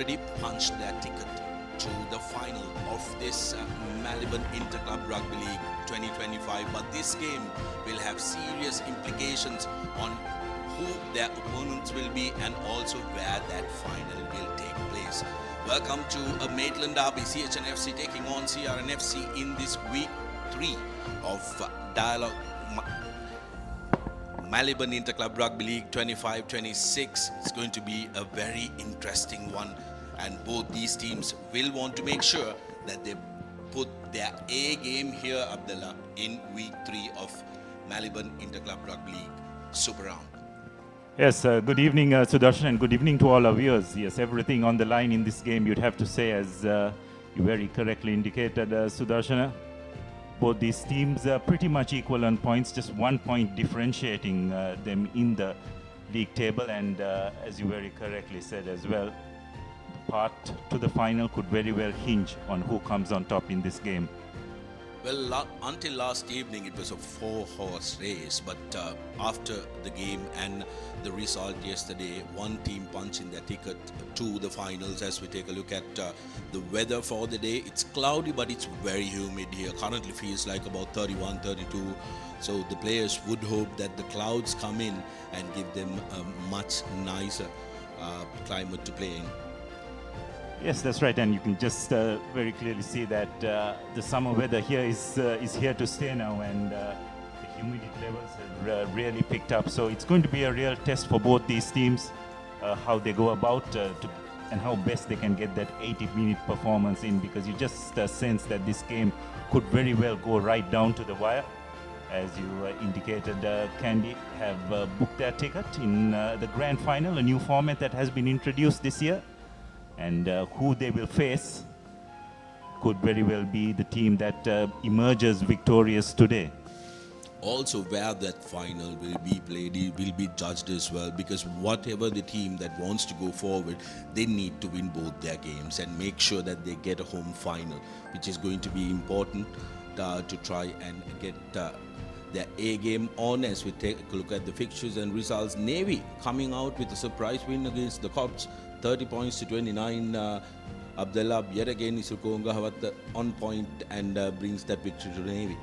already punched their ticket to the final of this Maliban Inter-Club Rugby League 2025. But this game will have serious implications on who their opponents will be and also where that final will take place. Welcome to a Maitland derby, CH&FC taking on CR&FC in this week 3 of Dialogue Maliban Inter-Club Rugby League 25-26. It's going to be a very interesting one, and both these teams will want to make sure that they put their A game here, Abdullah, in week 3 of Maliban Inter-Club Rugby League Super Round. Yes, good evening, Sudarshan, and good evening to all our viewers. Yes, everything on the line in this game, you'd have to say, as you very correctly indicated, Sudarshan. Both these teams are pretty much equal on points, just 1 point differentiating them in the league table. And as you very correctly said as well, the path to the final could very well hinge on who comes on top in this game. Well, until last evening, it was a 4-horse race, but after the game and the result yesterday, one team punching their ticket to the finals. As we take a look at the weather for the day, it's cloudy, but it's very humid here. Currently feels like about 31, 32. So the players would hope that the clouds come in and give them a much nicer climate to play in. Yes, that's right, and you can just very clearly see that the summer weather here is here to stay now, and the humidity levels have really picked up. So it's going to be a real test for both these teams, how they go about and how best they can get that 80-minute performance in, because you just sense that this game could very well go right down to the wire. As you indicated, Candy have booked their ticket in the grand final, a new format that has been introduced this year. And who they will face could very well be the team that emerges victorious today. Also, where that final will be played, it will be judged as well, because whatever the team that wants to go forward, they need to win both their games and make sure that they get a home final, which is going to be important to try and get their A game on. As we take a look at the fixtures and results, Navy coming out with a surprise win against the Cops, 30 points to 29. Abdullah yet again is on point and brings that victory to Navy.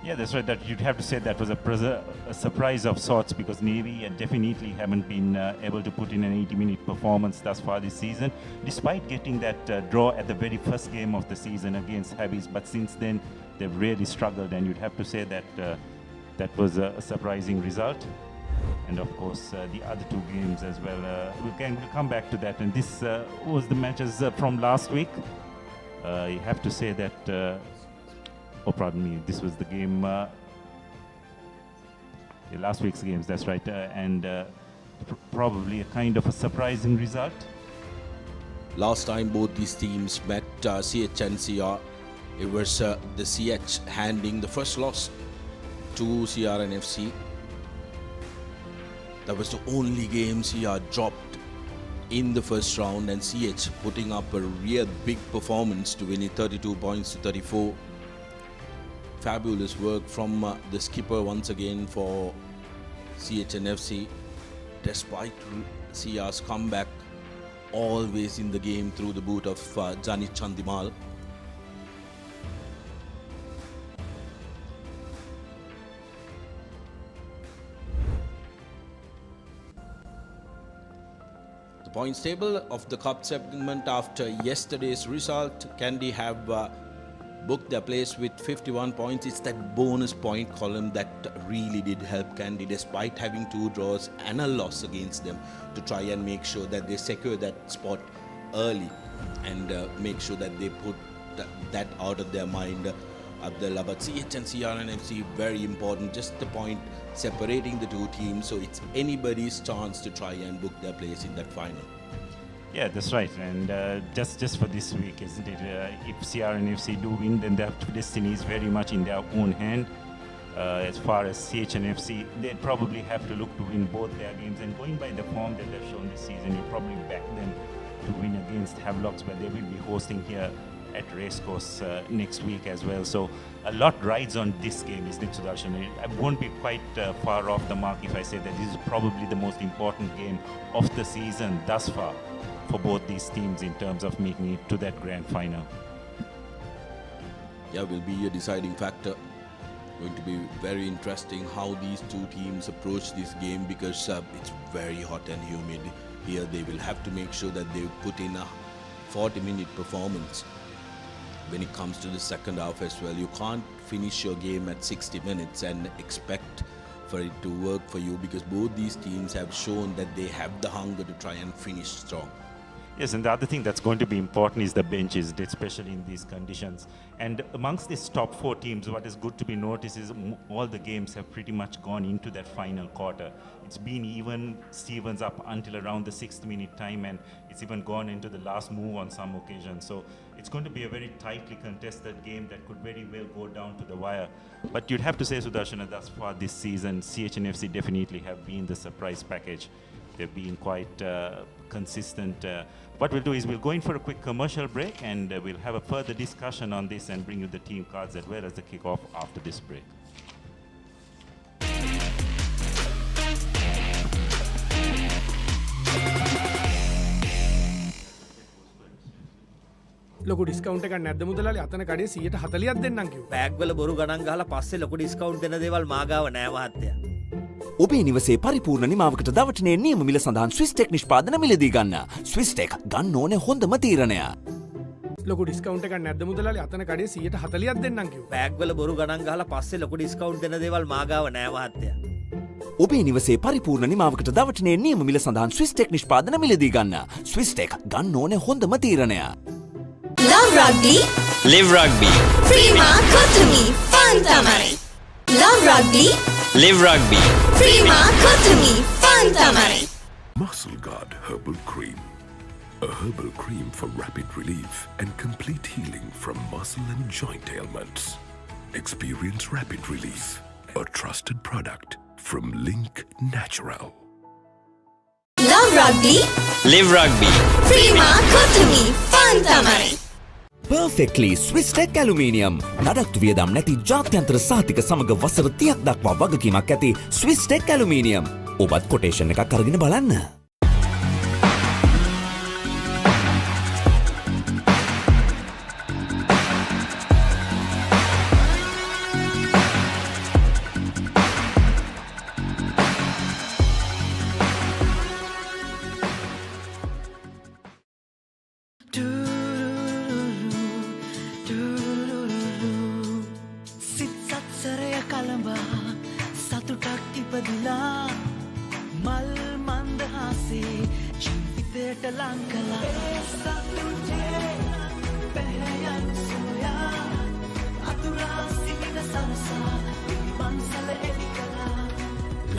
Yeah, that's right. That you'd have to say that was a surprise of sorts, because Navy definitely haven't been able to put in an 80-minute performance thus far this season, despite getting that draw at the very first game of the season against Habbies. But since then, they've really struggled, and you'd have to say that that was a surprising result. And of course, the other two games as well. We'll come back to that. And this was the matches from last week. You have to say that, oh, pardon me, this was the game, last week's games, that's right. And probably a kind of a surprising result. Last time both these teams met, CH and CR, it was the CH handing the first loss to CR&FC. That was the only game CR dropped in the first round, and CH putting up a real big performance to win it 32 points to 34. Fabulous work from the skipper once again for CH&FC. Despite CR's comeback, always in the game through the boot of Janit Chandimal. The points table of the cup segment after yesterday's result, Candy have booked their place with 51 points. It's that bonus point column that really did help Candy, despite having 2 draws and a loss against them, to try and make sure that they secure that spot early and make sure that they put that out of their mind, Abdullah. But CH and CR&FC, very important, just the point separating the two teams, so it's anybody's chance to try and book their place in that final. Yeah, that's right. And just for this week, isn't it? If CR&FC do win, then their destiny is very much in their own hand. As far as CH&FC, they'd probably have to look to win both their games. And going by the form that they've shown this season, you probably back them to win against Havelocks, where they will be hosting here at Racecourse next week as well. So a lot rides on this game, isn't it, Sudarshan? I won't be quite far off the mark if I say that this is probably the most important game of the season thus far for both these teams in terms of making it to that grand final. Yeah, will be a deciding factor. Going to be very interesting how these two teams approach this game because it's very hot and humid here. They will have to make sure that they put in a 40-minute performance when it comes to the second half as well. You can't finish your game at 60 minutes and expect for it to work for you because both these teams have shown that they have the hunger to try and finish strong. Yes, and the other thing that's going to be important is the benches, especially in these conditions. And amongst these top 4 teams, what is good to be noticed is all the games have pretty much gone into that final quarter. It's been even Stevens up until around the 6th minute time, and it's even gone into the last move on some occasions. So it's going to be a very tightly contested game that could very well go down to the wire. But you'd have to say, Sudarshana, thus far this season, CH&FC definitely have been the surprise package. They've been quite consistent. What we'll do is we'll go in for a quick commercial break and we'll have a further discussion on this and bring you the team cards as well as the kickoff after this break. ලොකු discount එකක් නැද්ද මුදලාලි අතන කඩේ 140ක් දෙන්නම් කිව්වා. Bag වල බොරු ගණන් ගහලා පස්සේ ලොකු ඩිස්කවුන්ට් දෙන දේවල් මාගාව නෑ මහත්තයා. ඔබේ නිවසේ පරිපූර්ණ නිමාවකට දවටනේ නියම මිල සඳහන් ස්විස් ටෙක් නිෂ්පාදන මිලදී ගන්න. ස්විස් ටෙක් ගන්න ඕනේ හොඳම තීරණය. ලොකු ඩිස්කවුන්ට් එකක් නැද්ද මුදලාලි අතන කඩේ 140ක් දෙන්නම් කිව්වා. බෑග් වල බොරු ගණන් ගහලා පස්සේ ලොකු ඩිස්කවුන්ට් දෙන දේවල් මාගාව නෑ මහත්තයා. ඔබේ නිවසේ පරිපූර්ණ නිමාවකට දවටනේ නියම මිල සඳහන් ස්විස් ටෙක් නිෂ්පාදන මිලදී ගන්න. ස්විස් ටෙක් ගන්න ඕනේ හොඳම තීරණය. Love rugby. Live rugby. Prima Kotumi. Fun tamari. Love rugby. Live rugby. Prima Kotumi. Fun tamari. Muscle Guard Herbal Cream. A herbal cream for rapid relief and complete healing from muscle and joint ailments. Experience rapid relief. A trusted product from Link Natural. Love rugby. Live rugby. Prima Kotumi. Fun tamari. Perfectly Swiss Tech Aluminium. නඩත්තු වියදම් නැති ජාත්‍යන්තර සහතික සමග වසර 30ක් දක්වා වගකීමක් ඇති Swiss Tech Aluminium. ඔබත් කොටේෂන් එකක් අරගෙන බලන්න.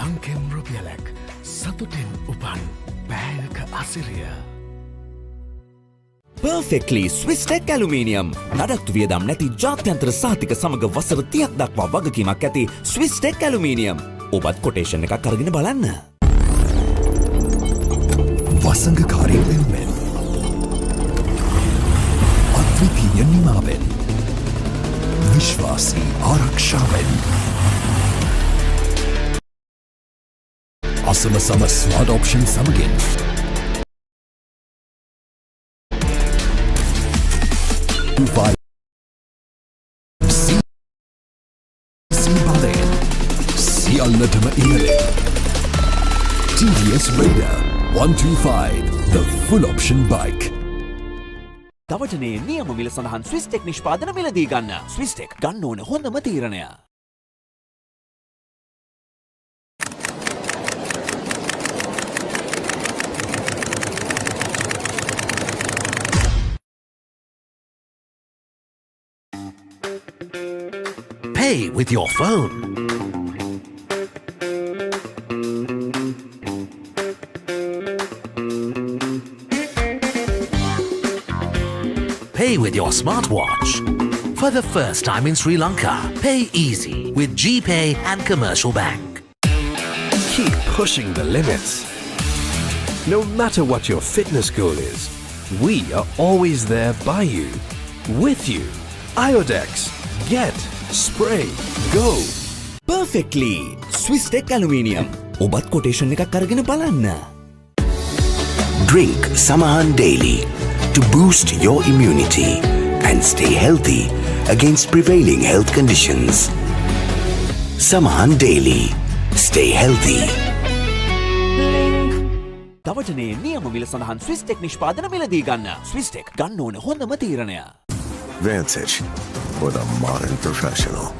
ලංකෙම් රුපියලක් සතුටෙන් උපන් බෑයක අසිරිය. Perfectly Swiss Tech Aluminium. නඩත්තු වියදම් නැති ජාත්‍යන්තර සහතික සමග වසර 30ක් දක්වා වගකීමක් ඇති Swiss Tech Aluminium. ඔබත් කොටේෂන් එකක් අරගෙන බලන්න. වසංගකාරී වෙනුවෙන් අද්විතීය නිමාවෙන් විශ්වාසී ආරක්ෂාවෙන් අසම සම ස්වාඩ් ඔප්ෂන් සමගින් සියල්ලටම ඉහළින් TVS Raider 125, the full option bike. දවටනේ නියම මිල සඳහන් Swiss Tech නිෂ්පාදන මිලදී ගන්න. Swiss Tech ගන්න ඕනේ හොඳම තීරණය. Pay with your phone. Pay with your smartwatch. For the first time in Sri Lanka, pay easy with GPay and Commercial Bank. Keep pushing the limits. No matter what your fitness goal is, we are always there by you, with you. Iodex. Get, spray, go. Perfectly Swiss Tech Aluminium. ඔබත් quotation එකක් අරගෙන බලන්න. Drink Samahan daily to boost your immunity and stay healthy against prevailing health conditions. Samahan daily. Stay healthy. තවටනේ නියම මිල සඳහන් ස්විස්ටෙක් නිෂ්පාදන මිලදී ගන්න. ස්විස්ටෙක් ගන්න ඕන හොඳම තීරණය. Vantage for the modern professional.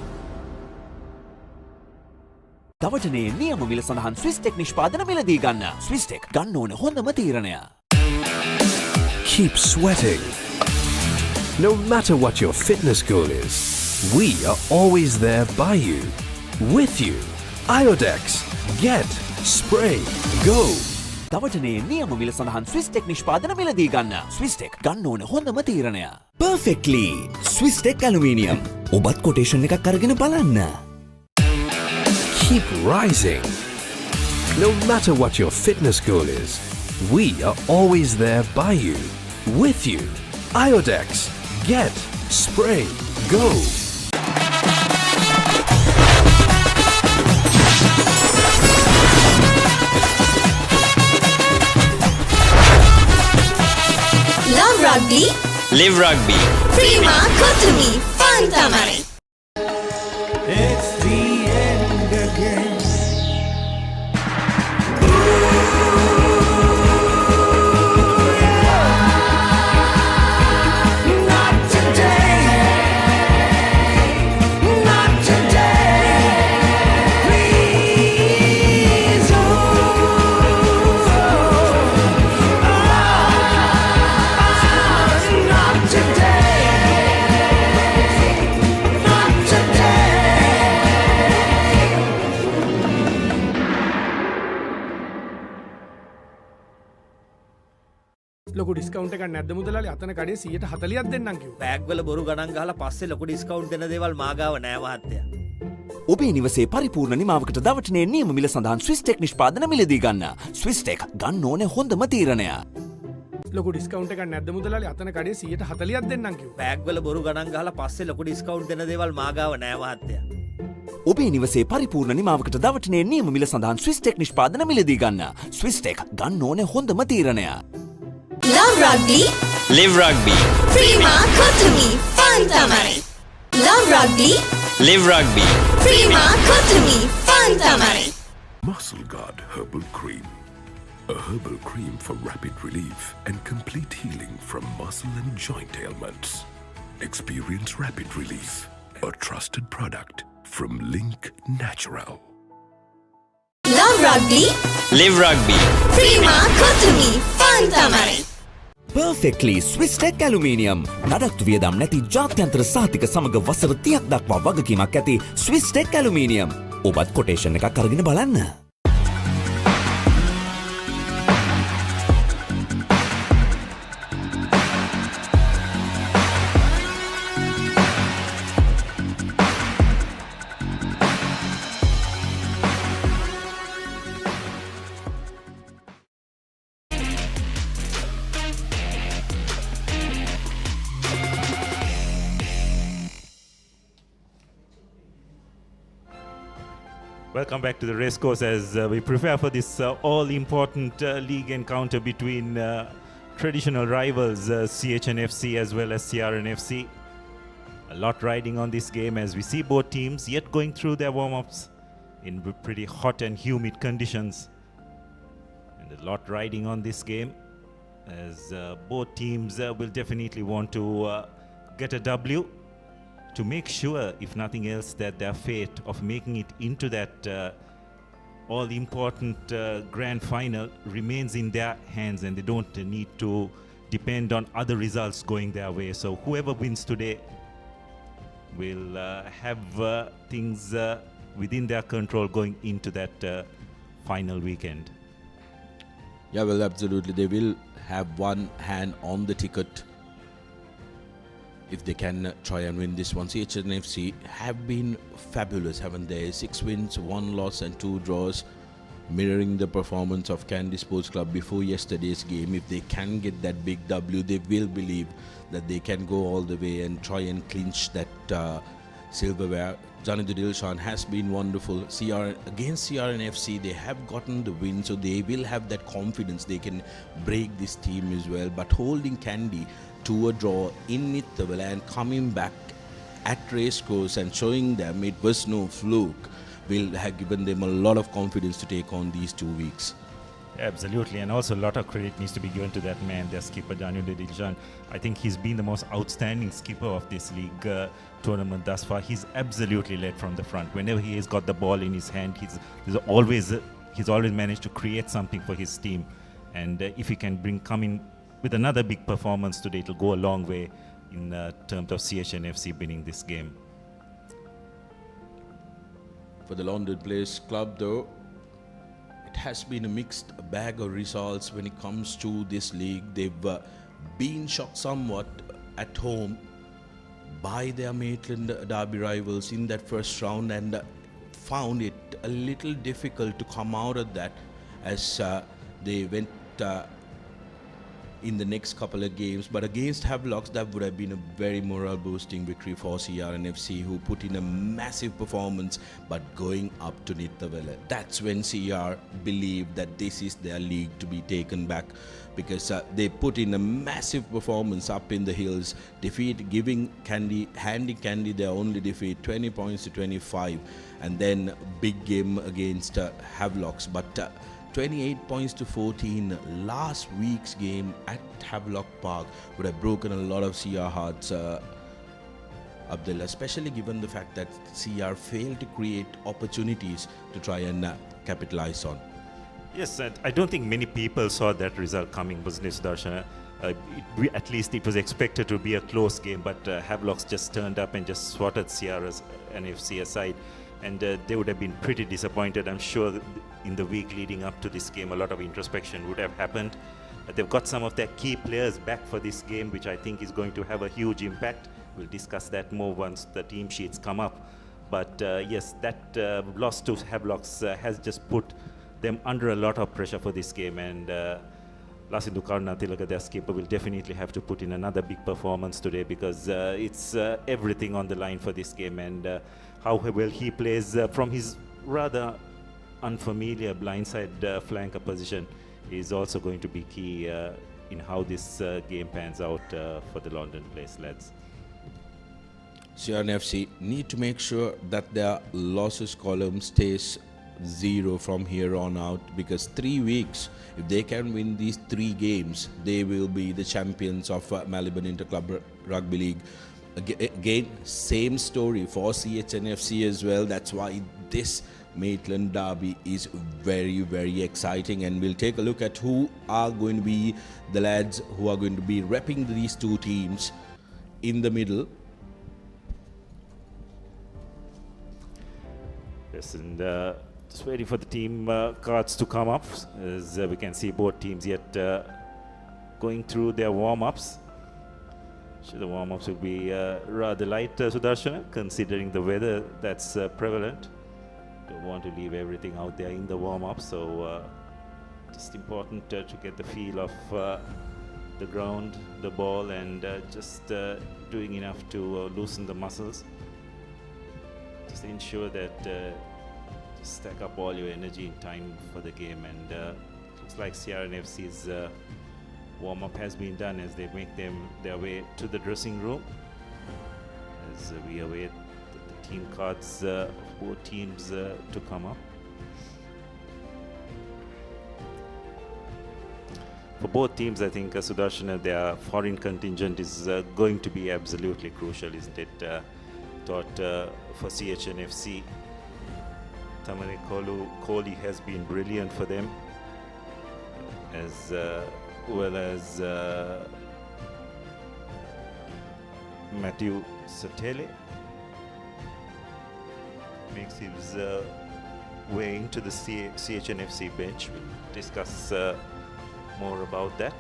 තවටනේ නියම මිල සඳහන් ස්විස්ටෙක් නිෂ්පාදන මිලදී ගන්න. ස්විස්ටෙක් ගන්න ඕන හොඳම තීරණය. Keep sweating. No matter what your fitness goal is, we are always there by you, with you. Iodex. Get, spray, go. තවටනේ නියම මිල සඳහන් ස්විස්ටෙක් නිෂ්පාදන මිලදී ගන්න. ස්විස්ටෙක් ගන්න ඕන හොඳම තීරණය. Perfectly. Swisstech Aluminium. ඔබත් quotation එකක් අරගෙන බලන්න. Keep rising. No matter what your fitness goal is, we are always there by you, with you. Iodex. Get, spray, go. Love rugby. Live rugby. Prima Kotumi. Fun tamari. It's the end again. Not today. Not today. Please. Not today. Not today. ලොකු discount එකක් නැද්ද මුදලාලි අතන කඩේ 140ක් දෙන්නම් කිව්වා. Bag වල බොරු ගණන් ගහලා පස්සේ ලොකු ඩිස්කවුන්ට් දෙන දේවල් මාගාව නෑ මහත්තයා. ඔබේ නිවසේ පරිපූර්ණ නිමාවකට දවටනේ නියම මිල සඳහන් ස්විස්ටෙක් නිෂ්පාදන මිලදී ගන්න. ස්විස්ටෙක් ගන්න ඕන හොඳම තීරණය. ලොකු ඩිස්කවුන්ට් එකක් නැද්ද මුදලාලි අතන කඩේ 140ක් දෙන්නම් කිව්වා. බෑග් වල බොරු ගණන් ගහලා පස්සේ ලොකු ඩිස්කවුන්ට් දෙන දේවල් මාගාව නෑ මහත්තයා. ඔබේ නිවසේ පරිපූර්ණ නිමාවකට දවටනේ නියම මිල සඳහන් ස්විස්ටෙක් නිෂ්පාදන මිලදී ගන්න. ස්විස්ටෙක් ගන්න ඕන හොඳම තීරණය. Love rugby. Live rugby. Prima Kotumi. Fun tamari. Love rugby. Live rugby. Prima Kotumi. Fun tamari. Muscle Guard Herbal Cream. A herbal cream for rapid relief and complete healing from muscle and joint ailments. Experience rapid relief. A trusted product from Link Natural. Love rugby. Live rugby. Prima Kotumi. Fun tamari. Perfectly Swisstech Aluminium. නඩත්තු වියදම් නැති ජාත්‍යන්තර සහතික සමග වසර 30ක් දක්වා වගකීමක් ඇති Swisstech Aluminium. ඔබත් quotation එකක් අරගෙන බලන්න. Welcome back to the racecourse as we prepare for this all-important league encounter between traditional rivals CH&FC as well as CR&FC. A lot riding on this game as we see both teams yet going through their warm-ups in pretty hot and humid conditions. And a lot riding on this game as both teams will definitely want to get a W to make sure, if nothing else, that their fate of making it into that all-important grand final remains in their hands and they don't need to depend on other results going their way. So whoever wins today will have things within their control going into that final weekend. Yeah, well, absolutely. They will have one hand on the ticket if they can try and win this one. CH&FC have been fabulous, haven't they? 6 wins, 1 loss and 2 draws, mirroring the performance of Candy Sports Club before yesterday's game. If they can get that big W, they will believe that they can go all the way and try and clinch that silverware. Janadu Dilshan has been wonderful. Against CR&FC, they have gotten the win, so they will have that confidence they can break this team as well. But holding Kandy to a draw in Nithavala and coming back at racecourse and showing them it was no fluke will have given them a lot of confidence to take on these 2 weeks. Absolutely, and also a lot of credit needs to be given to that man, their skipper Daniel Dilshan. I think he's been the most outstanding skipper of this league tournament thus far. He's absolutely led from the front. Whenever he has got the ball in his hand, he's always managed to create something for his team. And if he can come in with another big performance today, it'll go a long way in terms of CH&FC winning this game. For the London Place club, though, it has been a mixed bag of results when it comes to this league. They've been shocked somewhat at home by their Maitland derby rivals in that first round and found it a little difficult to come out of that as they went in the next couple of games. But against Havelocks, that would have been a very morale boosting victory for CR&FC, who put in a massive performance. But going up to Nithavala, that's when CR believed that this is their league to be taken back, because they put in a massive performance up in the hills, handing Kandy their only defeat, 20 points to 25, and then big game against Havelocks. But 28 points to 14. Last week's game at Havelock Park would have broken a lot of CR hearts, Abdul, especially given the fact that CR failed to create opportunities to try and capitalize on. Yes, I don't think many people saw that result coming, wasn't it, Sudarshan? At least it was expected to be a close game, but Havelocks just turned up and just swatted CR&FC aside. And they would have been pretty disappointed. I'm sure in the week leading up to this game, a lot of introspection would have happened. They've got some of their key players back for this game, which I think is going to have a huge impact. We'll discuss that more once the team sheets come up. But yes, that loss to Havelocks has just put them under a lot of pressure for this game. And Lasindu Karunathilaga, their skipper, will definitely have to put in another big performance today, because it's everything on the line for this game. And how well he plays from his rather unfamiliar blindside flanker position is also going to be key in how this game pans out for the London Place lads. CR&FC need to make sure that their losses column stays 0 from here on out, because 3 weeks, if they can win these 3 games, they will be the champions of Maliban Inter-Club Rugby League. Again, same story for CH&FC as well. That's why this Maitland derby is very, very exciting, and we'll take a look at who are going to be the lads who are going to be repping these 2 teams in the middle. Yes, and just waiting for the team cards to come up, as we can see both teams yet going through their warm-ups. Sure, the warm-ups will be rather light, Sudarshan, considering the weather that's prevalent. Don't want to leave everything out there in the warm-up, so just important to get the feel of the ground, the ball, and just doing enough to loosen the muscles. Just ensure that just stack up all your energy in time for the game. And looks like CR&FC's warm-up has been done as they make their way to the dressing room, as we await the team cards of both teams to come up. For both teams, I think, Sudarshan, their foreign contingent is going to be absolutely crucial, isn't it? For CH&FC, Tamane Kohli has been brilliant for them, as well as Matthew Satele makes his way into the CH&FC bench. We'll discuss more about that.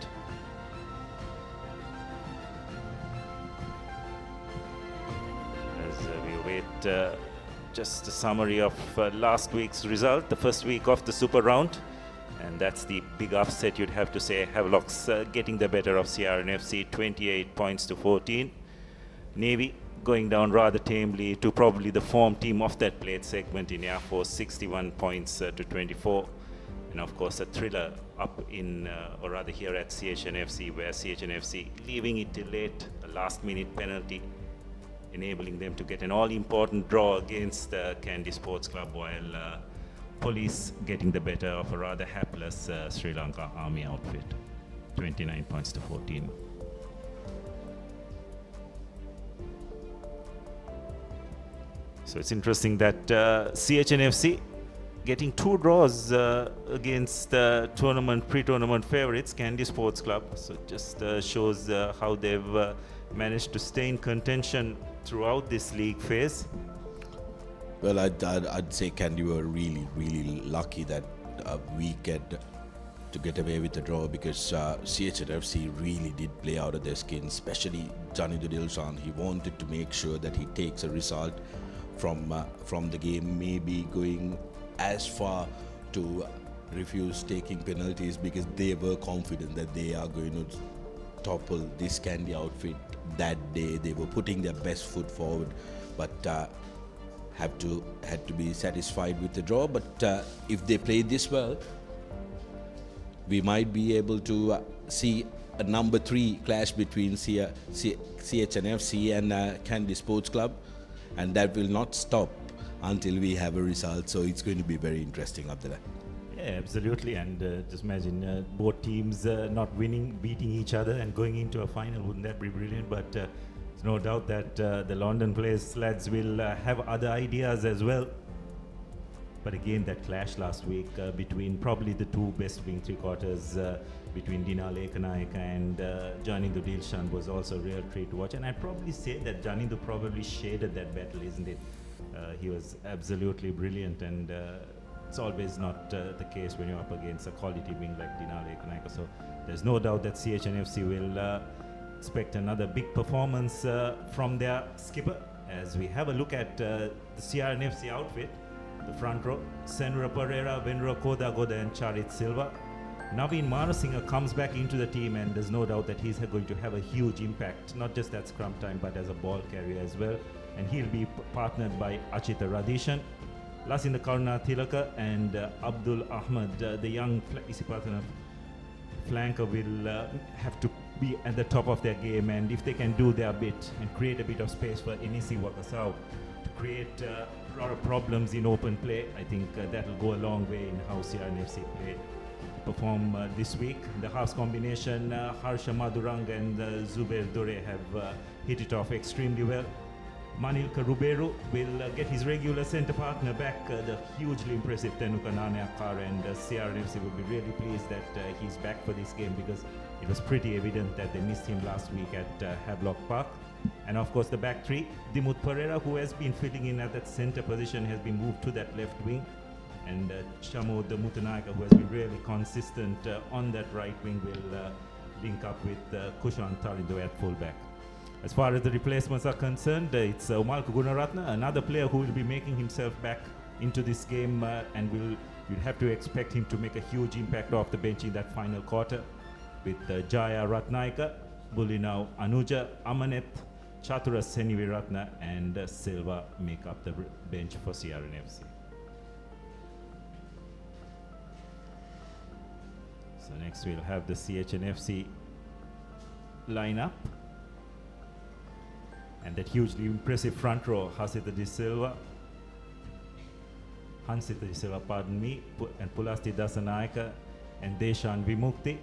As we await just a summary of last week's result, the first week of the Super Round. And that's the big upset, you'd have to say. Havelocks getting the better of CR&FC, 28 points to 14. Navy going down rather tamely to probably the form team of that plate segment in Air Force, 61 points to 24. And of course a thriller up in, or rather here at CH&FC, where CH&FC leaving it till late, a last minute penalty, enabling them to get an all-important draw against Kandy Sports Club, while Police getting the better of a rather hapless Sri Lanka Army outfit, 29 points to 14. So it's interesting that CH&FC getting 2 draws against pre-tournament favorites, Kandy Sports Club. So it just shows how they've managed to stay in contention throughout this league phase. Well, I'd say Kandy were really, really lucky that we get to get away with the draw, because CH&FC really did play out of their skin, especially Janindra Dilshan. He wanted to make sure that he takes a result from the game, maybe going as far to refuse taking penalties, because they were confident that they are going to topple this Kandy outfit that day. They were putting their best foot forward, but had to be satisfied with the draw. But if they play this well, we might be able to see a number 3 clash between CH&FC and Kandy Sports Club, and that will not stop until we have a result. So it's going to be very interesting up there. Yeah, absolutely. And just imagine both teams not winning, beating each other and going into a final. Wouldn't that be brilliant? But there's no doubt that the London Place lads will have other ideas as well. But again, that clash last week between probably the 2 best wing 3/4, between Dina Lekanayaka and Janindra Dilshan, was also a real treat to watch. And I'd probably say that Janindra probably shaded that battle, isn't it? He was absolutely brilliant, and it's always not the case when you're up against a quality wing like Dina Lekanayaka. So there's no doubt that CH&FC will expect another big performance from their skipper. As we have a look at the CR&FC outfit, the front row, Senra Pereira, Venra Kodagoda and Charit Silva. Naveen Marasinga comes back into the team, and there's no doubt that he's going to have a huge impact, not just at scrum time, but as a ball carrier as well. And he'll be partnered by Achita Radishan, Lasinda Karuna Tilaka and Abdul Ahmad, the young Isipatana flanker, will have to be at the top of their game. And if they can do their bit and create a bit of space for Inisi Wakasau to create a lot of problems in open play, I think that will go a long way in how CR&FC perform this week. The halves combination, Harsha Madurang and Zubair Dore have hit it off extremely well. Manilka Ruberu will get his regular centre partner back, the hugely impressive Tenuka Naneakar, and CR&FC will be really pleased that he's back for this game, because it was pretty evident that they missed him last week at Havelock Park. And of course the back 3, Dimut Pereira, who has been filling in at that centre position, has been moved to that left wing, and Chamo the Mutanaka, who has been really consistent on that right wing, will link up with Kushan Tarindo at fullback. As far as the replacements are concerned, it's Umalka Gunaratna, another player who will be making himself back into this game, and you'd have to expect him to make a huge impact off the bench in that final quarter, with Jaya Ratnaika, Bulinau Anuja, Amanet, Chatura Seniviratna and Silva make up the bench for CR&FC. So next we'll have the CH&FC lineup. And that hugely impressive front row, Hansita De Silva, pardon me, and Pulasti Dasanayaka and Deshan Vimukti.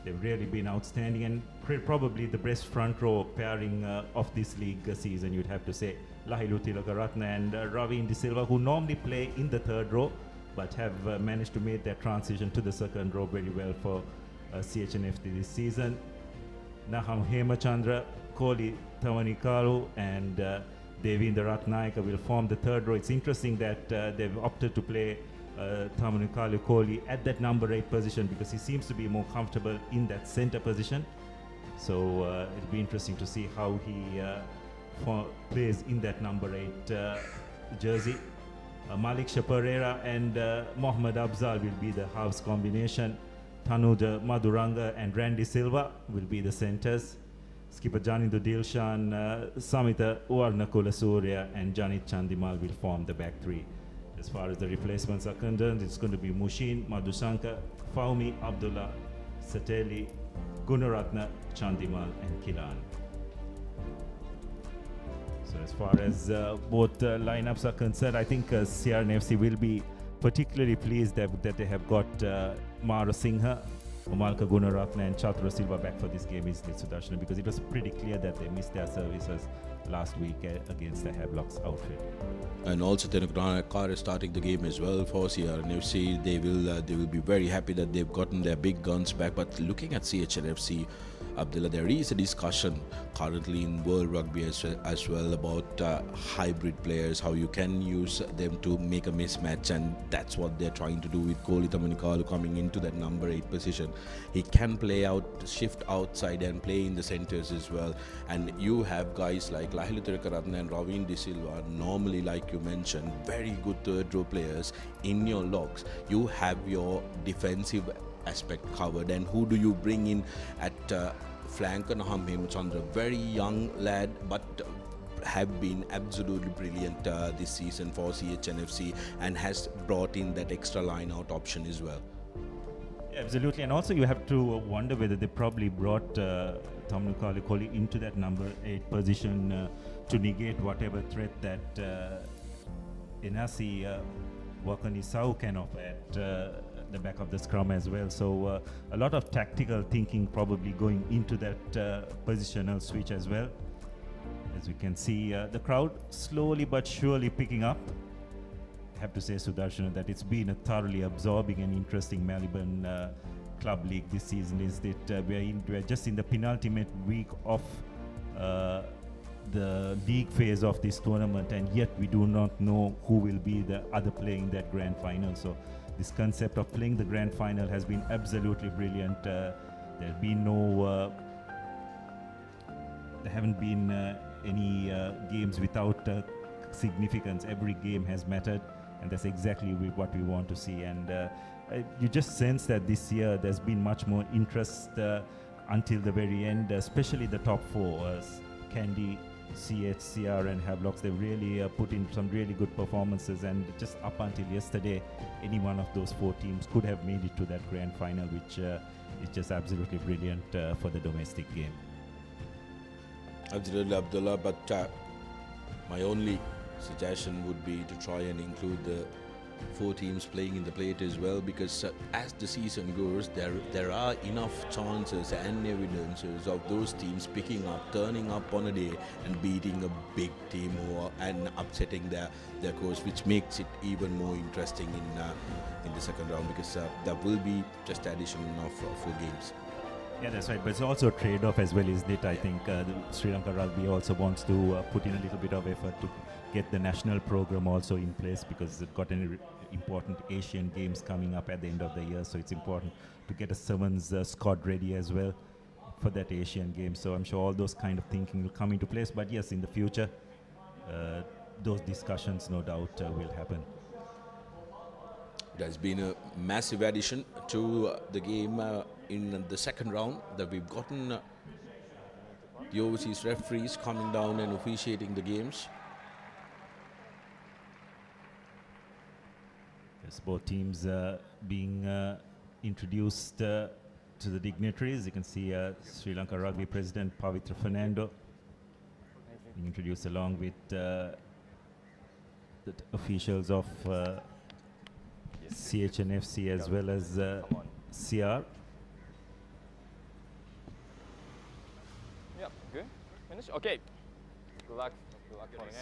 They've really been outstanding, and probably the best front row pairing of this league season, you'd have to say. Lahilu Tilakaratna and Ravi De Silva, who normally play in the 3rd row, but have managed to make their transition to the 2nd row very well for CH&FC this season. Naham Hemachandra, Kohli Tamanikalu and Devendra Ratnayaka will form the 3rd row. It's interesting that they've opted to play Tamanikalu Kohli at that number 8 position, because he seems to be more comfortable in that centre position. So it'll be interesting to see how he plays in that number 8 jersey. Malik Shaparera and Mohammad Abzal will be the halves combination. Tanuja Maduranga and Randy Silva will be the centres. skipper Janindo Dilshan, Samita Warnakula Surya and Janit Chandimal will form the back three. As far as the replacements are concerned, it's going to be Mushin, Madhusanka, Faumi, Abdullah, Sateli, Gunaratna, Chandimal and Kiran. So as far as both lineups are concerned, I think CR&FC will be particularly pleased that they have got Mara Singha, Umalka Gunaratna and Chatura Silva back for this game, isn't it, Sudarshana? Because it was pretty clear that they missed their services last week against the Havelocks outfit. And also Tenukar is starting the game as well for CR&FC. They will be very happy that they've gotten their big guns back. But looking at CH&FC, Abdullah, there is a discussion currently in World Rugby as well about hybrid players, how you can use them to make a mismatch, and that's what they're trying to do with Kolita Manikalu coming into that number 8 position. He can play out, shift outside and play in the centers as well. And you have guys like Lahilu Tirakaratne and Ravin De Silva, normally, like you mentioned, very good third row players in your locks. You have your defensive aspect covered, and who do you bring in at flank? Naham Hemchandra, very young lad, but have been absolutely brilliant this season for CH&FC and has brought in that extra line out option as well. Absolutely, and also you have to wonder whether they probably brought Tamnukali Kohli into that number 8 position to negate whatever threat that Inasi Wakani Sau can offer at the back of the scrum as well. So a lot of tactical thinking probably going into that positional switch as well. As we can see, the crowd slowly but surely picking up. I have to say, Sudarshana, that it's been a thoroughly absorbing and interesting Maliban Club League this season. Is that we're just in the penultimate week of the league phase of this tournament, and yet we do not know who will be the other playing that grand final. So this concept of playing the grand final has been absolutely brilliant. There haven't been any games without significance. Every game has mattered, and that's exactly what we want to see. And you just sense that this year there's been much more interest until the very end, especially the top 4, Candy, CH, CR and Havelocks. They've really put in some really good performances, and just up until yesterday, any one of those 4 teams could have made it to that grand final, which is just absolutely brilliant for the domestic game. Absolutely, Abdullah, but my only suggestion would be to try and include the 4 teams playing in the plate as well, because as the season goes, there are enough chances and evidences of those teams picking up, turning up on a day and beating a big team and upsetting their course, which makes it even more interesting in the second round, because there will be just addition of 4 games. Yeah, that's right, but it's also a trade-off as well, isn't it? I think the Sri Lanka Rugby also wants to put in a little bit of effort to get the national program also in place, because it's got an important Asian games coming up at the end of the year, so it's important to get a Sevens squad ready as well for that Asian game. So I'm sure all those kind of thinking will come into place, but yes, in the future, those discussions no doubt will happen. There's been a massive addition to the game in the second round, that we've gotten the overseas referees coming down and officiating the games. Yes, both teams being introduced to the dignitaries. You can see Sri Lanka Rugby President Pavitra Fernando being introduced along with the officials of CH&FC as well as CR. Yeah, good. Finish. Okay. Good luck.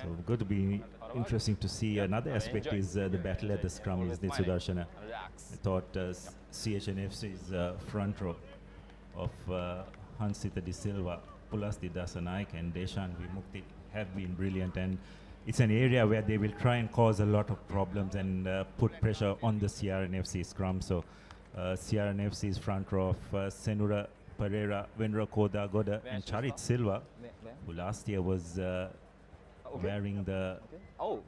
So going to be interesting to see. Another aspect is the battle at the scrum, isn't it, Sudarshana? I thought CH&FC's front row of Hansita De Silva, Pulasti Dasanaik and Deshan Vimukti have been brilliant, and it's an area where they will try and cause a lot of problems and put pressure on the CR&FC scrum. So CR&FC's front row of Senura Pereira, Venra Koda Goda and Charit Silva, who last year was wearing the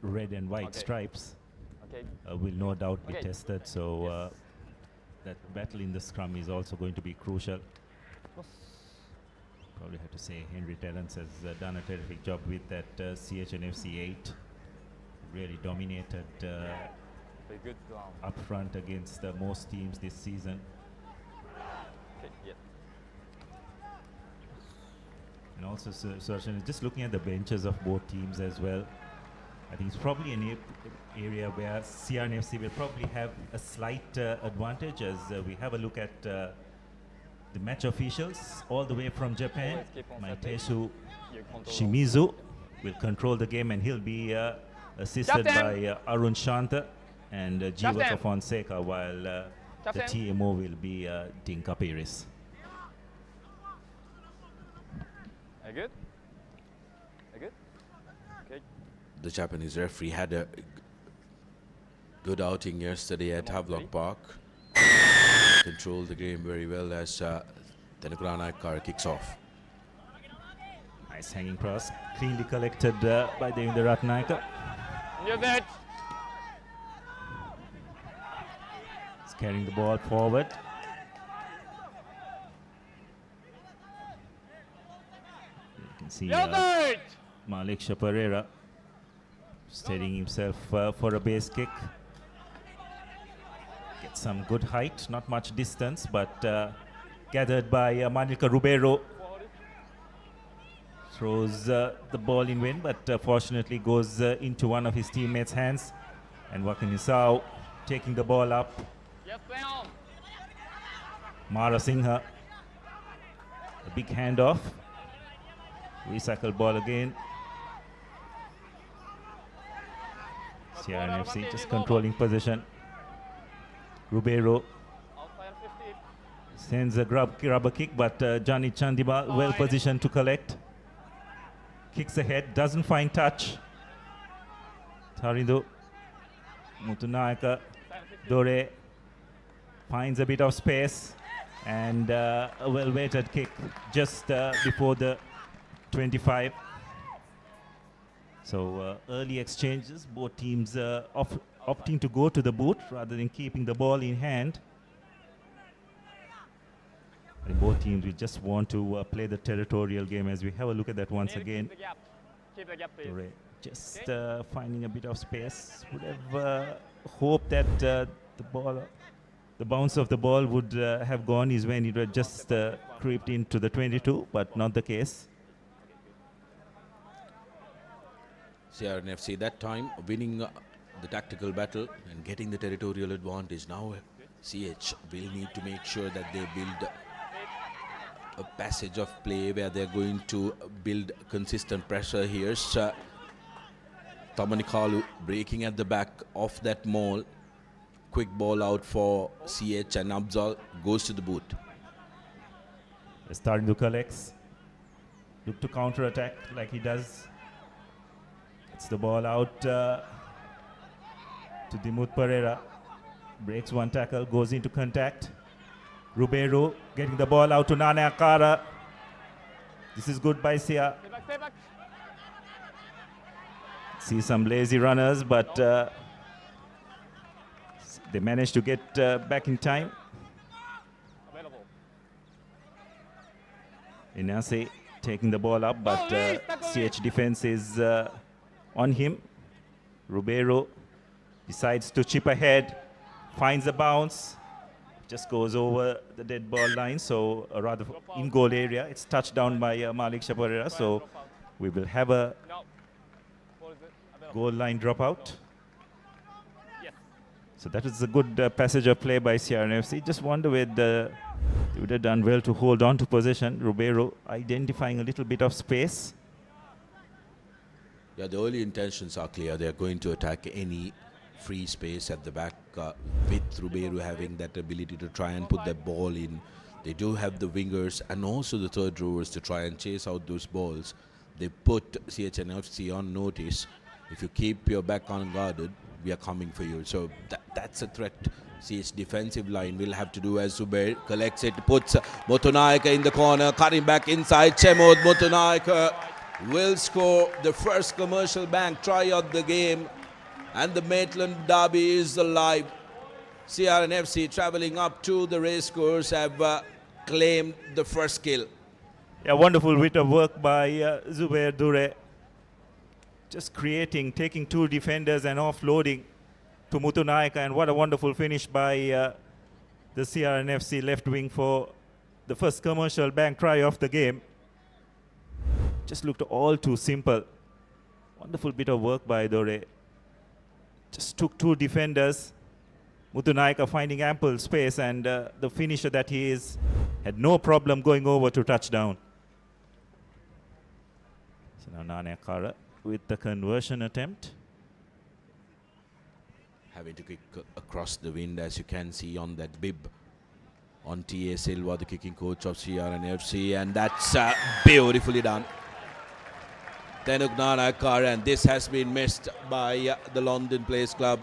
red and white stripes, will no doubt be tested. So that battle in the scrum is also going to be crucial. Probably have to say Henry Terrence has done a terrific job with that CH&FC 8. Really dominated Very good. up front against most teams this season. Okay, yeah. And also, Sudarshan, just looking at the benches of both teams as well, I think it's probably an area where CR&FC will probably have a slight advantage as we have a look at the match officials all the way from Japan. Maitesu Shimizu will control the game, and he'll be assisted by Arun Shanta and Jiva Fonseca, while the TMO will be Dinka Paris. Very good. Very good. Okay. The Japanese referee had a good outing yesterday at Havelock Park. Controlled the game very well as Tenukura Naikara kicks off. Nice hanging cross, cleanly collected by Devendra Ratnayaka. He's carrying the ball forward. You can see Malik Shaparera steadying himself for a base kick. Gets some good height, not much distance, but gathered by Manika Rubero. Throws the ball in wind, but fortunately goes into one of his teammates' hands. And Wakanisau taking the ball up. Mara Singha, a big handoff. Recycle ball again. CR&FC just controlling position. Rubero sends a grabber kick, but Johnny Chandiba well positioned to collect. Kicks ahead, doesn't find touch. Tarindo Mutunayaka Dore finds a bit of space, and a well-weighted kick just before the 25. So early exchanges, both teams opting to go to the boot rather than keeping the ball in hand. And both teams will just want to play the territorial game, as we have a look at that once again. Keep the gap, please. Just finding a bit of space. Would have hoped that the bounce of the ball would have gone is when it had just creeped into the 22, but not the case. CR&FC that time winning the tactical battle and getting the territorial advantage. Now CH will need to make sure that they build a passage of play where they're going to build consistent pressure. Here's Tamanikalu breaking at the back of that maul. Quick ball out for CH, and Abzal goes to the boot. They're starting to collect. Look to counter attack like he does. Gets the ball out to Dimut Pereira. Breaks one tackle, goes into contact. Rubero getting the ball out to Nana Akara. This is good by Sia. Stay back. See some lazy runners, but they managed to get back in time. Available. Inase taking the ball up, but CH defense is on him. Rubero decides to chip ahead, finds a bounce, just goes over the dead ball line, so a rather in goal area. It's touched down by Malik Shaparera, so we will have a goal line dropout. So that is a good passage of play by CR&FC. Just wonder whether they would have done well to hold on to possession. Rubero identifying a little bit of space. Yeah, the early intentions are clear. They're going to attack any free space at the back, with Rubero having that ability to try and put the ball in. They do have the wingers and also the third rowers to try and chase out those balls. They put CH&FC on notice. If you keep your back unguarded, we are coming for you. So that's a threat. CH defensive line will have to do as Zubair collects it, puts Motunaika in the corner, cutting back inside. Chemod Motunaika will score the first commercial bank try of the game. And the Maitland derby is alive. CR&FC travelling up to the racecourse have claimed the first kill. Yeah, wonderful bit of work by Zubair Dure. Just creating, taking two defenders and offloading to Mutunaika, and what a wonderful finish by the CR&FC left wing for the first commercial bank try of the game. Just looked all too simple. Wonderful bit of work by Dore. Just took two defenders. Mutunaika finding ample space, and the finisher that he is had no problem going over to touchdown. So now Nane Kara with the conversion attempt. Having to kick across the wind, as you can see on that bib on T.A. Silva, the kicking coach of CR&FC, and that's beautifully done. Tenuk Nanakar, and this has been missed by the London Place Club.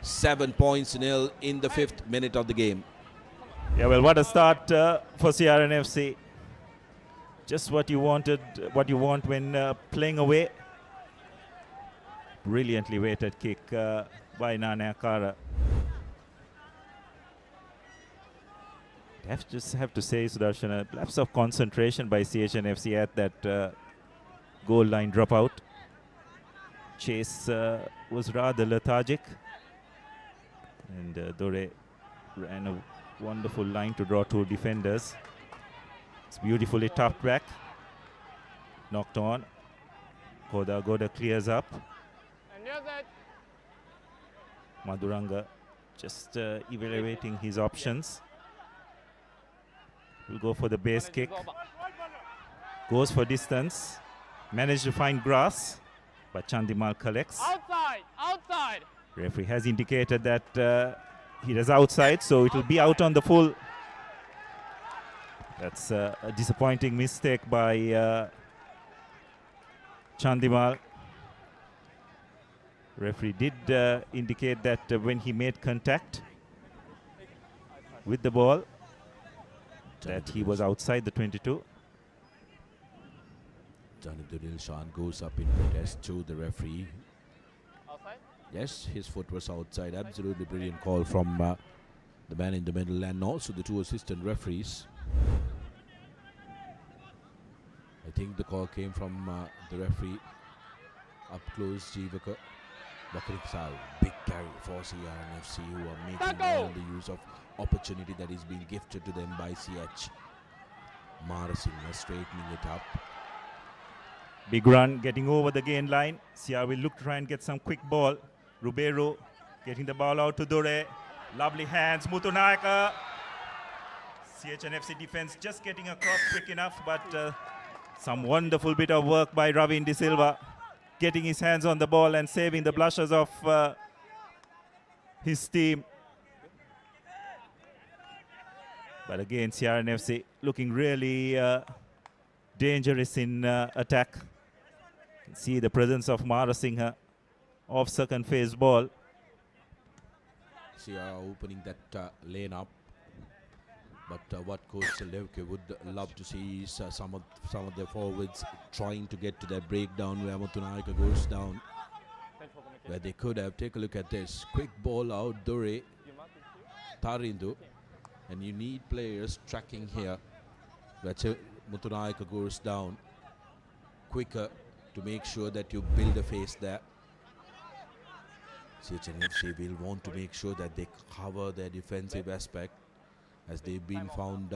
7 points nil in the 5th minute of the game. Yeah, well, what a start for CR&FC. Just what you wanted, what you want when playing away. Brilliantly weighted kick by Nane Akara. Just have to say, Sudarshan, a lapse of concentration by CH&FC at that goal line dropout. Chase was rather lethargic, and Dore ran a wonderful line to draw two defenders. It's beautifully tapped back, knocked on. Goda clears up. Maduranga just evaluating his options. Will go for the base kick. Goes for distance. Managed to find grass, but Chandimal collects. Outside, outside. Referee has indicated that he is outside, so it will be out on the full. That's a disappointing mistake by Chandimal. Referee did indicate that when he made contact with the ball, that he was outside the 22. Janibdul Shan goes up in protest to the referee. Outside? Yes, his foot was outside. Absolutely brilliant call from the man in the middle and also the two assistant referees. I think the call came from the referee up close, Jivaka. Bakrik Sal, big carry for CR&FC, who are making all the use of opportunity that is being gifted to them by CH. Marasinha straightening it up. Big run, getting over the gain line. CR will look to try and get some quick ball. Rubeiro getting the ball out to Dore. Lovely hands, Mutunaika. CH&FC defense just getting across quick enough, but some wonderful bit of work by Ravin De Silva, getting his hands on the ball and saving the blushes of his team. But again, CR&FC looking really dangerous in attack. You can see the presence of Marasinghe off second phase ball. CR opening that lane up. But what Coach Levke would love to see is some of the forwards trying to get to that breakdown where Mutunaika goes down. Where they could have. Take a look at this. Quick ball out, Dore, Tarindu. And you need players tracking here. That's it. Mutunaika goes down quicker to make sure that you build a face there. CH&FC will want to make sure that they cover their defensive aspect, as they've been found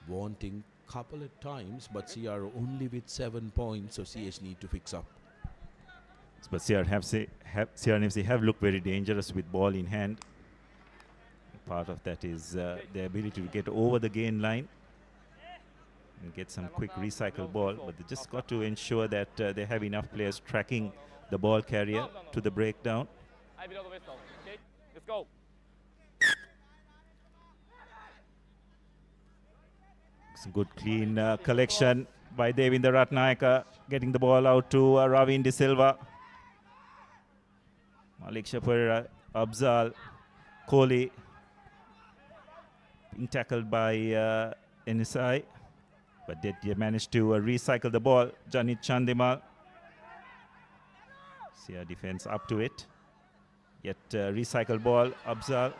wanting couple of times, but CR only with 7 points, so CH need to fix up. But CR&FC have looked very dangerous with ball in hand. Part of that is their ability to get over the gain line and get some quick recycle ball, but they just got to ensure that they have enough players tracking the ball carrier to the breakdown. Okay, let's go. Some good clean collection by Devinder Ratnayaka, getting the ball out to Ravin De Silva. Malik Shapira, Abzal, Kohli being tackled by NSI, but they managed to recycle the ball. Janit Chandimal. See our defense up to it. Yet recycle ball, Abzal.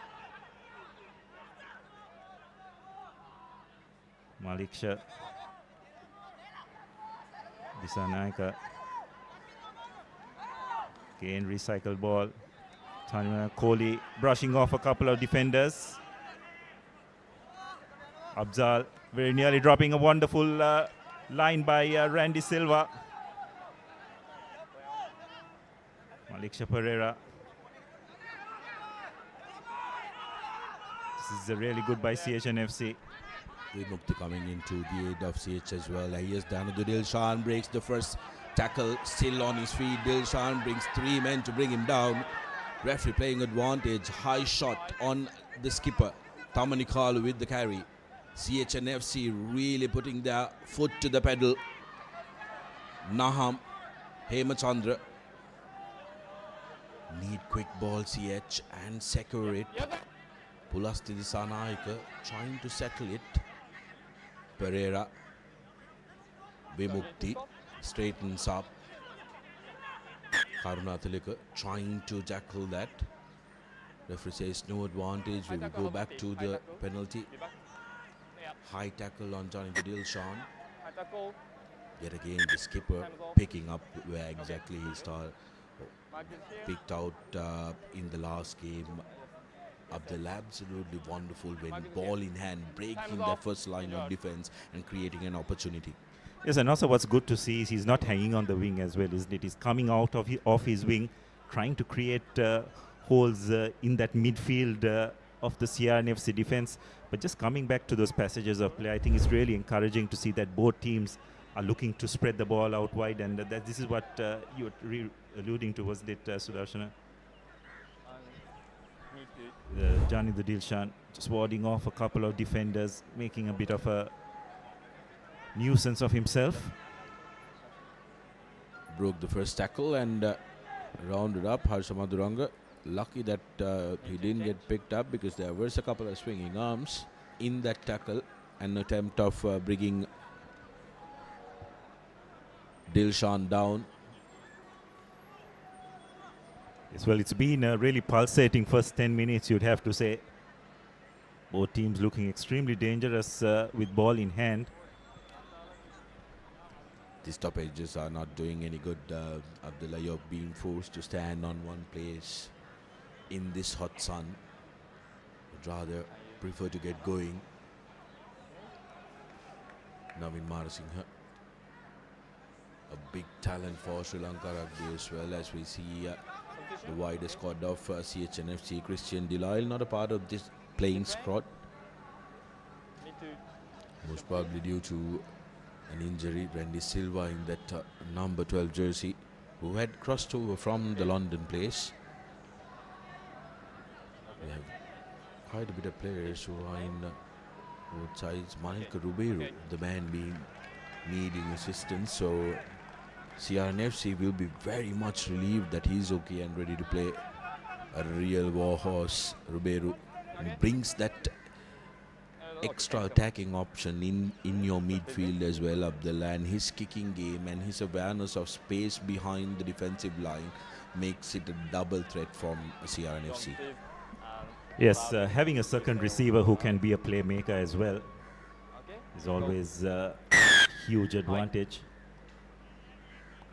Maliksha. Disanaika. Again, recycle ball. Tanya Kohli brushing off a couple of defenders. Abzal very nearly dropping a wonderful line by Randy Silva. Maliksha Pereira. This is really good by CH&FC. Vimukti coming into the aid of CH as well. Here's Danadu Dilshan breaks the first tackle, still on his feet. Dilshan brings 3 men to bring him down. Referee playing advantage. High shot on the skipper. Tamanikalu with the carry. CH&FC really putting their foot to the pedal. Naham, Hemachandra. Need quick ball CH and secure it. Pulasti Disanaika trying to settle it. Pereira. Vimukti straightens up. Karunathalika trying to tackle that. Referee says no advantage. We will go back to the penalty. High tackle on Johnny Dilshan. Yet again the skipper picking up where exactly he picked out in the last game. Abdul absolutely wonderful when ball in hand, breaking that first line of defense and creating an opportunity. Yes, and also what's good to see is he's not hanging on the wing as well, isn't it? He's coming out of off his wing, trying to create holes in that midfield of the CR&FC defense. But just coming back to those passages of play, I think it's really encouraging to see that both teams are looking to spread the ball out wide, and this is what you were alluding to, wasn't it, Sudarshana? Johnny Dilshan just warding off a couple of defenders, making a bit of a nuisance of himself. Broke the first tackle and rounded up. Harsha Maduranga lucky that he didn't get picked up, because there was a couple of swinging arms in that tackle. An attempt of bringing Dilshan down. Yes, well, it's been a really pulsating first 10 minutes, you'd have to say. Both teams looking extremely dangerous with ball in hand. The stoppages are not doing any good. Abdullah, you're being forced to stand on one place in this hot sun. Would rather prefer to get going. Navin Marasinghe, a big talent for Sri Lanka rugby as well, as we see the wider squad of CH&FC. Christian Delisle not a part of this playing squad, most probably due to an injury. Randy Silva in that number 12 jersey, who had crossed over from the London place. We have quite a bit of players who are in both sides. Manika Ruberu, the man being needing assistance, so CR&FC will be very much relieved that he's okay and ready to play. A real warhorse, Ruberu, and brings that extra attacking option in your midfield as well, Abdullah, and his kicking game and his awareness of space behind the defensive line makes it a double threat from CR&FC. Yes, having a second receiver who can be a playmaker as well is always a huge advantage.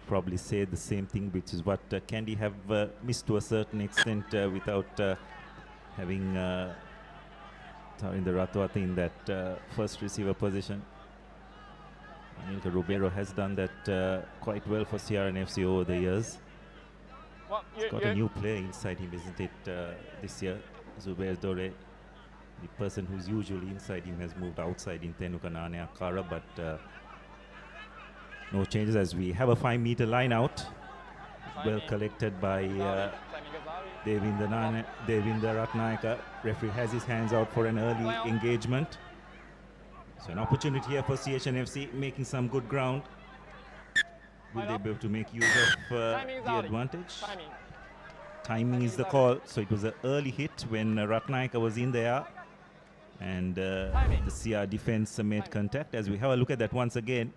Probably say the same thing, which is what Candy have missed to a certain extent without having Tarinder Ratwati in that first receiver position. Anilka Ruberu has done that quite well for CR&FC over the years. He's got a new player inside him, isn't it, this year? Zubair Dore, the person who's usually inside him, has moved outside in Tenuka Nane Akara, but no changes as we have a 5-meter line out. Well collected by Devinder Ratnayaka. Referee has his hands out for an early engagement. So an opportunity here for CH&FC, making some good ground. Will they be able to make use of the advantage? Timing is the call. So it was an early hit when Ratnayaka was in there. And the CR defense made contact. As we have a look at that once again.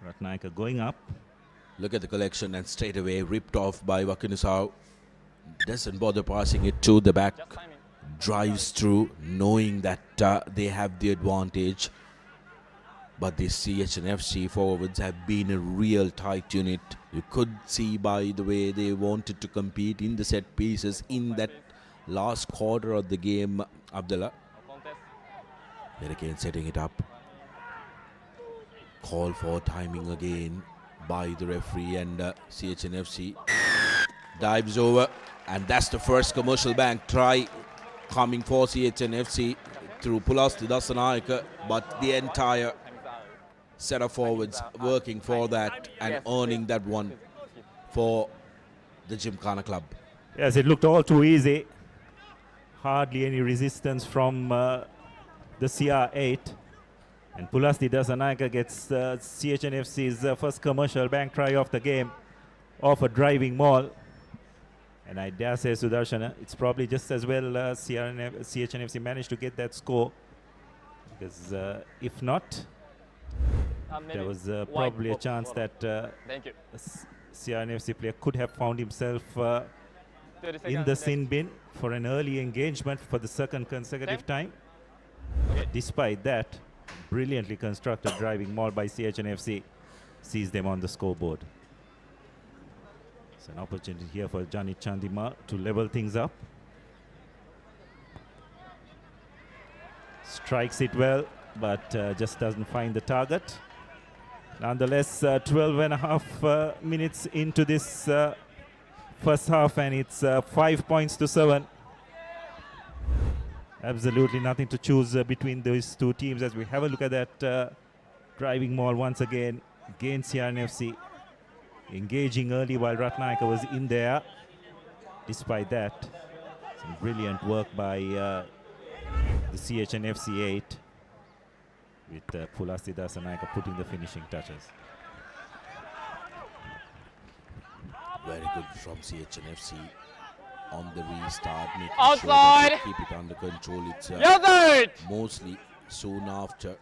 Ratnayaka going up. Look at the collection, and straight away ripped off by Wakinisau. Doesn't bother passing it to the back. Drives through, knowing that they have the advantage. But the CH&FC forwards have been a real tight unit. You could see by the way they wanted to compete in the set pieces in that last quarter of the game, Abdullah. They're again setting it up. Call for timing again by the referee, and CH&FC dives over, and that's the first commercial bank try coming for CH&FC through Pulasti Dasanayaka, but the entire set of forwards working for that and earning that one for the Gymkhana club. Yes, it looked all too easy. Hardly any resistance from the CR8. And Pulasti Dasanayaka gets CH&FC's first commercial bank try of the game off a driving maul. And I dare say, Sudarshana, it's probably just as well CH&FC managed to get that score. Because if not, there was probably a chance that a CR&FC player could have found himself in the sin bin for an early engagement for the second consecutive time. But despite that, brilliantly constructed driving maul by CH&FC sees them on the scoreboard. It's an opportunity here for Janit Chandima to level things up. Strikes it well, but just doesn't find the target. Nonetheless, 12 and a half minutes into this first half, and it's 5 points to 7. Absolutely nothing to choose between those two teams as we have a look at that driving maul once again against CR&FC. Engaging early while Ratnayaka was in there. Despite that, some brilliant work by the CH&FC 8 with Pulasti Dasanayaka putting the finishing touches. Very good from CH&FC on the restart, making outside. sure that they keep it under control. It's mostly soon after.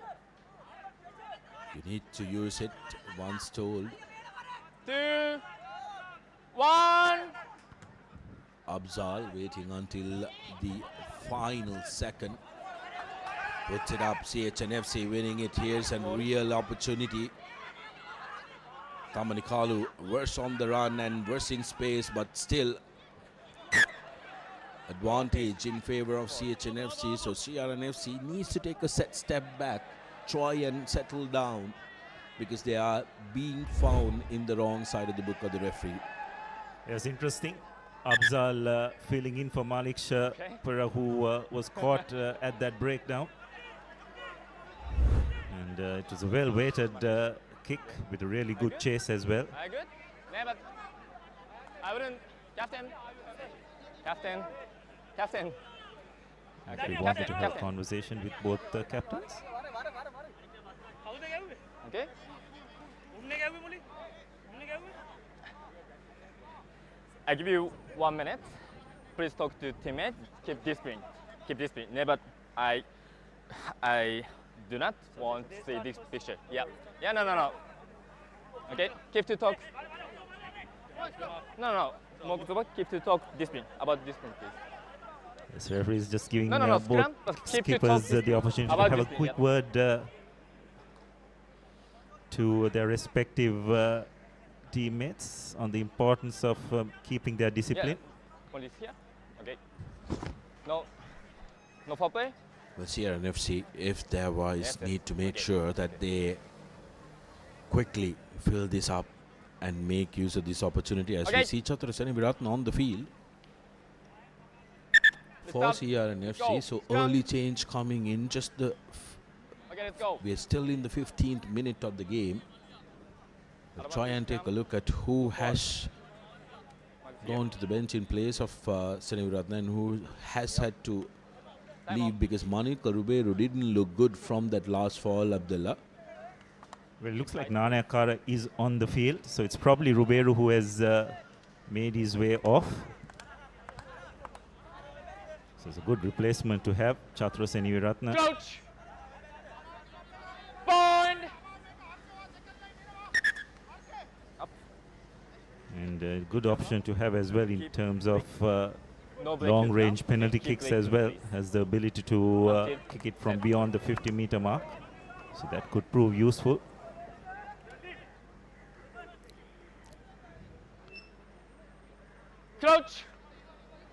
You need to use it once told. 2, 1. Abzal waiting until the final second. Puts it up, CH&FC winning it. Here's a real opportunity. Tamanikalu worse on the run and worse in space, but still advantage in favor of CH&FC. So CR&FC needs to take a step back, try and settle down, because they are being found in the wrong side of the book of the referee. Yes, interesting. Abzal filling in for Malik Shah, who was caught at that breakdown. And it was a well-weighted kick with a really good chase as well. Very good. Yeah, but I wouldn't. Captain. Captain. Captain. We wanted to have a conversation with both the captains. Okay. I give you 1 minute. Please talk to teammates. Keep discipline. Keep discipline. Never. I do not want to see this picture. Yeah. Yeah. No. Okay. Keep to talk. No. Keep to talk discipline about discipline, please. This referee is just giving Scrum, both skippers the opportunity to have a quick word to their respective teammates on the importance of keeping their discipline. Yeah. Police here. Okay. No foul play. But CR&FC, if they're wise, need to make sure that they quickly fill this up and make use of this opportunity. As we see Chaturasani Viratna on the field for CR&FC. So early change coming in. Just the. Let's go. We are still in the 15th minute of the game. We'll try and take a look at who has gone to the bench in place of Seneviratna and who has had to leave because Manika Ruberu didn't look good from that last fall, Abdullah. Well, it looks like Nana Akara is on the field, so it's probably Ruberu who has made his way off. So it's a good replacement to have, Chatra Seneviratna. Coach! Bond! And a good option to have as well in terms of long-range penalty kicks as well. Has the ability to kick it from beyond the 50-meter mark. So that could prove useful. Crouch.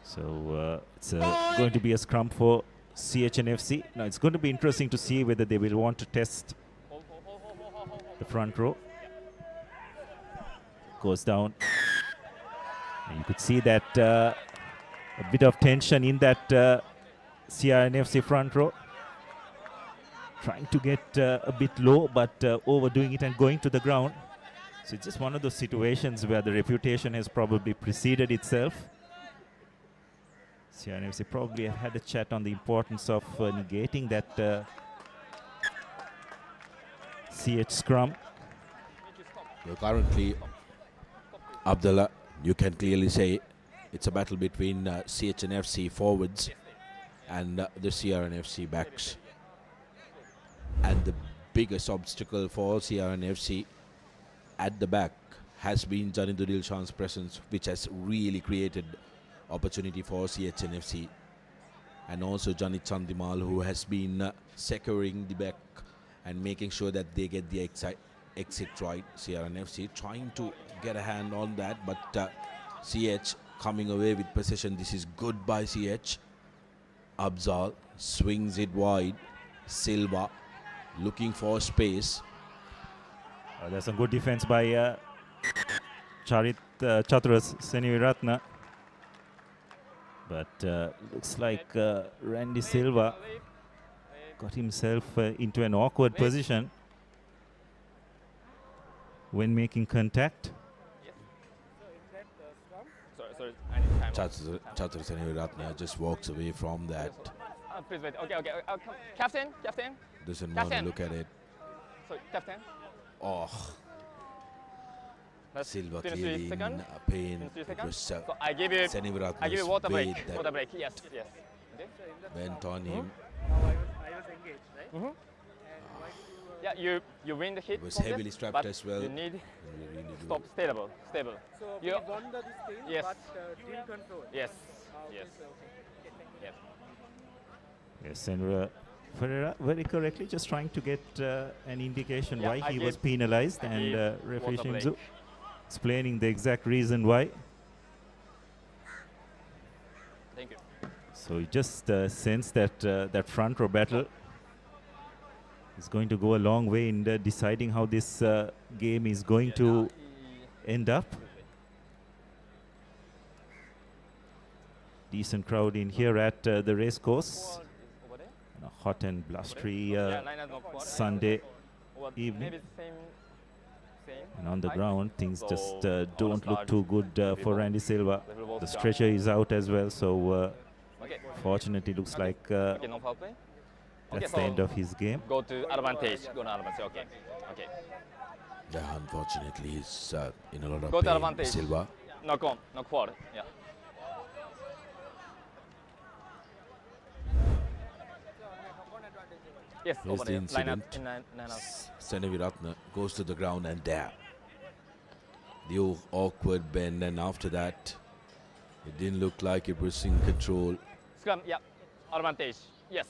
So it's going to be a scrum for CH&FC. Now it's going to be interesting to see whether they will want to test the front row. Goes down. And you could see that a bit of tension in that CR&FC front row. Trying to get a bit low, but overdoing it and going to the ground. So it's just one of those situations where the reputation has probably preceded itself. CR&FC probably have had a chat on the importance of negating that CH scrum. Well, currently, Abdullah, you can clearly say it's a battle between CH&FC forwards and the CR&FC backs. And the biggest obstacle for CR&FC at the back has been Janindul Dilshan's presence, which has really created opportunity for CH&FC. And also Janit Chandimal, who has been securing the back and making sure that they get the exit right. CR&FC trying to get a hand on that, but CH coming away with possession. This is good by CH. Abzal swings it wide. Silva looking for space. There's some good defense by Chaturas Seneviratne. But looks like Randy Silva got himself into an awkward position when making contact. Chaturas Seneviratne just walks away from that. Please wait. Okay. Captain. Doesn't want to look at it. So, captain. Oh. Silva clearly in pain. So I give you water break. Yes. Okay. Went on him. I was engaged, right? Yeah, you win the hit. Was heavily strapped as well. You need really stop stable. So we won the this game, yes. but didn't control. Yes. Yes, and Ferreira very correctly just trying to get an indication why he was penalized, and referee Shimzu explaining the exact reason why. Thank you. So you just sense that that front row battle is going to go a long way in deciding how this game is going to end up. Decent crowd in here at the racecourse. A hot and blustery Sunday evening. And on the ground, things just don't look too good for Randy Silva. The stretcher is out as well, so fortunately looks like that's the end of his game. Go to advantage. Okay. Yeah, unfortunately, he's in a lot of Go to pain. advantage. Silva. Knock forward. Yeah. Yes, Here's over the there. incident. Line up. Seneviratne goes to the ground, and there. The awkward bend, and after that, it didn't look like it was in control. Scrum, yeah. Advantage. Yes.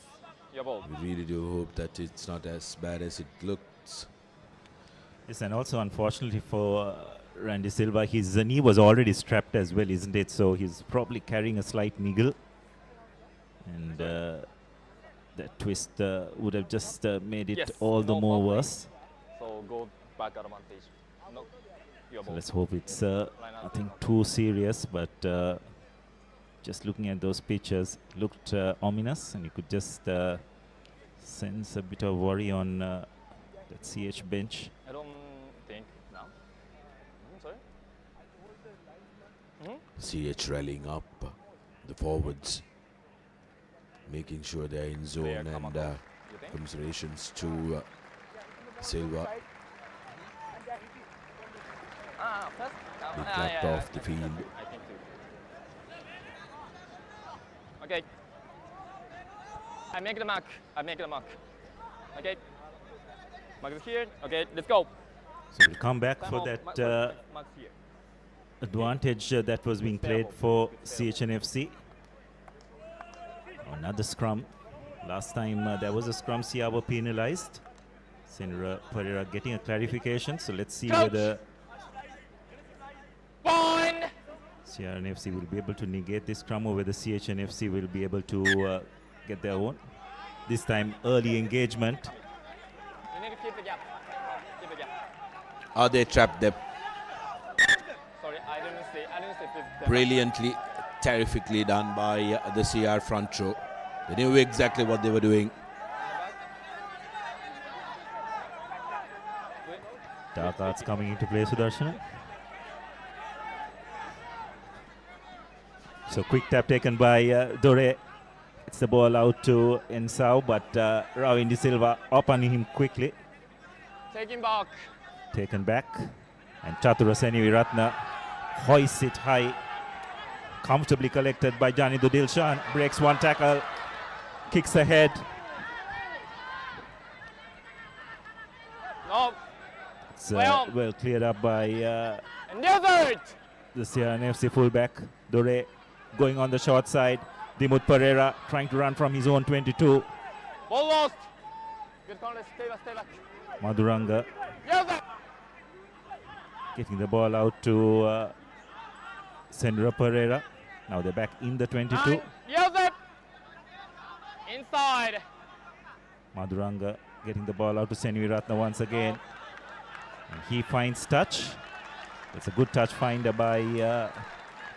Your ball. We really do hope that it's not as bad as it looks. Yes, and also unfortunately for Randy Silva, his knee was already strapped as well, isn't it? So he's probably carrying a slight niggle. And that twist would have just made it all the more worse. So go back advantage. No. So let's hope it's nothing too serious, but just looking at those pictures, looked ominous, and you could just sense a bit of worry on that CH bench. I don't think now. Sorry. CH rallying up the forwards, making sure they're in zone, and commiserations to Silva. They clapped off the field. I think too. Okay. I make the mark. Okay. Mark is here. Okay, let's go. So we'll come back for that advantage that was being played for CH&FC. Another scrum. Last time there was a scrum, CR were penalized. Senra Pereira getting a clarification, so let's see Coach. whether Point. CR&FC will be able to negate this scrum or whether CH&FC will be able to get their own. This time early engagement. You need to keep the gap. Keep the gap. They trapped them Sorry, I didn't see this. brilliantly, terrifically done by the CR front row. They knew exactly what they were doing. Dark arts coming into play, Sudarshana. So quick tap taken by Dore. It's the ball out to Ensau, but Ravindi Silva up on him quickly. Taking back. Taken back. And Chatura Seniviratna hoists it high. Comfortably collected by Jani Dilshan. Breaks one tackle. Kicks ahead. No. It's well cleared up by Endeavored. the CR&FC fullback. Dore going on the short side. Dimut Pereira trying to run from his own 22. Ball lost. Good contact. Stay back. Maduranga Yes, sir. getting the ball out to Senra Pereira. Now they're back in the 22. Yes, sir. Inside. Maduranga getting the ball out to Seniviratna once again. And he finds touch. It's a good touch finder by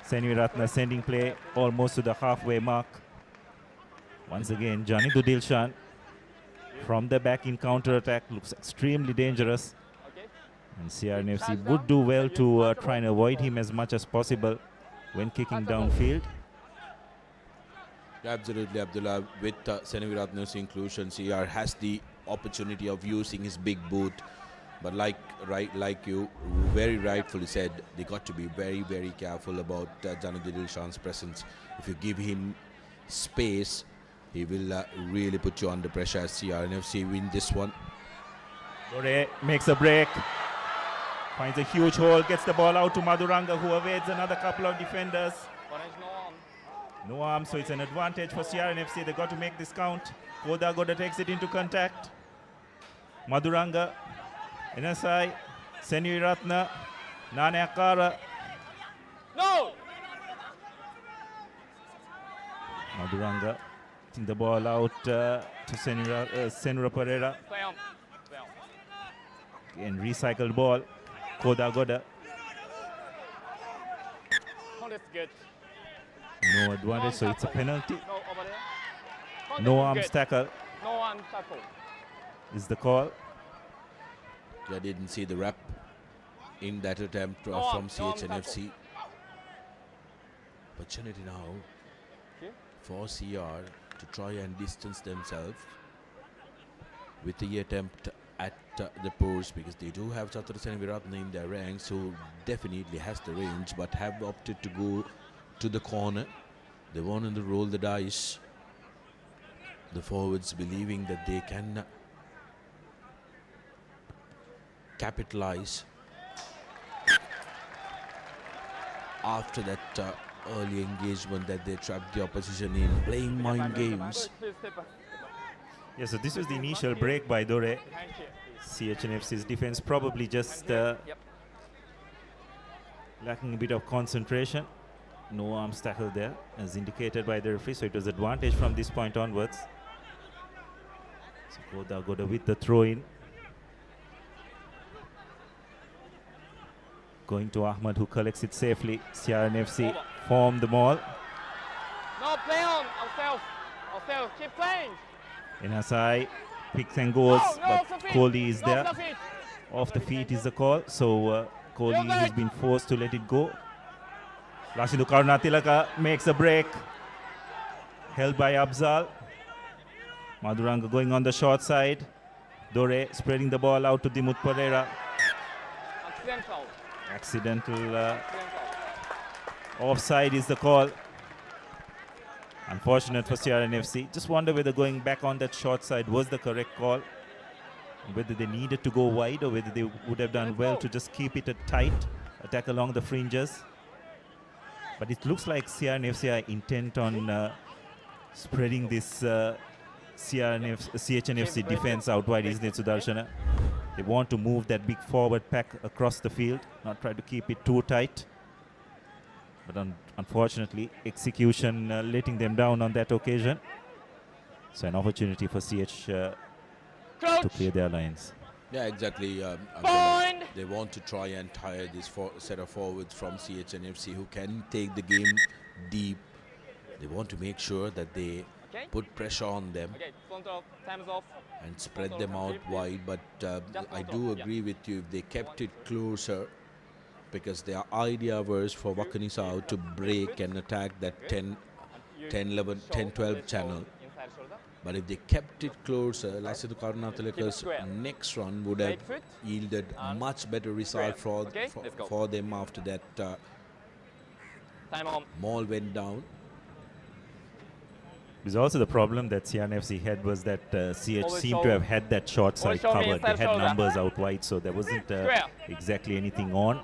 Seniviratna, sending play almost to the halfway mark. Once again, Jani Dilshan from the back in counter-attack looks extremely dangerous. And CR&FC would do well to try and avoid him as much as possible when kicking downfield. Absolutely, Abdullah. With Seniviratna's inclusion, CR has the opportunity of using his big boot. But like you very rightfully said, they got to be very, very careful about Janudil Dilshan's presence. If you give him space, he will really put you under pressure as CR&FC win this one. Dore makes a break. Finds a huge hole, gets the ball out to Maduranga, who evades another couple of defenders. No arm, so it's an advantage for CR&FC. They got to make this count. Goda takes it into contact. Maduranga, NSI, Seniviratna, Nane Akara. No! Maduranga getting the ball out to Senra Pereira. Play on. Again, recycled ball. Goda. Oh, that's good. No advantage, so it's a penalty. No, over there. No Contact arms good. tackle No arm tackle. is the call. I didn't see the rap in that attempt from CH&FC. Opportunity now for CR to try and distance themselves with the attempt at the post, because they do have Chatura Seniviratna in their ranks, who definitely has the range, but have opted to go to the corner. They wanted to roll the dice. The forwards believing that they can capitalize after that early engagement that they trapped the opposition in, playing mind games. Yes, so this was the initial break by Dore. CH&FC's defense probably just lacking a bit of concentration. No arms tackle there, as indicated by the referee, so it was advantage from this point onwards. So Goda with the throw-in. Going to Ahmad, who collects it safely. CR&FC form the maul. No, play on. Ourselves. Keep playing. NSI picks and goes, but Kohli is there. Off the feet. Off the feet is the call, so Kohli has been forced to let it go. Rashidu Karunatilaka makes a break. Held by Abzal. Maduranga going on the short side. Dore spreading the ball out to Dimut Pereira. Accidental offside is the call. Unfortunate for CR&FC. Just wonder whether going back on that short side was the correct call. Whether they needed to go wide or whether they would have done well to just keep it a tight attack along the fringes. But it looks like CR&FC are intent on spreading this CH&FC defense out wide, isn't it, Sudarshana? They want to move that big forward pack across the field, not try to keep it too tight. But unfortunately, execution letting them down on that occasion. So an opportunity for CH to clear their lines. Yeah, exactly. They want to try and tire this set of forwards from CH&FC who can take the game deep. They want to make sure that they put pressure on them and spread them out wide. But I do agree with you, if they kept it closer, because their idea was for Wakanisau to break and attack that 10-12 channel. But if they kept it closer, Laisithu Karunatilaka's next run would have yielded much better result for them after that maul went down. Because also the problem that CR&FC had was that CH seemed to have had that short side covered. They had numbers out wide, so there wasn't exactly anything on.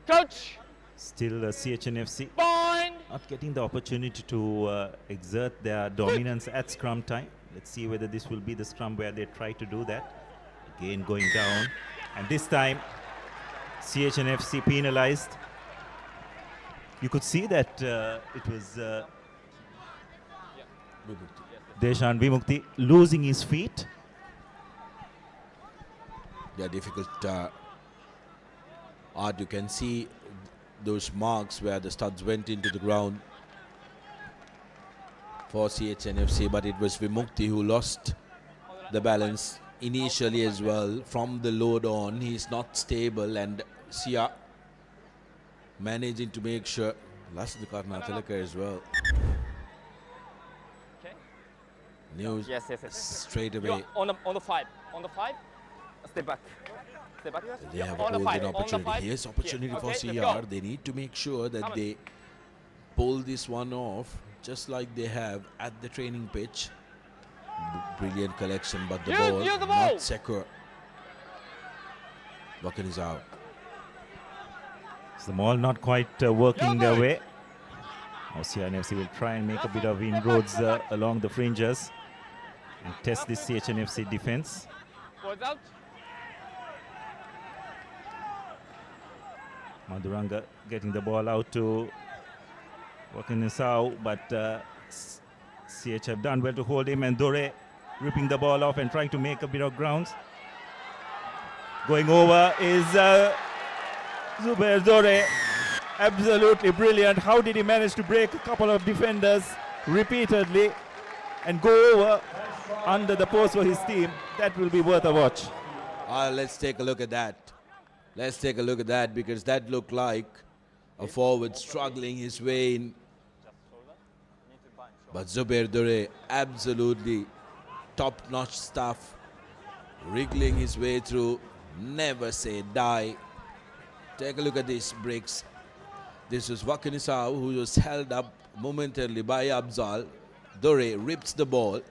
Coach! Still CH&FC not getting the opportunity to exert their dominance at scrum time. Let's see whether this will be the scrum where they try to do that. Again going down, and this time CH&FC penalized. You could see that it was Deshan Vimukti losing his feet. Yeah, difficult art. You can see those marks where the studs went into the ground for CH&FC, but it was Vimukti who lost the balance initially as well. From the load on, he's not stable, and CR managing to make sure Laisithu Karunatilaka as well. News straight away. On the 5, step back. They have a golden opportunity. Here's opportunity for CR. They need to make sure that they pull this one off, just like they have at the training pitch. Brilliant collection, but the ball not secure. Bucket is out. So the ball not quite working their way. Now CR&FC will try and make a bit of inroads along the fringes and test this CH&FC defense. Out. Madhuranga getting the ball out to Wakanisau, but CH have done well to hold him, and Dore ripping the ball off and trying to make a bit of grounds. Going over is Zubair Dore. Absolutely brilliant. How did he manage to break a couple of defenders repeatedly and go over under the post for his team? That will be worth a watch. Let's take a look at that. Let's take a look at that, because that looked like a forward struggling his way in. But Zubair Dore, absolutely top-notch stuff, wriggling his way through, never say die. Take a look at these breaks. This was Wakanisau, who was held up momentarily by Abzal. Dore rips the ball,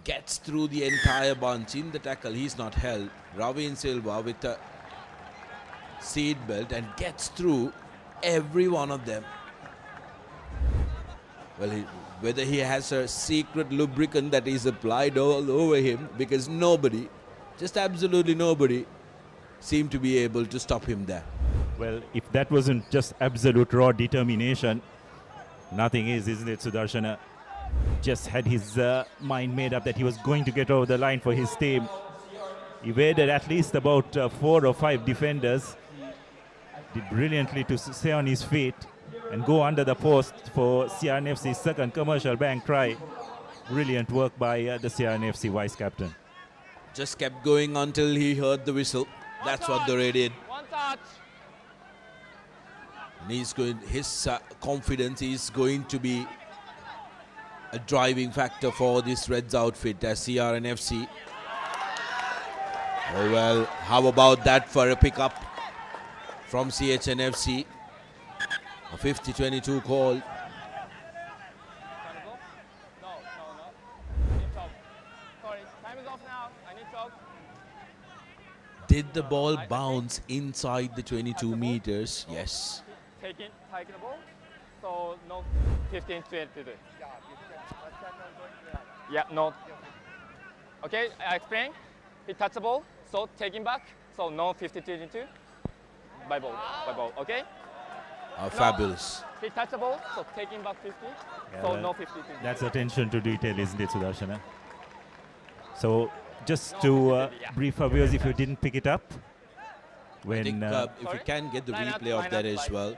gets through the entire bunch in the tackle. He's not held. Ravin Silva with a seat belt and gets through every one of them. Well, whether he has a secret lubricant that is applied all over him, because nobody, just absolutely nobody, seemed to be able to stop him there. Well, if that wasn't just absolute raw determination, nothing is, isn't it, Sudarshana? Just had his mind made up that he was going to get over the line for his team. He evaded at least about 4 or 5 defenders. Did brilliantly to stay on his feet and go under the post for CR&FC's second commercial bank try. Brilliant work by the CR&FC vice captain. Just kept going until he heard the whistle. That's what Dore did. One touch. And he's going, his confidence is going to be a driving factor for this Reds outfit as CR&FC. Oh well, how about that for a pickup from CH&FC? A 50-22 call. No. Sorry, time is off now. I need talk. Did the ball bounce inside the 22 meters? Yes. Taking the ball. So no. 15-22. Yeah, no. Okay, I explain. He touched the ball, so taking back, so no 50-22. By ball, okay? Fabulous. He touched the ball, so taking back 50, so no 50-22. That's attention to detail, isn't it, Sudarshana? So just to brief our viewers, if you didn't pick it up, when I think if you can get the replay of that as well.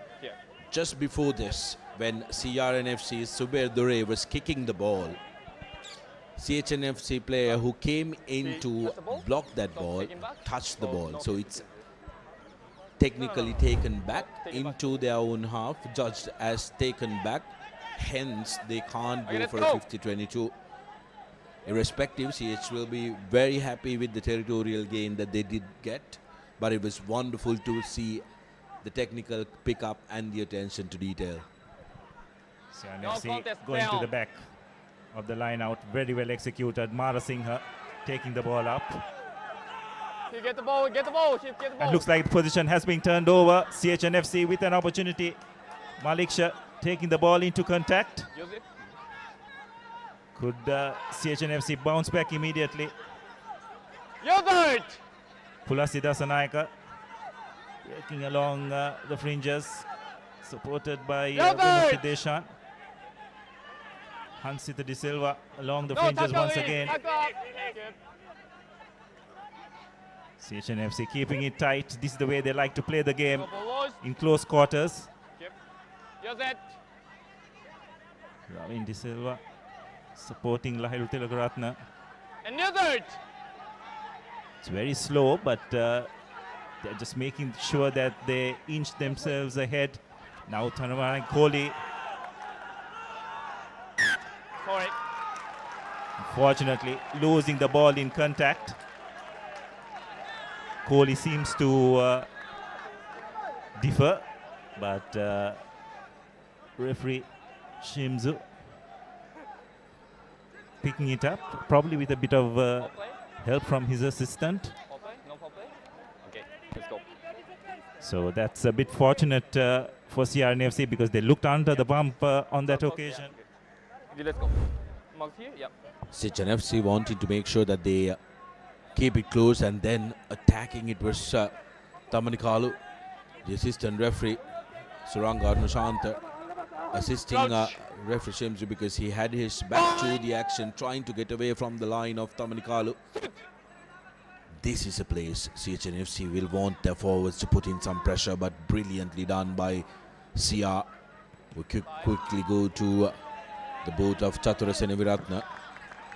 Just before this, when CR&FC's Subair Dure was kicking the ball, CH&FC player who came in to block that ball touched the ball. So it's technically taken back into their own half, judged as taken back. Hence, they can't go for a 50-22. Irrespective, CH will be very happy with the territorial gain that they did get. But it was wonderful to see the technical pickup and the attention to detail. CR&FC going to the back of the line out, very well executed. Mara Singha taking the ball up. He get the ball, get the ball. And looks like the position has been turned over. CH&FC with an opportunity. Malik Shah taking the ball into contact. Could CH&FC bounce back immediately? Yogurt! Pulasi Dasanayaka working along the fringes, supported by Deshan. Hansita De Silva along the fringes once again. CH&FC keeping it tight. This is the way they like to play the game, in close quarters. Ravin De Silva supporting Lahiru Tilakaratna. And Yogurt! It's very slow, but they're just making sure that they inch themselves ahead. Now Thanavanan Kohli. Sorry. Unfortunately, losing the ball in contact. Kohli seems to differ, but referee Shimzu picking it up, probably with a bit of help from his assistant. No play? Okay, let's go. So that's a bit fortunate for CR&FC because they looked under the bump on that occasion. Okay, let's go. Mark here? Yeah. CH&FC wanted to make sure that they keep it close, and then attacking it was Tamanikalu, the assistant referee, Suranga Arnashanta, assisting referee Shimzu because he had his back to the action, trying to get away from the line of Tamanikalu. This is a place CH&FC will want their forwards to put in some pressure, but brilliantly done by CR. We quickly go to the boat of Chatura Seneviratna,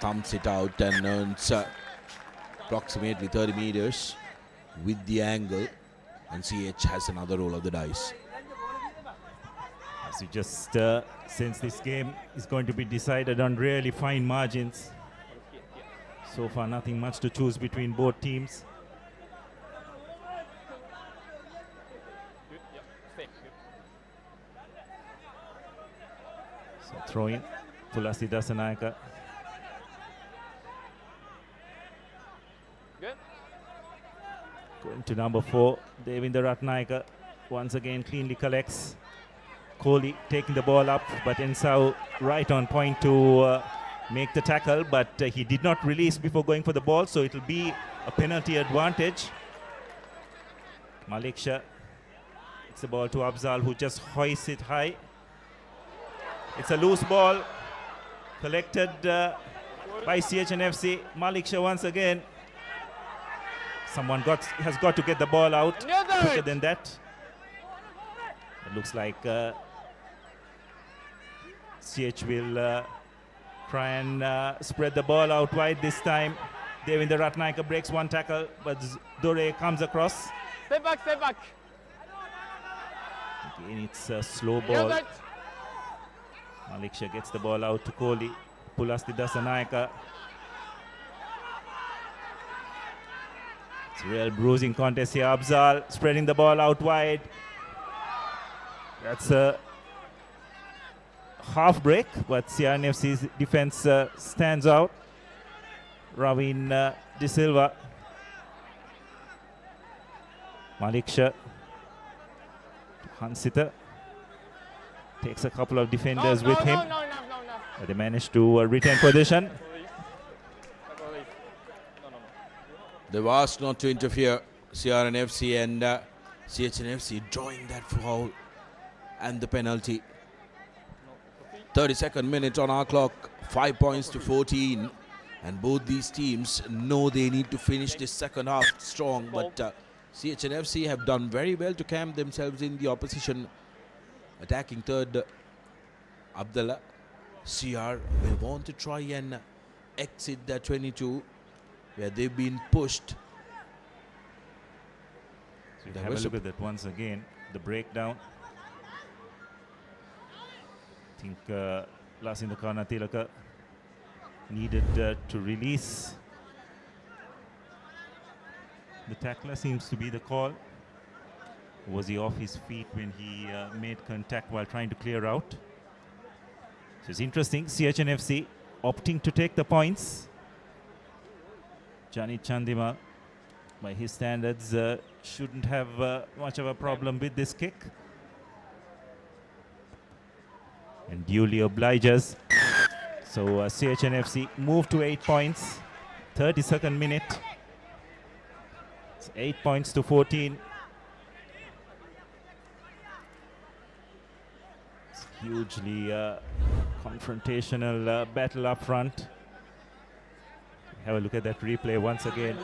thumps it out and earns approximately 30 meters with the angle, and CH has another roll of the dice. So just since this game is going to be decided on really fine margins, so far nothing much to choose between both teams. So throw in Pulasi Dasanayaka. Going to number 4, Devinder Ratnayaka once again cleanly collects. Kohli taking the ball up, but Ensau right on point to make the tackle, but he did not release before going for the ball, so it will be a penalty advantage. Malik Shah, it's the ball to Afzal, who just hoists it high. It's a loose ball collected by CH&FC. Malik Shah once again. Someone has got to get the ball out quicker than that. It looks like CH will try and spread the ball out wide this time. Devinder Ratnayaka breaks one tackle, but Dore comes across. Step back, step back. Again, it's a slow ball. Malik Shah gets the ball out to Kohli. Pulasti Dasanayaka. It's a real bruising contest here. Afzal spreading the ball out wide. That's a half break, but CR&FC's defense stands out. Ravin De Silva. Malik Shah. Hansita Takes a couple of defenders with him. But they managed to retain possession. They've asked not to interfere, CR&FC, and CH&FC drawing that foul and the penalty. 32nd minute on our clock, 5 points to 14. And both these teams know they need to finish this second half strong. But CH&FC have done very well to camp themselves in the opposition. Attacking third, Abdullah. CR will want to try and exit that 22 where they've been pushed. So have a look at that once again, the breakdown. I think Lasinda Karnatilaka needed to release. The tackler seems to be the call. Was he off his feet when he made contact while trying to clear out? So it's interesting, CH&FC opting to take the points. Jani Chandima, by his standards, shouldn't have much of a problem with this kick. And duly obliges. So CH&FC move to 8 points, 32nd minute. It's 8 points to 14. It's hugely confrontational battle up front. Have a look at that replay once again.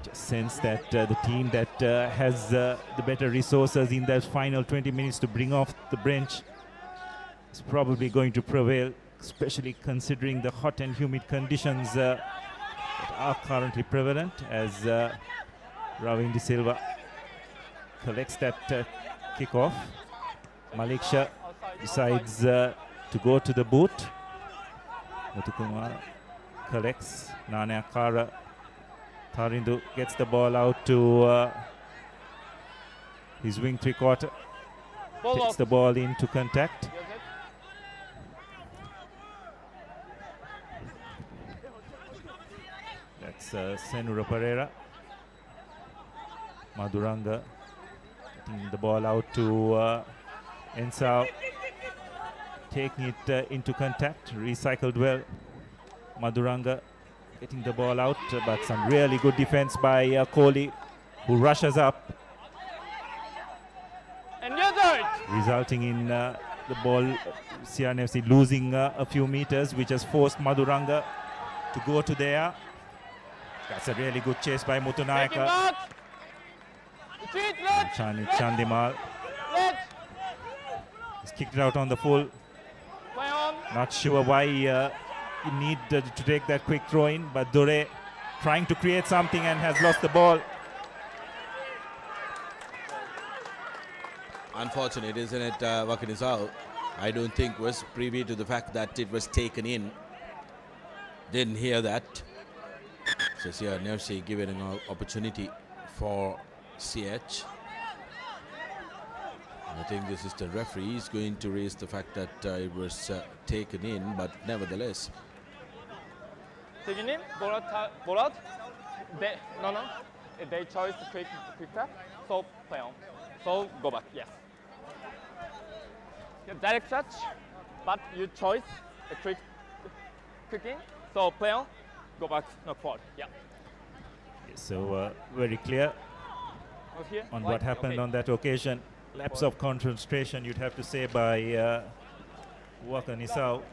Just sense that the team that has the better resources in that final 20 minutes to bring off the bench is probably going to prevail, especially considering the hot and humid conditions that are currently prevalent, as Ravindi Silva collects that kickoff. Malik Shah decides to go to the boot. Muthukumar collects. Nana Akara. Tarindu gets the ball out to his wing three-quarter. Takes the ball into contact. That's Senura Pereira. Maduranga getting the ball out to Ensao. Taking it into contact, recycled well. Maduranga getting the ball out, but some really good defense by Kohli, who rushes up, resulting in the ball, CR&FC losing a few meters, which has forced Maduranga to go to there. That's a really good chase by Mutunayaka. Chandimal. He's kicked it out on the full. Not sure why he need to take that quick throw in, but Dore trying to create something and has lost the ball. Unfortunate, isn't it, Wakinisao? I don't think was privy to the fact that it was taken in. Didn't hear that. So CR&FC given an opportunity for CH. I think this is the referee is going to raise the fact that it was taken in, but nevertheless. Taken in, ball out. They chose to quick tap, so play on. So go back, yes. Direct touch, but you choose a quick in, so play on, go back, knock forward, yeah. So very clear on what happened on that occasion. Lapse of concentration, you'd have to say, by Waka Nisau.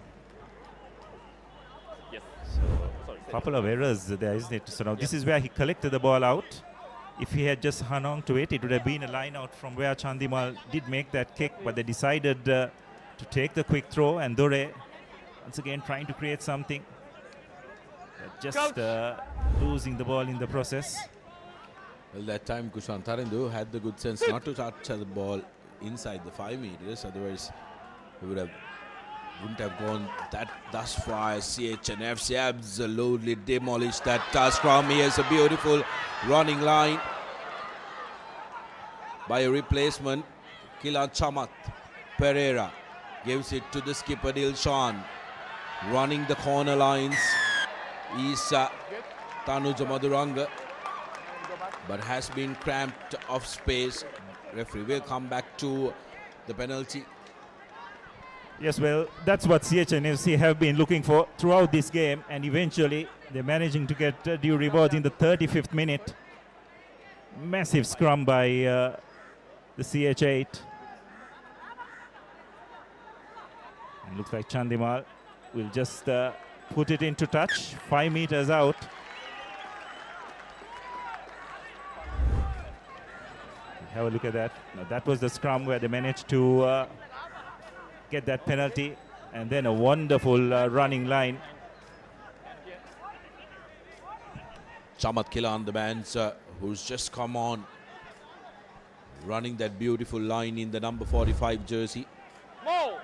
Yes. So a couple of errors there, isn't it? So now this is where he collected the ball out. If he had just hung on to it, it would have been a line out from where Chandimal did make that kick, but they decided to take the quick throw, and Dore once again trying to create something. Just losing the ball in the process. Well, that time Kushan Tarindu had the good sense not to touch the ball inside the 5 meters, otherwise he wouldn't have gone that thus far. CH&FC absolutely demolished that Scrum. Here's a beautiful running line by a replacement. Kilan Chamat Pereira gives it to the skipper Dilshan. Running the corner lines is Tanuja Maduranga, but has been cramped off space. referee will come back to the penalty. Yes, well, that's what CH&FC have been looking for throughout this game, and eventually they're managing to get due reward in the 35th minute. Massive scrum by the CH8. And looks like Chandimal will just put it into touch, 5 meters out. Have a look at that. Now that was the scrum where they managed to get that penalty, and then a wonderful running line. Chamat Kilan, the man's who's just come on, running that beautiful line in the number 45 jersey. Move!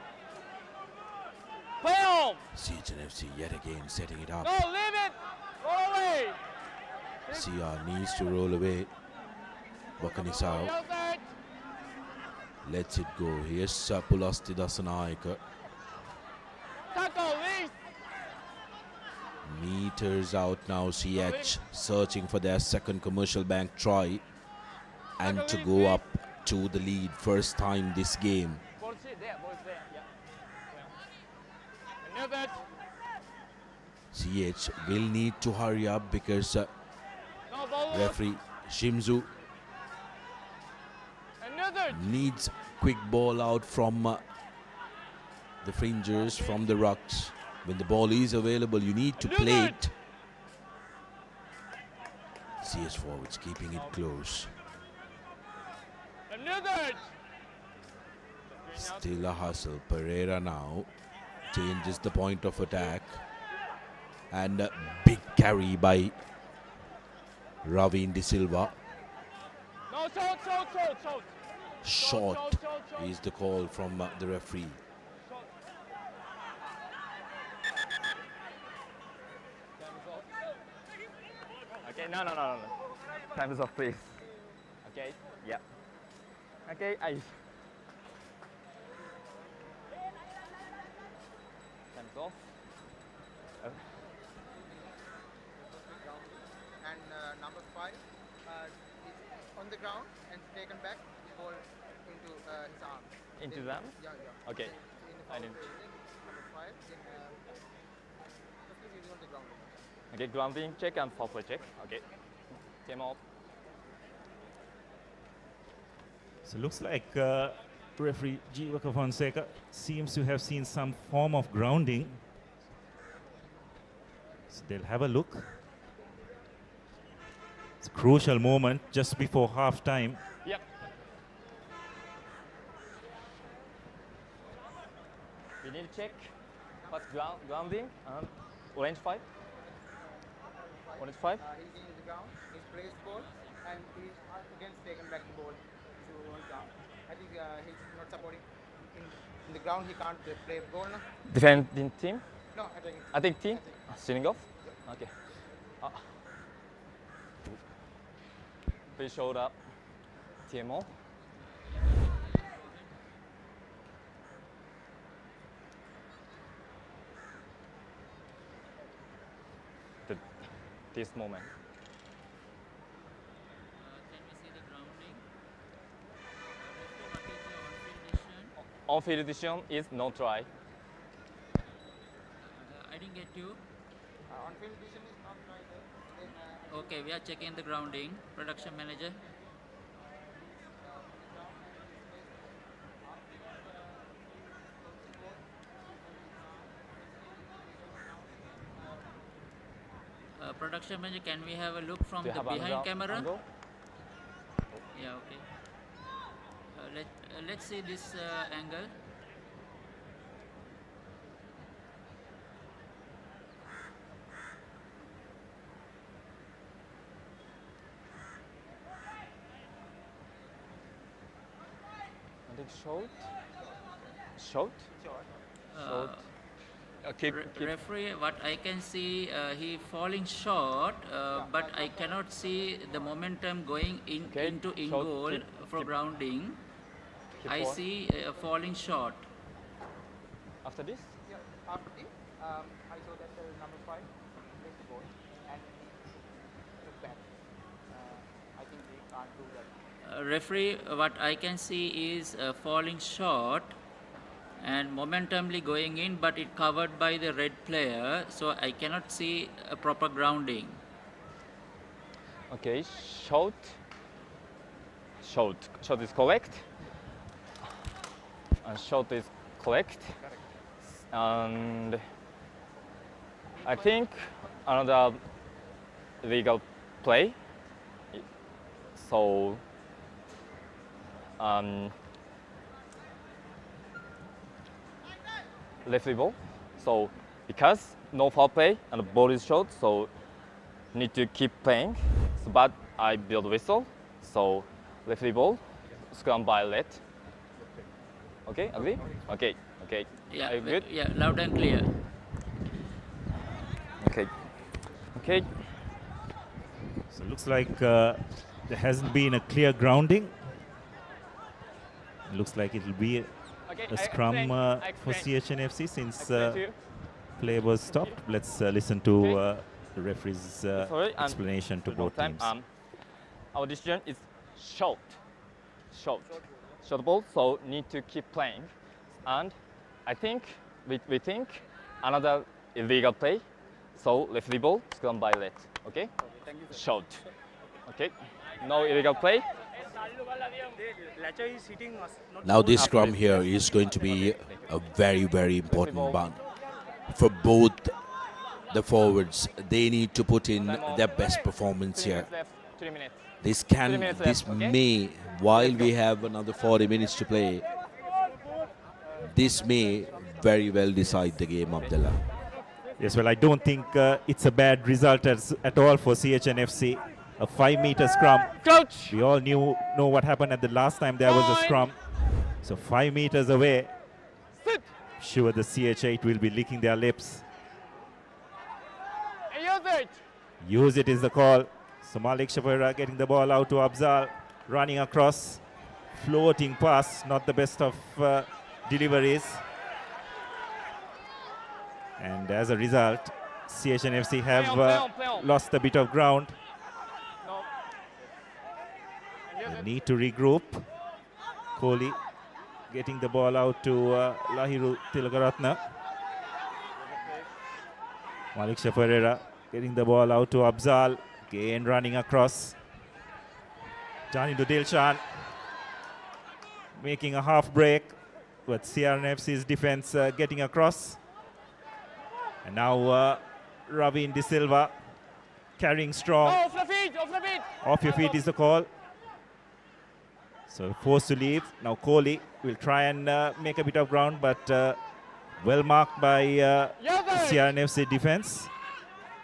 Play home! CH&FC yet again setting it up. No, leave it! Roll away! CR needs to roll away. Bakanisao lets it go. Here's Pulasti Dasanayaka. Tackle, Reese! Meters out now, CH searching for their second commercial bank try and to go up to the lead first time this game. CH will need to hurry up because referee Shimzu needs quick ball out from the fringers, from the rucks. When the ball is available, you need to play it. CS forwards keeping it close. Still a hustle. Pereira now changes the point of attack. And a big carry by Ravin De Silva. Short is the call from the referee. Okay, no. Time is off, please. Okay, yeah. Okay, Time is off. And number 5 is on the ground and taken back, ball into his arm. Into them? Yeah. Okay. I didn't. Number 5, on the ground. Okay, grounding check and forward check. Okay. Came off. So looks like referee Jivaka Fonseca seems to have seen some form of grounding. So they'll have a look. It's a crucial moment just before half time. Yep. We need to check what's grounding. Orange 5. Orange 5. He's in the ground, he's placed ball, and he's again taken back the ball to on ground. I think he's not supporting. In the ground, he can't play ball now. Defending team? No, attacking. I think team? Stealing off? Okay. Please showed up. TMO. This moment. Can we see the grounding? On-field decision is no try. I didn't get you. On-field decision is not try. Okay, we are checking the grounding. Production manager. Production manager, can we have a look from the behind camera? Angle? Yeah, okay. Let's see this angle. I think short. Short? Keep. Referee, what I can see, he falling short, but I cannot see the momentum going into in short, goal for grounding. I see falling short. After this? Yeah, after this, I saw that number 5 placed the ball and took back. I think they can't do that. referee, what I can see is falling short and momentumly going in, but it covered by the red player, so I cannot see a proper grounding. Okay, short is correct, and short is correct, and I think another illegal play. So referee ball. So because no foul play and the ball is short, so need to keep playing. So, but I build whistle. So referee ball, scrum by red. Okay, agree? Okay, okay. Yeah, Are you good? yeah, loud and clear. Okay, okay. So looks like there hasn't been a clear grounding. Looks like it will be a scrum for CH&FC since play was stopped. Let's listen to the referee's explanation to both teams. Our decision is short ball, so need to keep playing. And I think we think another illegal play, so referee ball, scrum by red. Okay? Short. Okay? No illegal play. Now this scrum here is going to be a very, very important one for both the forwards. They need to put in their best performance here. This may, while we have another 40 minutes to play, this may very well decide the game, Abdullah. Yes, well, I don't think it's a bad result at all for CH&FC. A 5-meter scrum. Coach! We all know what happened at the last time there was a scrum. So 5 meters away. Sure, the CH8 will be licking their lips. Use it is the call. So Malik Shapira getting the ball out to Afzal, running across, floating pass, not the best of deliveries. And as a result, CH&FC have lost a bit of ground. They need to regroup. Kohli getting the ball out to Lahiru Tilakaratne. Malik Shapira getting the ball out to Afzal. Again running across. Down into Dilshan. Making a half break. But CR&FC's defense getting across. And now Ravin De Silva carrying strong. Off the feet, off the feet. Off your feet is the call. So forced to leave. Now Kohli will try and make a bit of ground, but well marked by CR&FC defense.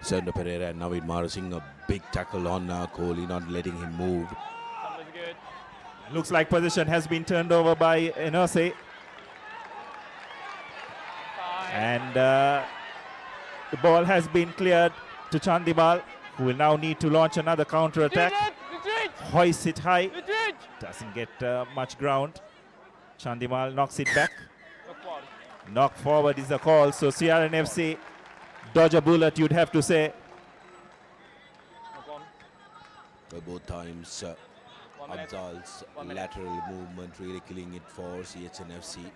Sandra Pereira and Navid Marasing a big tackle on Kohli, not letting him move. Looks like possession has been turned over by Enose. And the ball has been cleared to Chandimal, who will now need to launch another counter-attack. Hoists it high. Doesn't get much ground. Chandimal knocks it back. Knock forward is the call. So CR&FC dodge a bullet, you'd have to say. By both times, Afzal's lateral movement really killing it for CH&FC.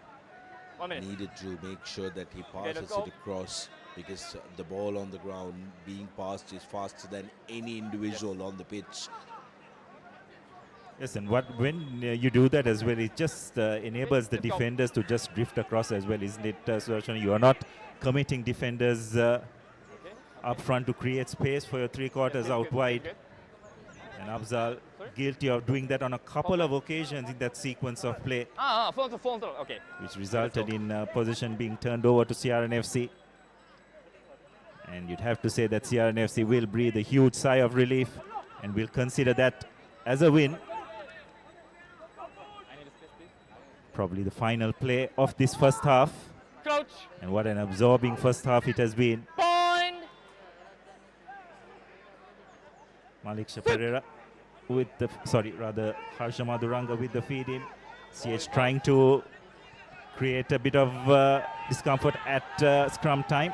Needed to make sure that he passes it across, because the ball on the ground being passed is faster than any individual on the pitch. Yes, and when you do that as well, it just enables the defenders to just drift across as well, isn't it, Sudarshan? You are not committing defenders up front to create space for your three-quarters out wide. And Afzal guilty of doing that on a couple of occasions in that sequence of play. Okay. Which resulted in possession being turned over to CR&FC. And you'd have to say that CR&FC will breathe a huge sigh of relief and will consider that as a win. Probably the final play of this first half. Coach. And what an absorbing first half it has been. Point. Malik Shapira with the, Harsha Maduranga with the feed in. CH trying to create a bit of discomfort at scrum time.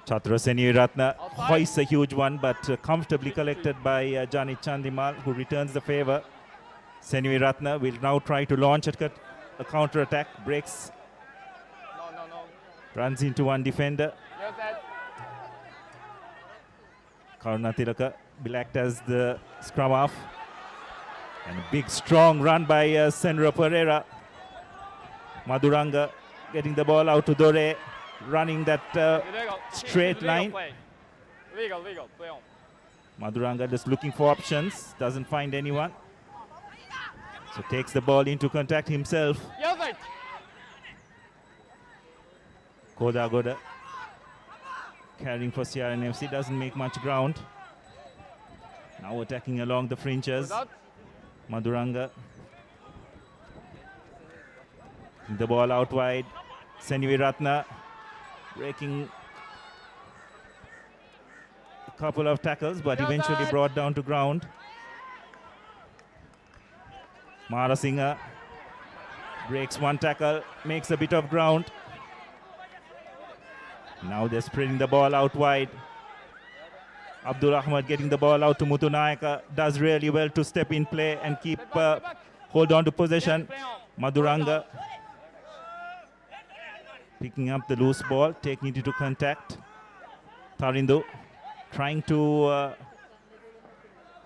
Chatra Seniratna hoists a huge one, but comfortably collected by Janit Chandimal, who returns the favor. Seniratna will now try to launch a counter-attack, breaks, runs into one defender. Karunatilaka will act as the scrum half. And a big strong run by Senra Pereira. Maduranga getting the ball out to Dore, running that straight line. Legal, play on. Maduranga just looking for options, doesn't find anyone. So takes the ball into contact himself. Koda Goda carrying for CR&FC, doesn't make much ground. Now attacking along the fringes. Maduranga. The ball out wide. Seniratna breaking a couple of tackles, but eventually brought down to ground. Marasinghe breaks one tackle, makes a bit of ground. Now they're spreading the ball out wide. Abdul Ahmad getting the ball out to Mutunayaka, does really well to step in play and keep hold on to possession. Maduranga picking up the loose ball, taking it into contact. Tarindu trying to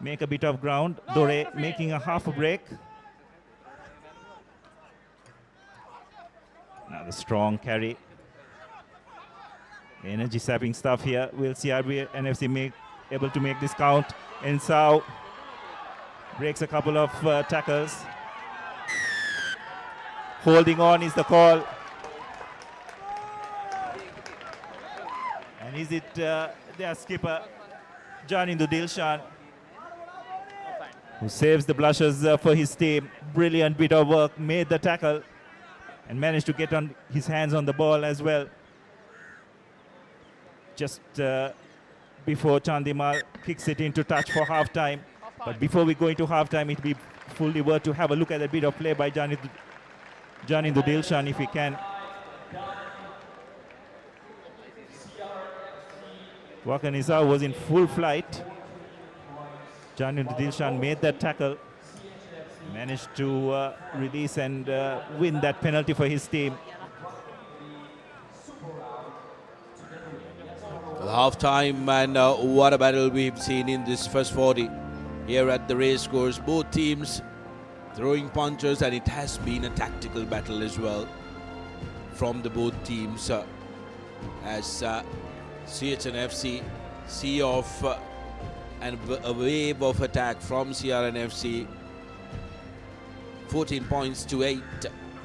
make a bit of ground. Dore making a half a break. Now the strong carry. Energy sapping stuff here. Will CR&FC able to make this count? Ensau breaks a couple of tackles. Holding on is the call. And is it their skipper, Janindu Dilshan, who saves the blushes for his team? Brilliant bit of work, made the tackle and managed to get on his hands on the ball as well. Just before Chandimal kicks it into touch for half-time. But before we go into half-time, it will be fully worth to have a look at a bit of play by Janindu Dilshan if we can. Wakanisa was in full flight. Janindu Dilshan made that tackle, managed to release and win that penalty for his team. Half-time, and what a battle we've seen in this first 40 here at the racecourse. Both teams throwing punches, and it has been a tactical battle as well from the both teams as CH&FC see off and a wave of attack from CR&FC. 14 points to 8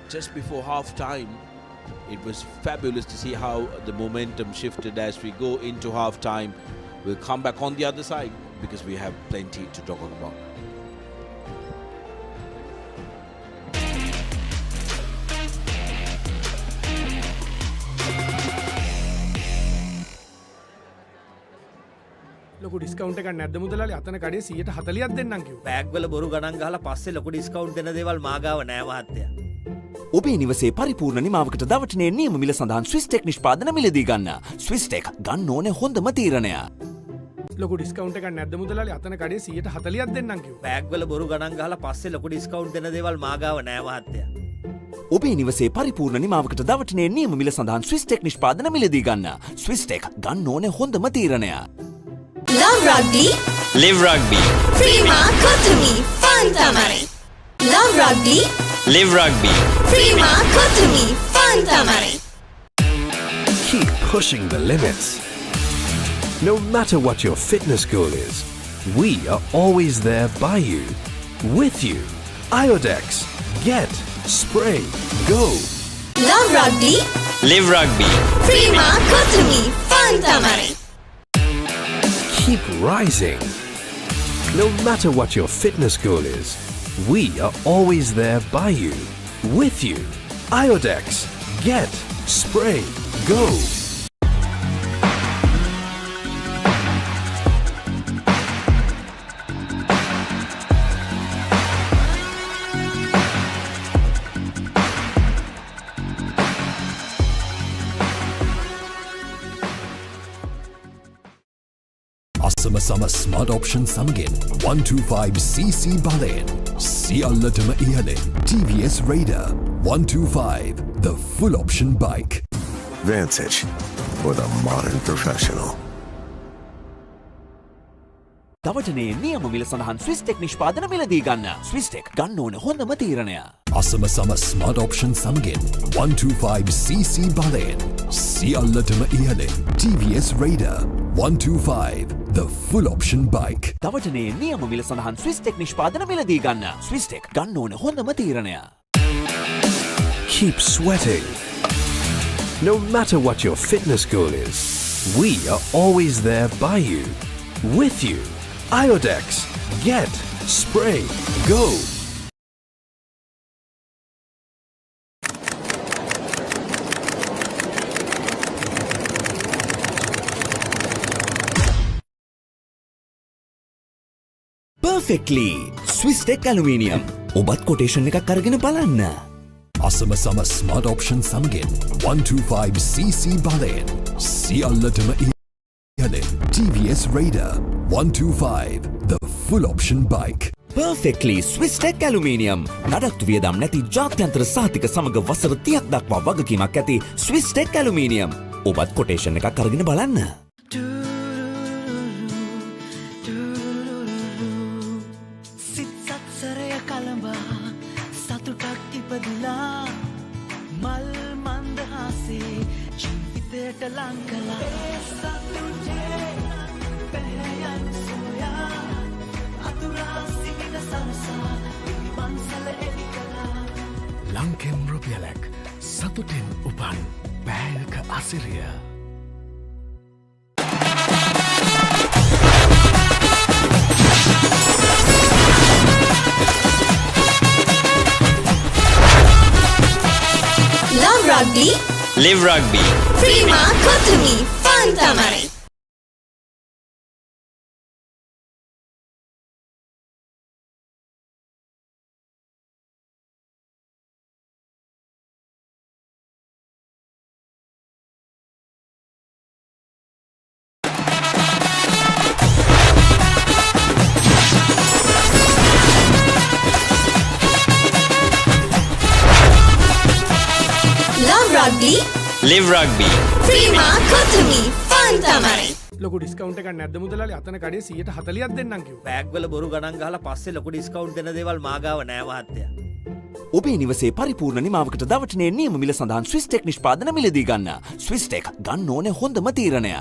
just before half-time. It was fabulous to see how the momentum shifted as we go into half-time. We'll come back on the other side because we have plenty to talk about. ලොකු discount එකක් නැද්ද මුදලාලි? අතන කඩේ 140ක් දෙන්නම් කිව්වා. Bag වල බොරු ගණන් ගහලා පස්සේ ලොකු ඩිස්කවුන්ට් දෙන දේවල් මාගාව නෑ මහත්තයා. ඔබේ නිවසේ පරිපූර්ණ නිමාවකට දවටනේ නියම මිල සඳහන් ස්විස් ටෙක් නිෂ්පාදන මිලදී ගන්න. ස්විස් ටෙක් ගන්න ඕනේ හොඳම තීරණය. ලොකු ඩිස්කවුන්ට් එකක් නැද්ද මුදලාලි? අතන කඩේ 140ක් දෙන්නම් කිව්වා. බෑග් වල බොරු ගණන් ගහලා පස්සේ ලොකු ඩිස්කවුන්ට් දෙන දේවල් මාගාව නෑ මහත්තයා. ඔබේ නිවසේ පරිපූර්ණ නිමාවකට දවටනේ නියම මිල සඳහන් ස්විස් ටෙක් නිෂ්පාදන මිලදී ගන්න. ස්විස් ටෙක් ගන්න ඕනේ හොඳම තීරණය. Love Rugby. Live Rugby. Prima Kotumi. Fantamari. Love Rugby. Live Rugby. Prima Kotumi. Fantamari. Keep pushing the limits. No matter what your fitness goal is, we are always there by you, with you. Iodex. Get, spray, go. Love Rugby. Live Rugby. Prima Kotumi. Fantamari. Keep rising. No matter what your fitness goal is, we are always there by you, with you. Iodex. Get, spray, go. අසම සම smart option සමගින් 125cc බලයෙන් සියල්ලටම ඉහළින් TVS Raider 125 the full option bike. Vantage for the modern professional. දවටනේ නියම මිල සඳහන් ස්විස්ටෙක් නිෂ්පාදන මිලදී ගන්න. ස්විස්ටෙක් ගන්න ඕන හොඳම තීරණය. අසම සම ස්මාර්ට් ඔප්ෂන් සමගින් 125cc බලයෙන් සියල්ලටම ඉහළින් TVS Raider 125 the full option bike. දවටනේ නියම මිල සඳහන් ස්විස්ටෙක් නිෂ්පාදන මිලදී ගන්න. ස්විස්ටෙක් ගන්න ඕන හොඳම තීරණය. Keep sweating. No matter what your fitness goal is, we are always there by you, with you. Iodex. Get. Spray. Go. Perfectly. Swisstech Aluminium. ඔබත් කොටේෂන් එකක් අරගෙන බලන්න. අසම සම ස්මාර්ට් ඔප්ෂන් සමගින් 125cc බලයෙන් සියල්ලටම ඉහළින් TVS Raider 125 the full option bike. Perfectly Swisstech Aluminium. නඩත්තු වියදම් නැති ජාත්‍යන්තර සහතික සමග වසර 30ක් දක්වා වගකීමක් ඇති Swisstech Aluminium. ඔබත් කොටේෂන් එකක් අරගෙන බලන්න. මල් මන්දහසේ ජීවිතයට ලංකලා සතුටේ පැහැයන් සොයා අතුරා සිහින සරසා මන්සල එලි කළා ලංකෙම් රුපියලක් සතුටෙන් උපන් බෑයක අසිරිය. Love Rugby. Live Rugby. Prima Kotumi. Fun Tamari. Love Rugby. Live Rugby. Prima Kotumi. Fun Tamari. ලොකු ඩිස්කවුන්ට් එකක් නැද්ද මුදලාලි අතන කඩේ 140ක් දෙන්නම් කිව්වා. බෑග් වල බොරු ගණන් ගහලා පස්සේ ලොකු ඩිස්කවුන්ට් දෙන දේවල් මා ගාව නෑ මහත්තයා. ඔබේ නිවසේ පරිපූර්ණ නිමාවකට දවටනේ නියම මිල සඳහන් ස්විස්ටෙක් නිෂ්පාදන මිලදී ගන්න. ස්විස්ටෙක් ගන්න ඕනේ හොඳම තීරණය.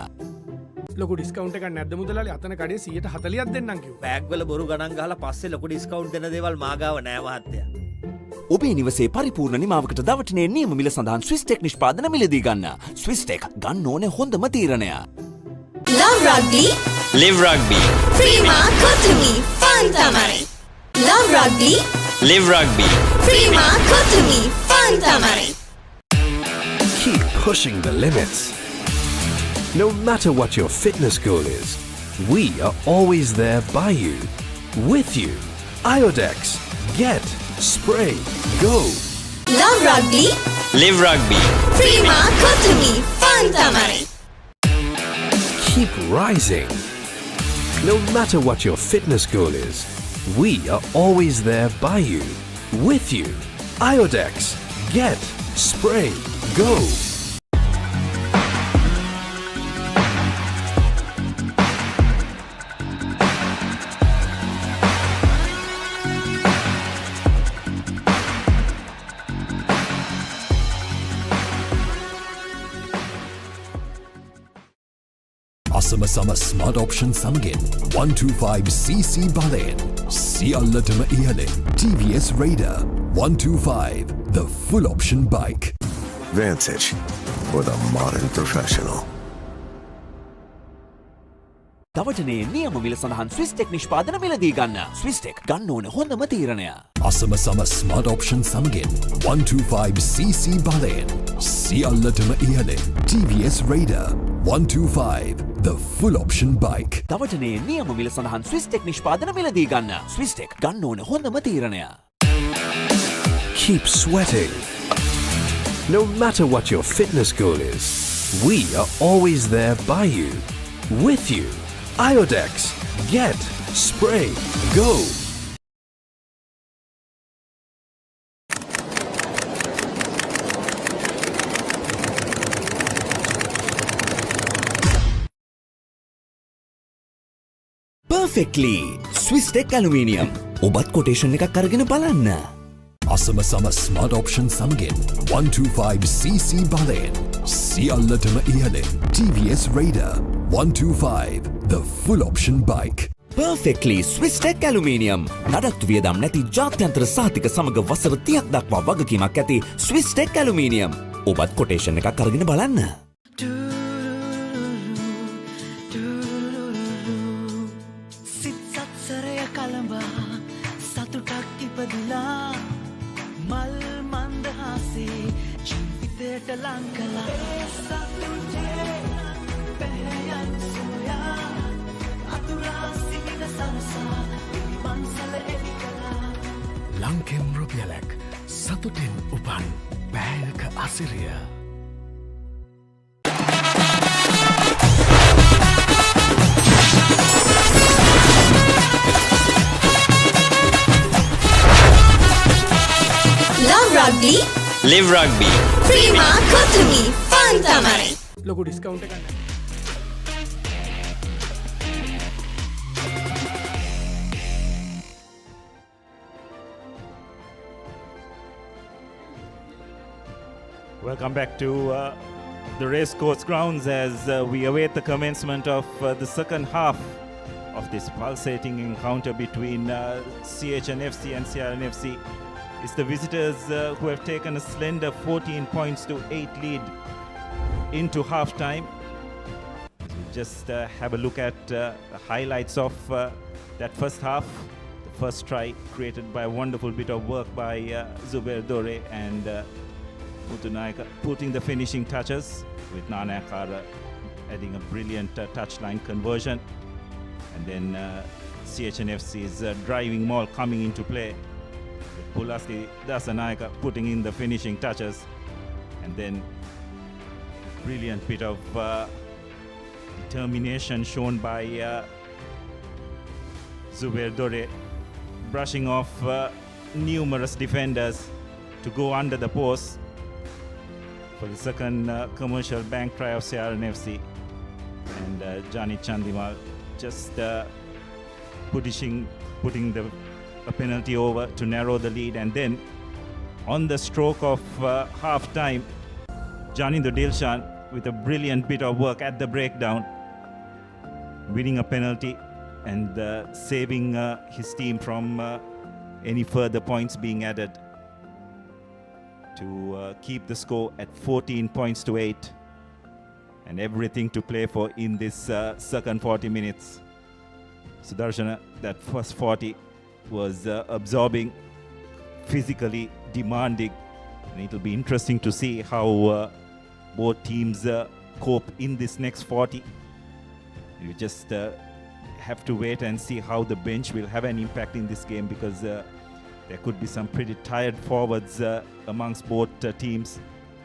ලොකු ඩිස්කවුන්ට් එකක් නැද්ද මුදලාලි අතන කඩේ 140ක් දෙන්නම් කිව්වා. බෑග් වල බොරු ගණන් ගහලා පස්සේ ලොකු ඩිස්කවුන්ට් දෙන දේවල් මා ගාව නෑ මහත්තයා. ඔබේ නිවසේ පරිපූර්ණ නිමාවකට දවටනේ නියම මිල සඳහන් ස්විස්ටෙක් නිෂ්පාදන මිලදී ගන්න. ස්විස්ටෙක් ගන්න ඕනේ හොඳම තීරණය. Love Rugby. Live Rugby. Prima Kotumi. Fun Tamari. Love Rugby. Live Rugby. Prima Kotumi. Fun Tamari. Keep pushing the limits. No matter what your fitness goal is, we are always there by you, with you. Iodex. Get. Spray. Go. Love Rugby. Live Rugby. Prima Kotumi. Fun Tamari. Keep rising. No matter what your fitness goal is, we are always there by you, with you. Iodex. Get. Spray. Go. අසම සම smart option සමගින් 125cc බලයෙන් සියල්ලටම ඉහළින් TVS Raider 125 the full option bike. Vantage for the modern professional. දවටනේ නියම මිල සඳහන් ස්විස්ටෙක් නිෂ්පාදන මිලදී ගන්න. ස්විස්ටෙක් ගන්න ඕන හොඳම තීරණය. අසම සම ස්මාර්ට් ඔප්ෂන් සමගින් 125cc බලයෙන් සියල්ලටම ඉහළින් TVS Raider 125 the full option bike. දවටනේ නියම මිල සඳහන් ස්විස්ටෙක් නිෂ්පාදන මිලදී ගන්න. ස්විස්ටෙක් ගන්න ඕන හොඳම තීරණය. Keep sweating. No matter what your fitness goal is, we are always there by you, with you. Iodex. Get, spray, go. Perfectly. Swiss Tech Aluminium. ඔබත් කොටේෂන් එකක් අරගෙන බලන්න. අසම සම ස්මාර්ට් ඔප්ෂන් සමගින් 125cc බලයෙන් සියල්ලටම ඉහළින් TVS Raider 125 the full option bike. Perfectly Swiss Tech Aluminium. නඩත්තු වියදම් නැති ජාත්‍යන්තර සහතික සමග වසර 30ක් දක්වා වගකීමක් ඇති Swiss Tech Aluminium. ඔබත් කොටේෂන් එකක් අරගෙන බලන්න. මල් මන්දහසේ ජීවිතයට ලංකලා සතුටේ පැහැයන් සොයා අතුරා සිටින සරසා මන්සල එලි කළා ලංකෙම් රුපියලක් සතුටෙන් උපන් බෑයක අසිරිය. Love Rugby. Live Rugby. Prima Kotumi. Fun tamari. ලොකු ඩිස්කවුන්ට් එකක් නැහැ. Welcome back to the racecourse grounds as we await the commencement of the second half of this pulsating encounter between CH&FC and CR&FC. It's the visitors who have taken a slender 14 points to 8 lead into halftime. Just have a look at the highlights of that first half. The first try created by a wonderful bit of work by Zubair Dore and Putunaika putting the finishing touches with Nana Akara adding a brilliant touchline conversion. And then CH&FC's driving maul coming into play. Pulaski Dasanayaka putting in the finishing touches, and then brilliant bit of determination shown by Zubair Dore, brushing off numerous defenders to go under the post for the second commercial bank try of CR&FC, and Johnny Chandimal just putting a penalty over to narrow the lead, and then on the stroke of half time, Janinder Dilshan with a brilliant bit of work at the breakdown, winning a penalty and saving his team from any further points being added to keep the score at 14 points to 8, and everything to play for in this second 40 minutes. Sudarshana, that first 40 was absorbing, physically demanding, and it'll be interesting to see how both teams cope in this next 40. You just have to wait and see how the bench will have an impact in this game, because there could be some pretty tired forwards amongst both teams.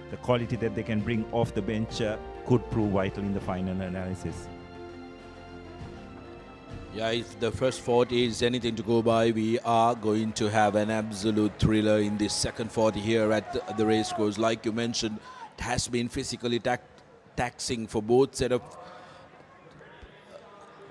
The quality that they can bring off the bench could prove vital in the final analysis. Yeah, if the first 40 is anything to go by, we are going to have an absolute thriller in this second 40 here at the racecourse. Like you mentioned, it has been physically taxing for both set of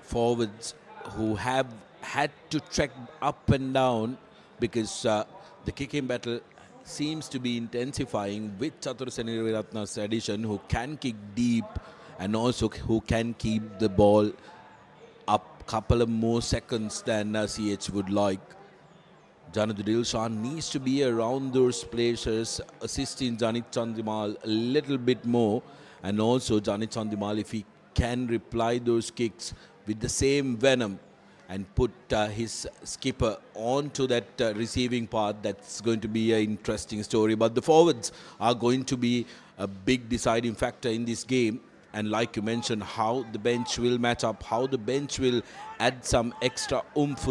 forwards who have had to trek up and down, because the kicking battle seems to be intensifying with Chatur Seniraratna's addition, who can kick deep and also who can keep the ball up couple of more seconds than CH would like. Janit Dilshan needs to be around those places, assisting Janit Chandimal a little bit more, and also Janit Chandimal, if he can reply those kicks with the same venom and put his skipper onto that receiving part, that's going to be an interesting story. But the forwards are going to be a big deciding factor in this game. And like you mentioned, how the bench will match up, how the bench will add some extra oomph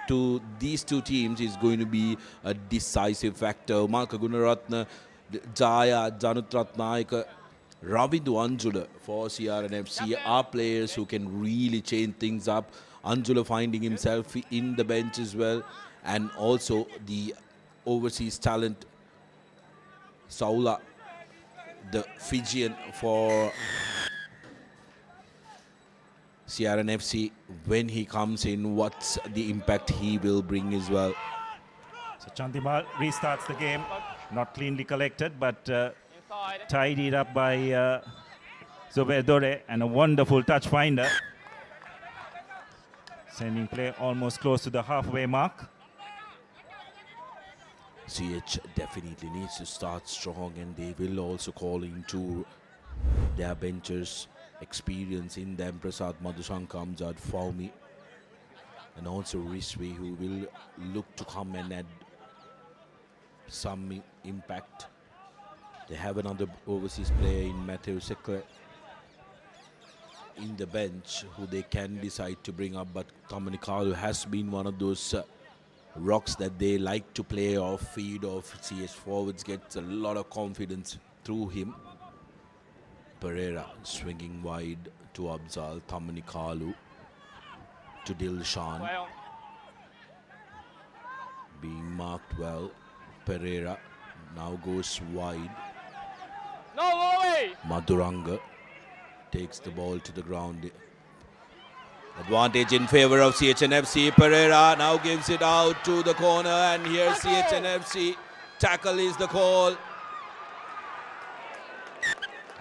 to these two teams is going to be a decisive factor. Marka Gunaratna, Jaya, Janut Ratnayaka, Ravindu Anjula for CR&FC are players who can really change things up. Anjula finding himself in the bench as well, and also the overseas talent Saula, the Fijian for CR&FC. When he comes in, what's the impact he will bring as well. So Chandimal restarts the game, not cleanly collected, but tidied up by Zubair Dore, and a wonderful touch finder. Sending play almost close to the halfway mark. CH definitely needs to start strong, and they will also call into their benchers experience in them. Prasad Madhushankar, Amjad Fawmi, and also Rishwi, who will look to come and add some impact. They have another overseas player in Matthew Sekle in the bench who they can decide to bring up, but Tamanikalu has been one of those rocks that they like to play off, feed off. CS forwards gets a lot of confidence through him. Pereira swinging wide to Abzal, Tamanikalu to Dilshan. Well. Being marked well. Pereira now goes wide. No way! Madhuranga takes the ball to the ground. Advantage in favor of CH&FC. Pereira now gives it out to the corner, and here CH&FC. Tackle is the call.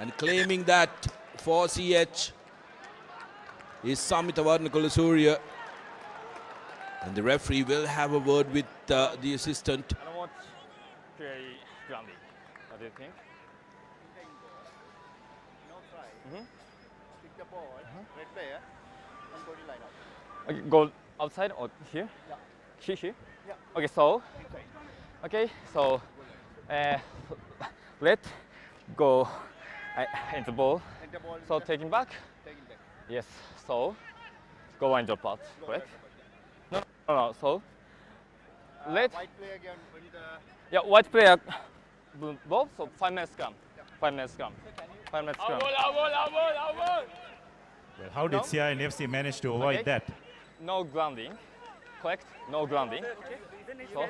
And claiming that for CH is Samita Varnakulasuriya. And the referee will have a word with the assistant. I don't want to play grounding. What do you think? Pick the ball, red player, and go to line up. Okay, go outside or here? Yeah. Here? Yeah. Okay, so. Okay, so let go into ball. So taking back. Yes. So go and drop out. Correct? No. So let. White player again in the. Yeah, white player. Ball. So 5 minutes scrum. 5 minutes scrum. 5 minutes scrum. Well, how did CR&FC manage to avoid that? No grounding. Correct? No grounding. So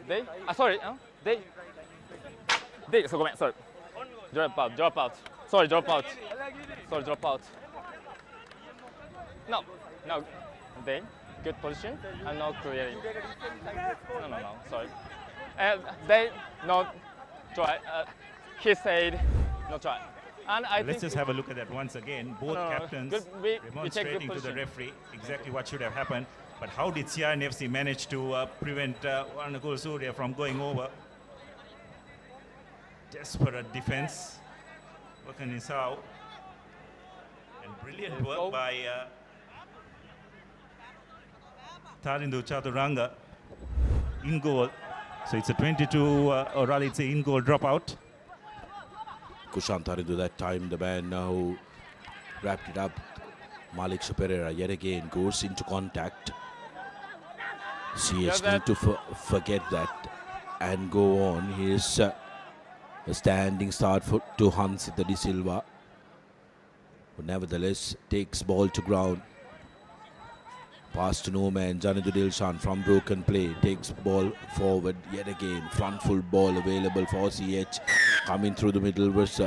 they. Sorry. They. So go back. Sorry. Drop out. Sorry, drop out. No. They. Good position and no clearing. No. Sorry. They no try. He said no try. And Let's just have a look at that once again. Both captains demonstrating to the referee exactly what should have happened. But how did CR&FC manage to prevent Varnakulasuriya from going over? Desperate defense. Wakanisau. And brilliant work by Tarindu Chaturanga in goal. So it's a 22, or rather it's an in-goal dropout. Kushan Tarindu that time, the man now wrapped it up. Malik Pereira yet again goes into contact. CH need to forget that and go on. Here's a standing start to Hansita De Silva, who nevertheless takes ball to ground. Pass to no man, Janidu Dilshan from broken play, takes ball forward yet again. Front full ball available for CH. Coming through the middle was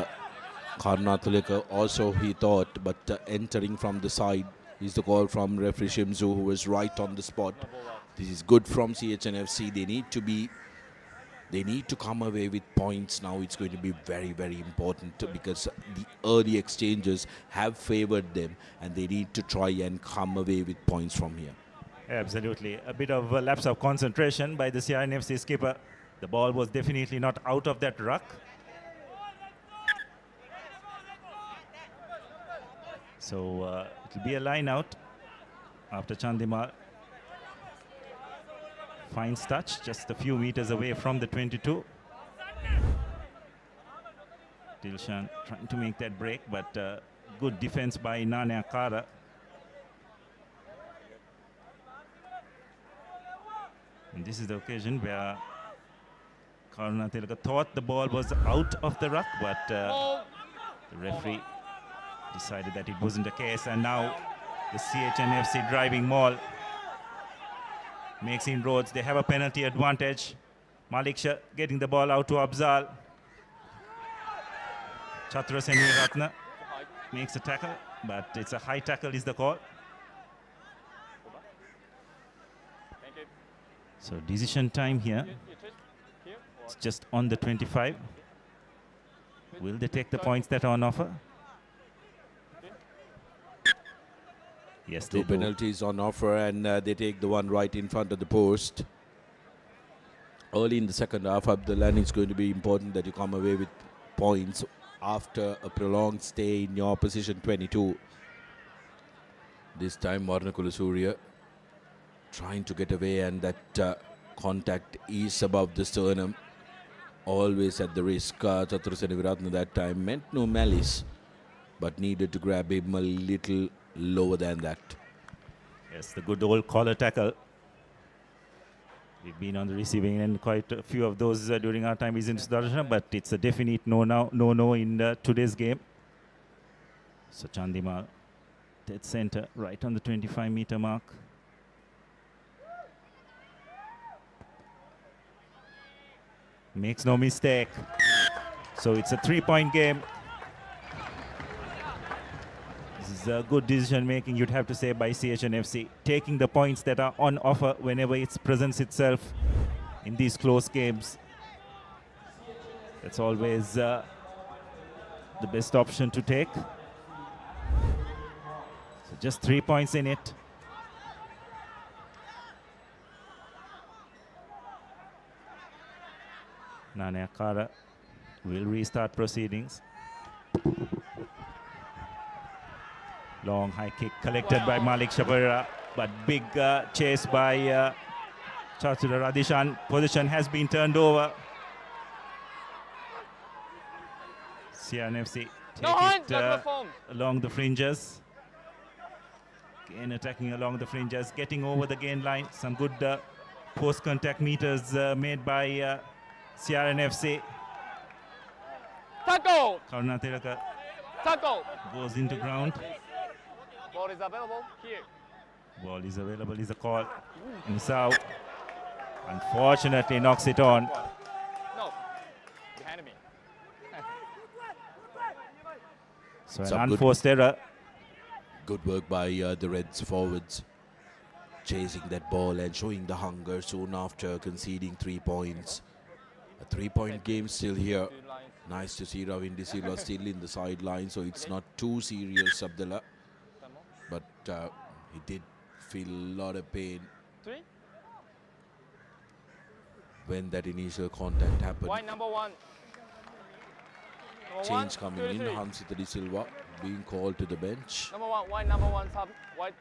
Karnathalika, also he thought, but entering from the side is the call from referee Shimzu, who was right on the spot. This is good from CH&FC. They need to come away with points now. It's going to be very, very important because the early exchanges have favored them, and they need to try and come away with points from here. Absolutely. A bit of a lapse of concentration by the CR&FC skipper. The ball was definitely not out of that ruck. So it will be a line out after Chandimal finds touch just a few meters away from the 22. Dilshan trying to make that break, but good defense by Nane Akara. And this is the occasion where Karuna Tilaka thought the ball was out of the ruck, but The referee decided that it wasn't the case, and now the CH&FC driving maul makes inroads. They have a penalty advantage. Malik Shah getting the ball out to Abzal. Chatra Seniratna makes a tackle, but it's a high tackle is the call. So decision time here. It's just on the 25. Will they take the points that are on offer? Yes, they Two do. penalties on offer, and they take the one right in front of the post. Early in the second half, Abdullah, it's going to be important that you come away with points after a prolonged stay in your position 22. This time, Varnakula Surya trying to get away, and that contact is above the sternum. Always at the risk. Chaturasena Viratna that time meant no malice, but needed to grab him a little lower than that. Yes, the good old collar tackle. We've been on the receiving end quite a few of those during our time in Sudarshan, but it's a definite no in today's game. So Chandimal, dead center, right on the 25-meter mark. Makes no mistake. So it's a 3-point game. This is a good decision making, you'd have to say, by CH&FC, taking the points that are on offer whenever it presents itself in these close games. That's always the best option to take. So just 3 points in it. Nane Akara will restart proceedings. Long high kick collected by Malik Shabara, but big chase by Chatura Radishan. Position has been turned over. CR&FC take it along the fringes. Again attacking along the fringes, getting over the gain line. Some good post-contact meters made by CR&FC. Tackle! Karuna Tiraka Tackle! goes into ground. Ball is available here. Ball is available is a call. Musau unfortunately knocks it on. No, behind me. So Some an unforced error. Good work by the Reds forwards, chasing that ball and showing the hunger soon after conceding 3 points. A 3-point game still here. Nice to see Ravindra Silva still in the sideline, so it's not too serious, Abdullah. But he did feel a lot of pain when that initial contact happened. White number 1. Change coming in. Hansita De Silva being called to the bench. Number 1, white number 1, sub, white.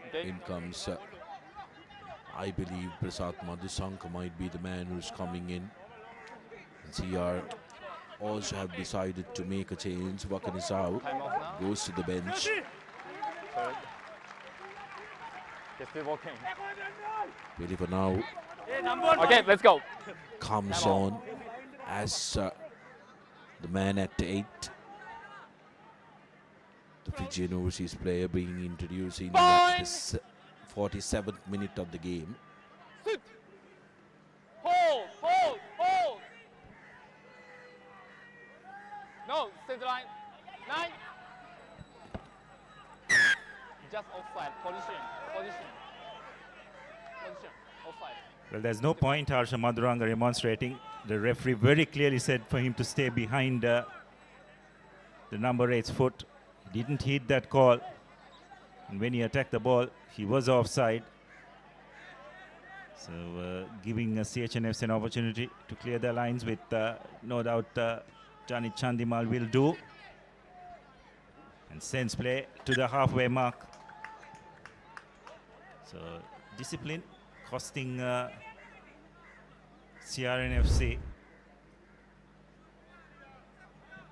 Okay. In comes, I believe, Prasad Madhusanka might be the man who's coming in. CR also have decided to make a change. Wakanisau goes to the bench. He's still walking. Ready for now. Okay, let's go. Comes on as the man at 8. The Fijian overseas player being introduced in the 47th minute of the game. Sit. Hold, hold, hold. No, center line. 9. Just offside. Position. Offside. Well, there's no point Harsha Madhuranga remonstrating. The referee very clearly said for him to stay behind the number 8's foot. He didn't heed that call. And when he attacked the ball, he was offside. So giving CH&FC an opportunity to clear their lines with no doubt Janit Chandimal will do. And sends play to the halfway mark. So discipline costing CR&FC. You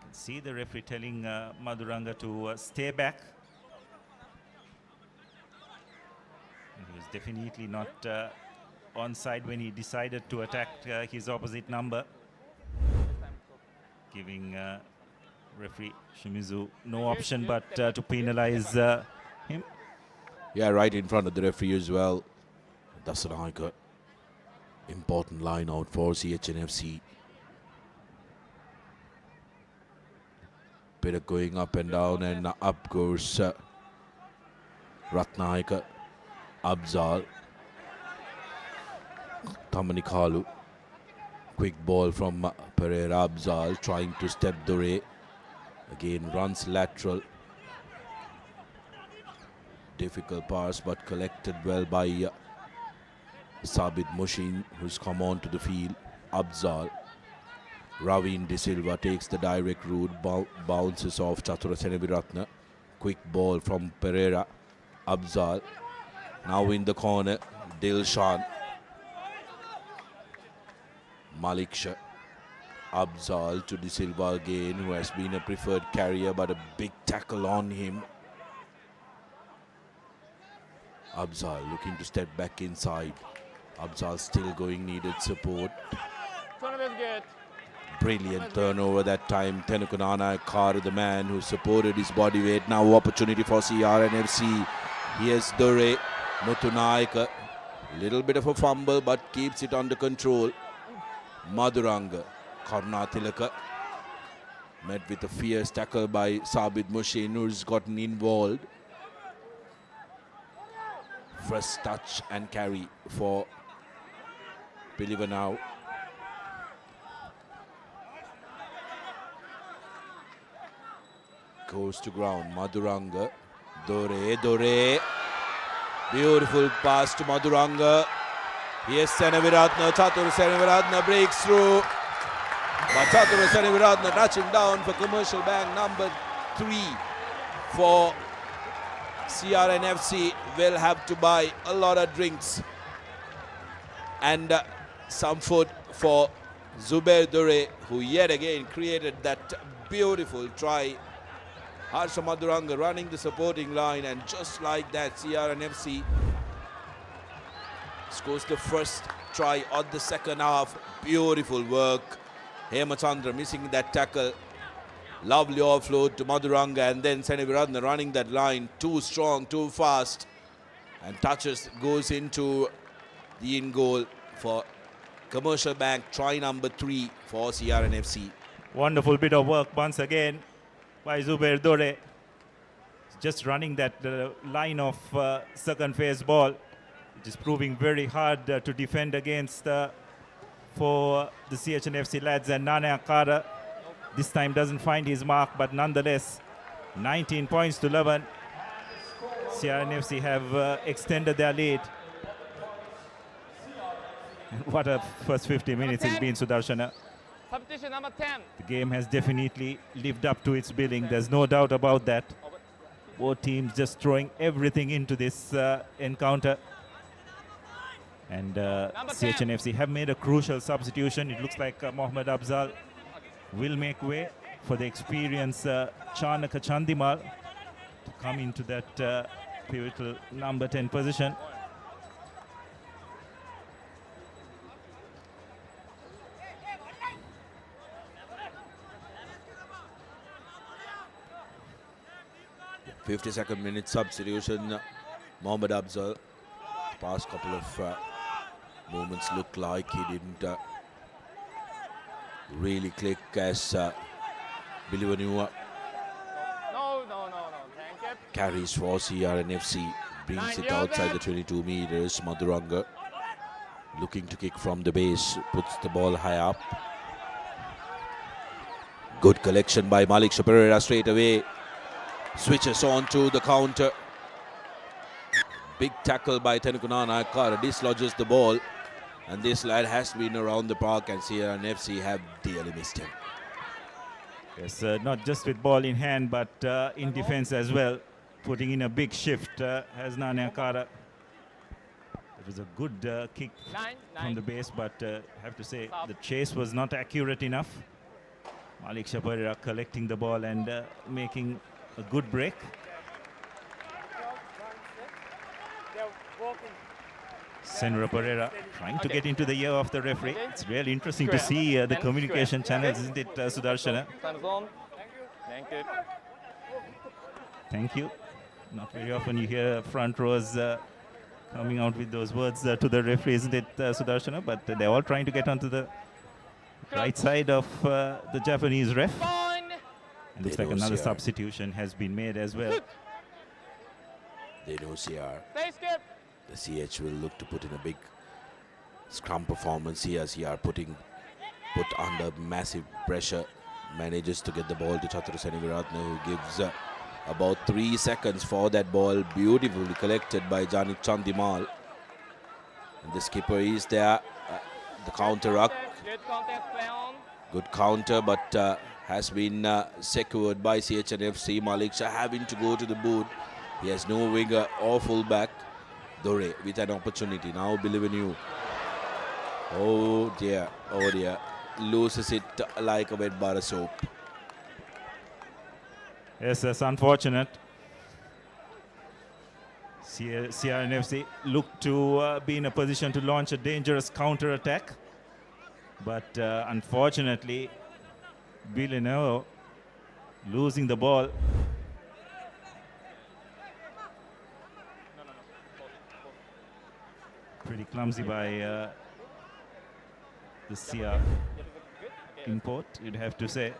can see the referee telling Madhuranga to stay back. And he was definitely not onside when he decided to attack his opposite number. giving referee Shimizu no option but to penalize him. Yeah, right in front of the referee as well. That's an important line out for CH&FC. Bit of going up and down, and up goes Ratnayaka, Abzal, Tamanikalu. Quick ball from Pereira. Abzal trying to step Dore. Again runs lateral. Difficult pass but collected well by Sabit Mushin, who's come onto the field. Abzal. Ravin De Silva takes the direct route, bounces off Chatura Seneviratne. Quick ball from Pereira. Abzal. Now in the corner, Dilshan. Maliksha. Abzal to De Silva again, who has been a preferred carrier, but a big tackle on him. Abzal looking to step back inside. Abzal still going, needed support. Brilliant turnover that time. Tenukunana Kar, the man who supported his body weight. Now opportunity for CR&FC. Here's Dore. Mutunaika. Little bit of a fumble but keeps it under control. Madhuranga. Karnatilaka. Met with a fierce tackle by Sabit Mushin, who's gotten involved. First touch and carry for Piliva now. Goes to ground. Madhuranga. Dore. Beautiful pass to Madhuranga. Here's Seneviratne. Chatur Seneviratne breaks through. But Chatur Seneviratne touching down for Commercial Bank number 3 for CR&FC. Will have to buy a lot of drinks and some food for Zubair Dore, who yet again created that beautiful try. Harsha Madhuranga running the supporting line, and just like that, CR&FC scores the first try of the second half. Beautiful work. Hemachandra missing that tackle. Lovely offload to Madhuranga, and then Seneviratne running that line. Too strong, too fast. And touches, goes into the in goal for Commercial Bank. Try number 3 for CR&FC. Wonderful bit of work once again by Zubair Dore. Just running that line of second phase ball, which is proving very hard to defend against for the CH&FC lads. And Nane Akara this time doesn't find his mark, but nonetheless 19 points to 11. CR&FC have extended their lead. And what a first 50 minutes it's been, Sudarshana. Substitution number 10. The game has definitely lived up to its billing. There's no doubt about that. Both teams just throwing everything into this encounter. And CH&FC have made a crucial substitution. It looks like Mohammad Abzal will make way for the experienced Chanaka Chandimal to come into that pivotal number 10 position. '52nd minute substitution. Mohammad Abzal. Past couple of moments looked like he didn't really click as Bilivanua carries for CR&FC, brings it outside the 22 meters. Madhuranga looking to kick from the base, puts the ball high up. Good collection by Malik Pereira straight away. Switches on to the counter. Big tackle by Tenukunana Akara, dislodges the ball. And this lad has been around the park, and CR&FC have dearly missed him. Yes, not just with ball in hand, but in defense as well. Putting in a big shift has Nane Akara. It was a good kick from the base, but have to say the chase was not accurate enough. Malik Pereira collecting the ball and making a good break. Senra Pereira trying to get into the ear of the referee. Okay. It's really interesting to Square. see the And communication square. channels, Okay. isn't it, Sudarshana? Time zone. Thank you. Thank you. Not very often you hear front rows coming out with those words to the referee, isn't it, Sudarshana? But they're all trying to get onto the right side of the Japanese ref. And looks They like know another CR. substitution has been made as well. They know CR. Stay skip. The CH will look to put in a big scrum performance here. CR put under massive pressure, manages to get the ball to Chatru Seniviratne, who gives about 3 seconds for that ball, beautifully collected by Janik Chandimal. And the skipper is there. The counter ruck, Good contest, play on. good counter, but has been secured by CH&FC. Malik Shah having to go to the boot. He has no winger or fullback. Dore with an opportunity. Now believe in you. Oh dear, oh dear. Loses it like a wet bar of soap. Yes, that's unfortunate. CR&FC look to be in a position to launch a dangerous counter-attack. But unfortunately, Villeneuve losing the ball. Pretty clumsy by the CR import, you'd have to say.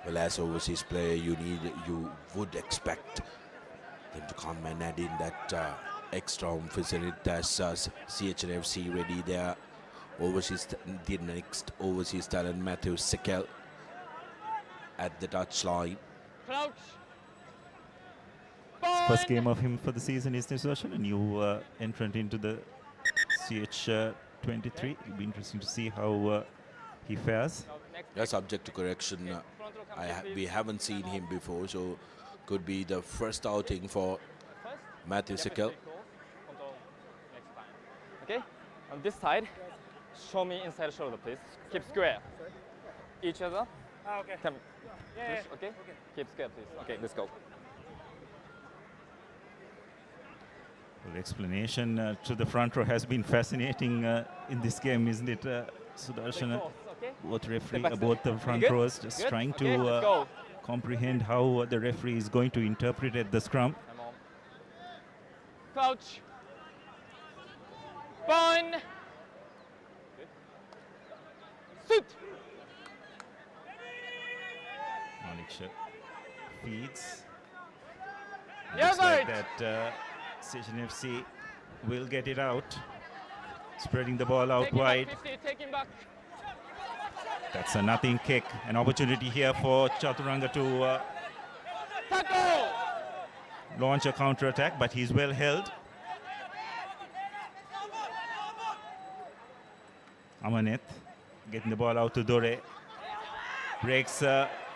Well, as overseas player, you would expect them to come and add in that extra facility. That's CH&FC ready there. The next overseas talent, Matthew Sekel, at the touchline. Crouch. First game of him for the season is this version, a new entrant into the CH23. It'll be interesting to see how he fares. Yeah, subject to correction. We haven't seen him before, so could be the first outing for Matthew Sekel. Okay, on this side, show me inside shoulder, please. Keep square. Each other. Okay. Come. Yeah, Push, okay? Keep square, please. Okay, let's go. Well, explanation to the front row has been fascinating in this game, isn't it, Sudarshana? Both referee, both the front rows just trying to comprehend how the referee is going to interpret the scrum. Crouch. Bind. Sit. Malik feeds. Yes, Looks like that CH&FC will get it out, spreading the ball out wide. Take him back. That's a nothing kick. An opportunity here for Chaturanga to launch a counter-attack, but he's well held. Amaneth getting the ball out to Dore. Breaks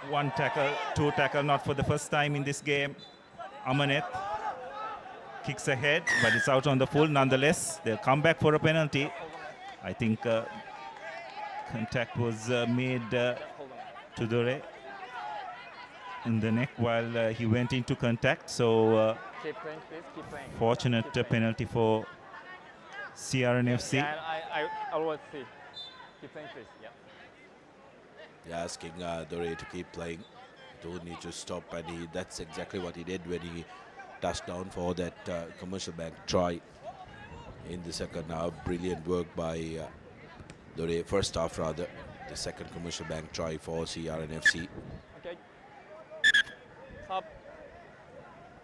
one tackle, two tackle, not for the first time in this game. Amaneth kicks ahead, but it's out on the full nonetheless. They'll come back for a penalty. I think contact was made to Dore in the neck while he went into contact. So Keep playing, please. Keep playing. fortunate penalty for CR&FC. Yeah, I will see. Keep playing, please. Yeah. They're asking Dore to keep playing. Don't need to stop, and that's exactly what he did when he touched down for that commercial bank try in the second half. Brilliant work by Dore, first half rather. The second commercial bank try for CR&FC. Okay. Stop.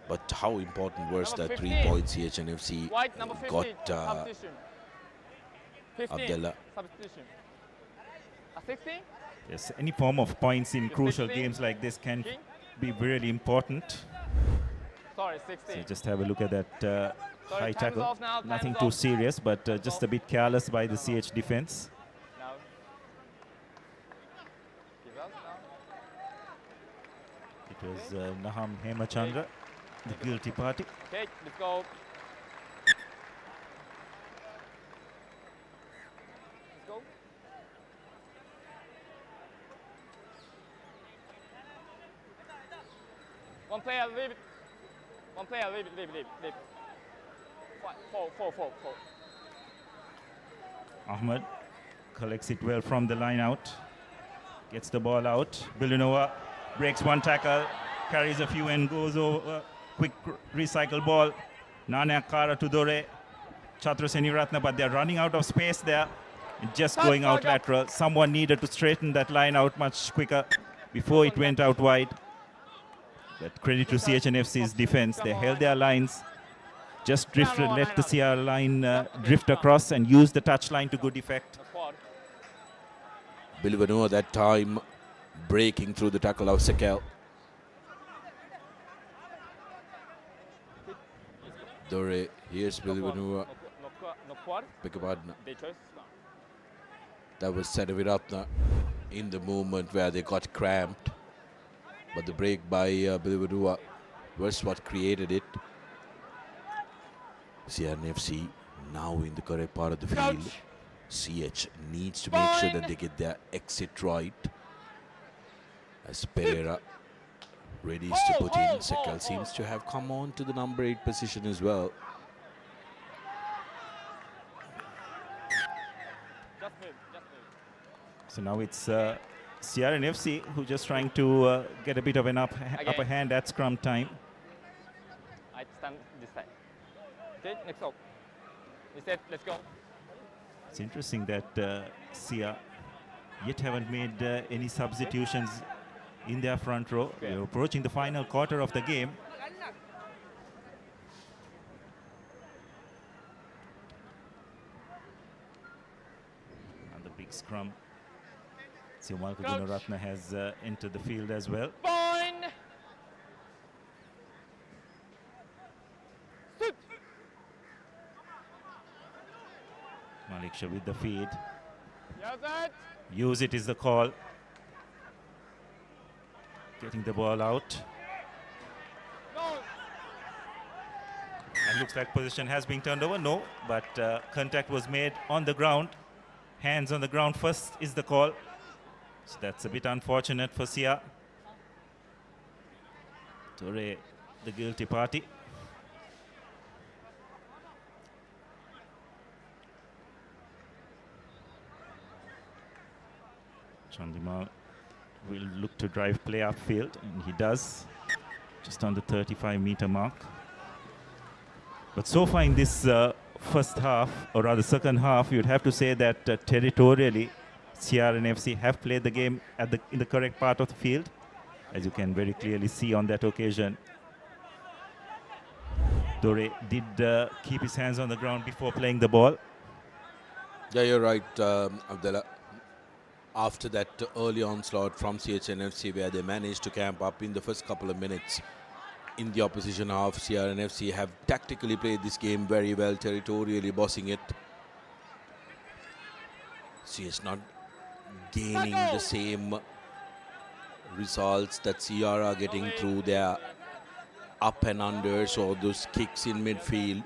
But how important was Number the 15. 3 points CH&FC White number 15. got Substitution. 15. Abdullah? Substitution. 16. Yes, any form of points in crucial 16. games like this can be really important. Sorry, So 16. just have a look at that high time's tackle. off now, Nothing time's too off. serious, but just a bit careless by the CH defense. Now. Give up now. It was Naham Hemachandra, the guilty party. Okay, let's go. Let's go. One player, leave it. One player, leave it. Four. Ahmed collects it well from the line out. Gets the ball out. Villanova breaks one tackle, carries a few and goes over. Quick recycle ball. Nana Kara to Dore. Chatraseni Ratna, but they're running out of space there. Just going out lateral. Someone needed to straighten that line out much quicker before it went out wide. But credit to CH&FC's defense. They held their lines. Just drifted, let the CR line drift across and use the touch line to good effect. Villanova that time breaking through the tackle of Sekel. Dore, here's Villanova. Beg your pardon. That was Senaviratna in the movement where they got cramped. But the break by Villanova was what created it. CR&FC now in the correct part of the field. CH needs to make sure that they get their exit right. As Pereira ready to put in. Sekel seems to have come on to the number 8 position as well. So now it's CR&FC who just trying to get a bit of an upper hand at scrum time. I stand this side. Okay, next up. Reset, let's go. It's interesting that CR yet haven't made any substitutions in their front row. We're approaching the final quarter of the game. And the big scrum. Siumalka Gunaratna has entered the field as well. Malik Shah with the feed. Use it is the call. Getting the ball out. And looks like position has been turned over. No, but contact was made on the ground. Hands on the ground first is the call. So that's a bit unfortunate for Sia. Torre, the guilty party. Chandimal will look to drive play upfield, and he does, just on the 35-meter mark. But so far in this first half, or rather second half, you'd have to say that territorially, CR&FC have played the game in the correct part of the field, as you can very clearly see on that occasion. Dore did keep his hands on the ground before playing the ball. Yeah, you're right, Abdullah. After that early onslaught from CH&FC, where they managed to camp up in the first couple of minutes in the opposition half, CR&FC have tactically played this game very well, territorially bossing it. CH not gaining the same results that CR are getting through their up and unders or those kicks in midfield.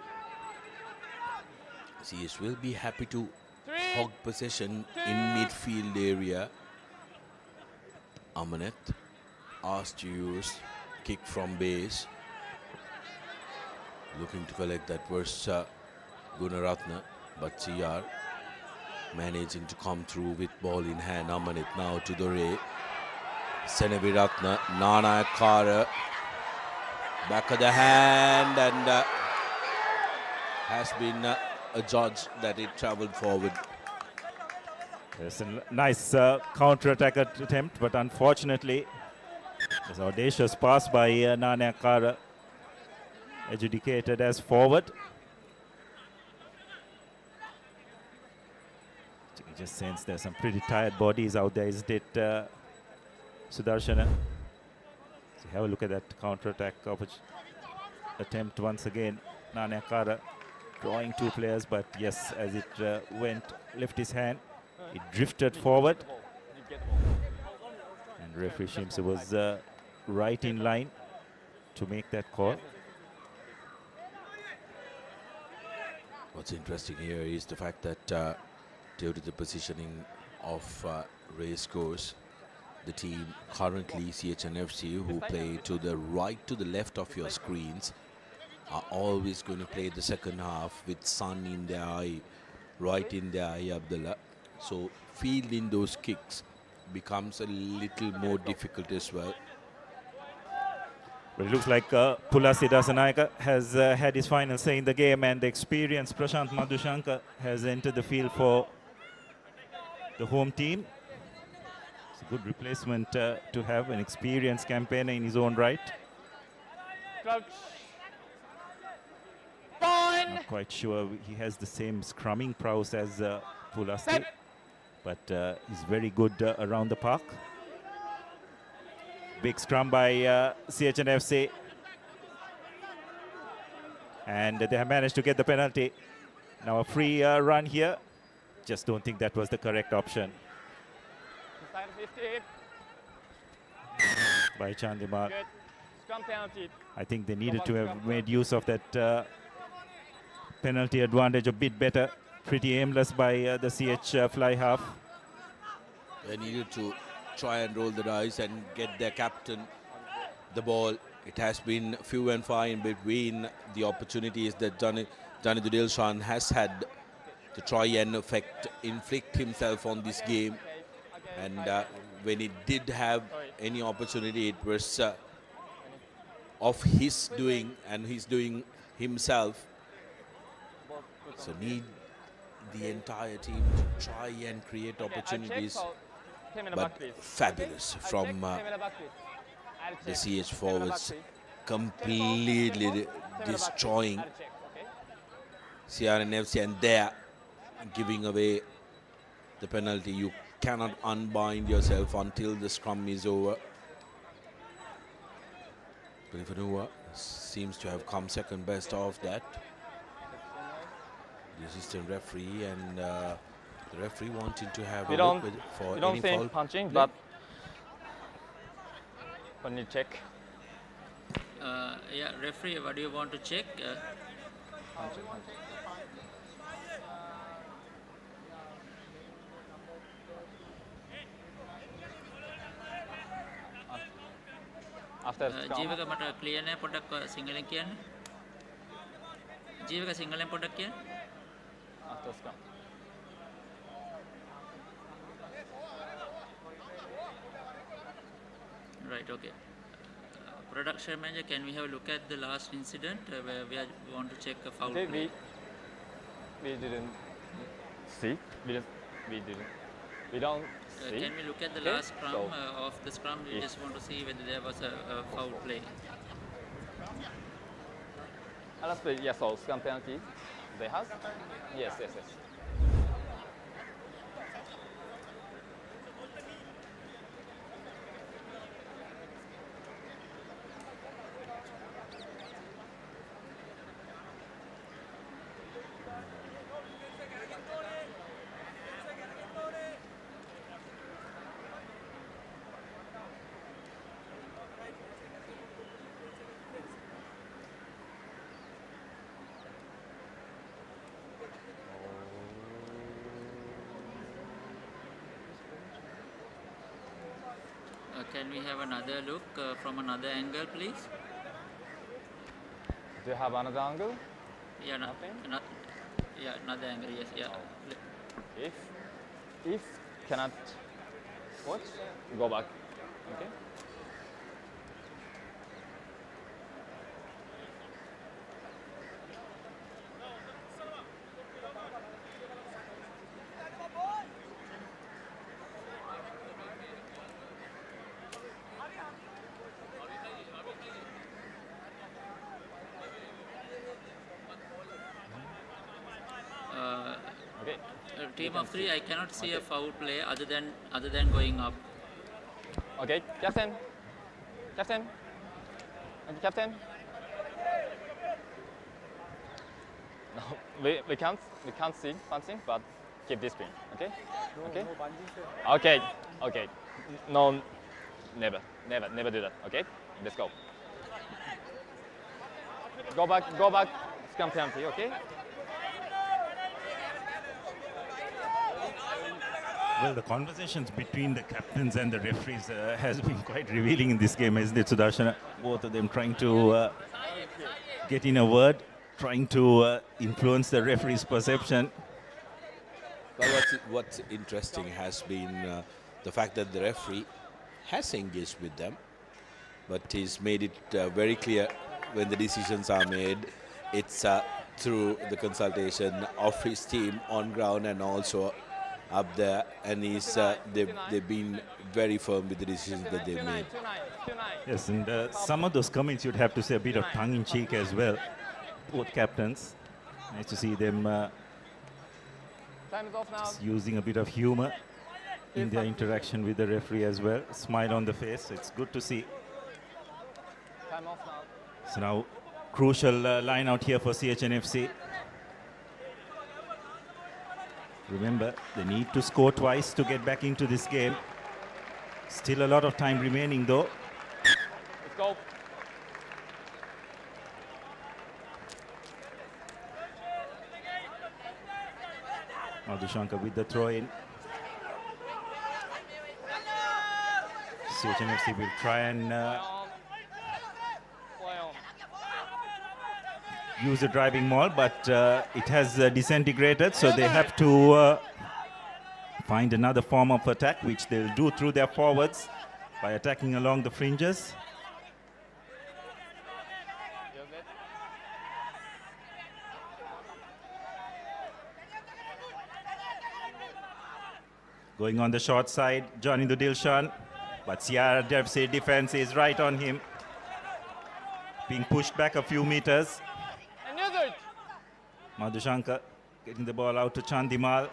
CH will be happy to hog possession in midfield area. Amanet asked to use kick from base. Looking to collect that was Gunaratna, but CR managing to come through with ball in hand. Amanet now to Dore. Senaviratna, Nana Kara, back of the hand, and has been adjudged that it travelled forward. There's a nice counter-attack attempt, but unfortunately, this audacious pass by Nana Kara adjudicated as forward. You can just sense there's some pretty tired bodies out there, isn't it, Sudarshana? So have a look at that counter-attack attempt once again. Nana Kara drawing two players, but yes, as it went, left his hand, it drifted forward. And referee Shimsa was right in line to make that call. What's interesting here is the fact that due to the positioning of racecourse, the team currently CH&FC, who play to the right to the left of your screens, are always going to play the second half with sun in their eye, right in their eye, Abdullah. So fielding those kicks becomes a little more difficult as well. But it looks like Pulasi Dasanayaka has had his final say in the game, and the experienced Prashant Madhushankar has entered the field for the home team. It's a good replacement to have an experienced campaigner in his own right. Crouch. Not quite sure he has the same scrumming prowess as Pulasi, but he's very good around the park. Big scrum by CH&FC. And they have managed to get the penalty. Now a free run here. Just don't think that was the correct option. By Chandimal. Scrum penalty. I think they needed to have made use of that penalty advantage a bit better. Pretty aimless by the CH fly half. They needed to try and roll the dice and get their captain the ball. It has been few and far in between the opportunities that Danny Dilshan has had to try and inflict himself on this game. And when he did have any opportunity, it was of his doing, and he's doing himself. So need the entire team to try and create opportunities. But fabulous from the CH forwards, completely destroying CR&FC, and there giving away the penalty. You cannot unbind yourself until the scrum is over. Belivanova seems to have come second best of that. The assistant referee and the referee wanting to have a look for any foul. Punching, but when you check. Yeah, referee, what do you want to check? Punching. After Jivaka මට clear නෑ පොඩ්ඩක් සිංහලෙන් කියන්න. ජීවක සිංහලෙන් පොඩ්ඩක් කියන්න. After scrum. Right, okay. Production manager, can we have a look at the last incident where we want to check a foul play? We didn't see. We don't see. Can we look at the last scrum of the scrum? We just want to see whether there was a foul play. Last play, yes, so scrum penalty. They have? Yes. Can we have another look from another angle, please? Do you have another angle? Yeah, yeah, another angle. Yes, yeah. If cannot watch, go back. Okay. Team of three, I cannot see a foul play other than going up. Okay, captain. And captain. No, we can't see punching, but keep this pin. Okay. Okay. No, never do that. Okay, let's go. Go back. Scrum penalty. Okay. Well, the conversations between the captains and the referees has been quite revealing in this game, isn't it, Sudarshan? Both of them trying to get in a word, trying to influence the referee's perception. Well, what's interesting has been the fact that the referee has engaged with them, but he's made it very clear when the decisions are made, it's through the consultation of his team on ground and also up there, and they've been very firm with the decisions that they've made. Yes, and some of those comments you'd have to say a bit of tongue-in-cheek as well. Both captains, nice to see them just using a bit of humor in their interaction with the referee as well. Smile on the face, it's good to see. So now, crucial line out here for CH&FC. Remember, they need to score twice to get back into this game. Still a lot of time remaining though. Let's go. Madhushanka with the throw in. CH&FC will try and use the driving maul, but it has disintegrated, so they have to find another form of attack, which they'll do through their forwards by attacking along the fringes. Going on the short side, joining the Dilshan, but CR&FC defense is right on him, being pushed back a few meters. Madhushanka getting the ball out to Chandimal.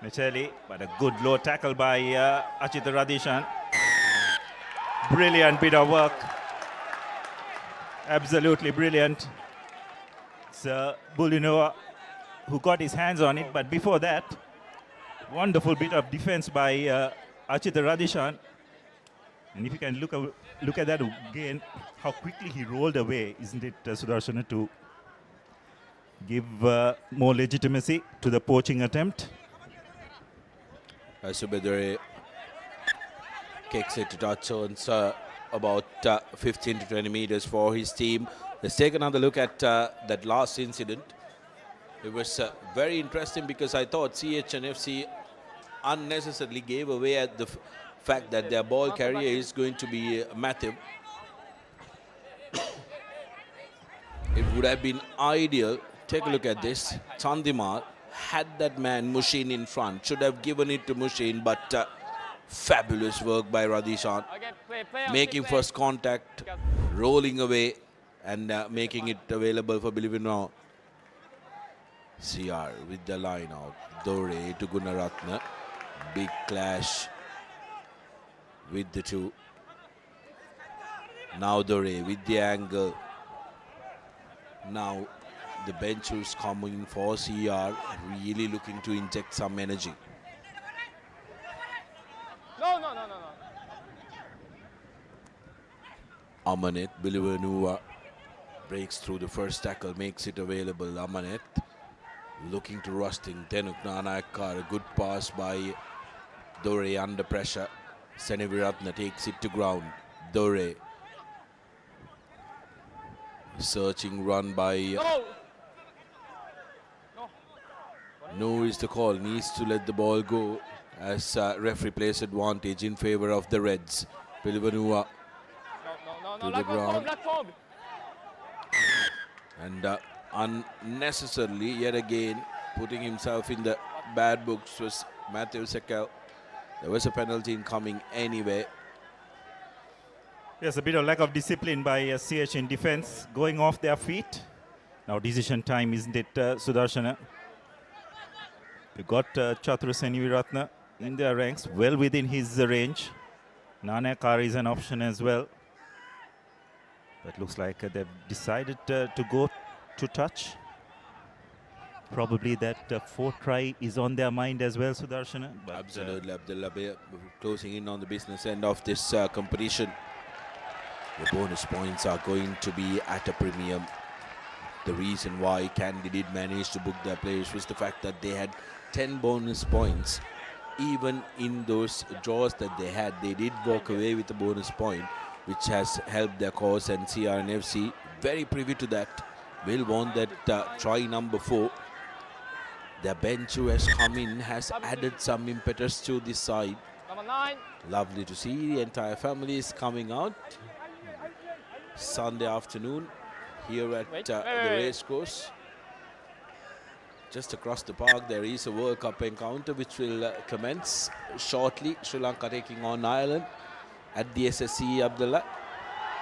Mecheli, but a good low tackle by Achita Radishan. Brilliant bit of work. Absolutely brilliant. It's Bulinoa who got his hands on it, but before that, wonderful bit of defense by Achita Radishan. And if you can look at that again, how quickly he rolled away, isn't it, Sudarshana, to give more legitimacy to the poaching attempt. Subedore kicks it to touch zones about 15 to 20 meters for his team. Let's take another look at that last incident. It was very interesting because I thought CH&FC unnecessarily gave away at the fact that their ball carrier is going to be Matthew. It would have been ideal. Take a look at this. Chandimar had that man Mushin in front. Should have given it to Mushin, but fabulous work by Radishan. Making first contact, rolling away, and making it available for Bilivino. CR with the line out. Dore to Gunaratna. Big clash with the two. Now Dore with the angle. Now the bench is coming for CR, really looking to inject some energy. No. Amanet Bilivanua breaks through the first tackle, makes it available. Amanet looking to Rusting. Tenuk Nanayakar, a good pass by Dore under pressure. Seneviratna takes it to ground. Dore. Searching run by... No is the call. Needs to let the ball go as referee plays advantage in favor of the Reds. Bilivanua to the ground. And unnecessarily, yet again, putting himself in the bad books was Matthew Sekel. There was a penalty incoming anyway. Yes, a bit of lack of discipline by CH in defense, going off their feet. Now decision time, isn't it, Sudarshana? We've got Chatru Seniviratna in their ranks, well within his range. Nanayakar is an option as well. But looks like they've decided to go to touch. Probably that fourth try is on their mind as well, Sudarshana. But, absolutely, Abdullah closing in on the business end of this competition. The bonus points are going to be at a premium. The reason why Kandy did manage to book their players was the fact that they had 10 bonus points. Even in those draws that they had, they did walk away with a bonus point. which has helped their cause, and CR&FC very privy to that. Will want that try number 4. The bench who has come in has added some impetus to this side. Number 9. Lovely to see the entire family is coming out. Sunday afternoon here at the racecourse. Just across the park there is a World Cup encounter which will commence shortly. Sri Lanka taking on Ireland at the SSC Abdullah.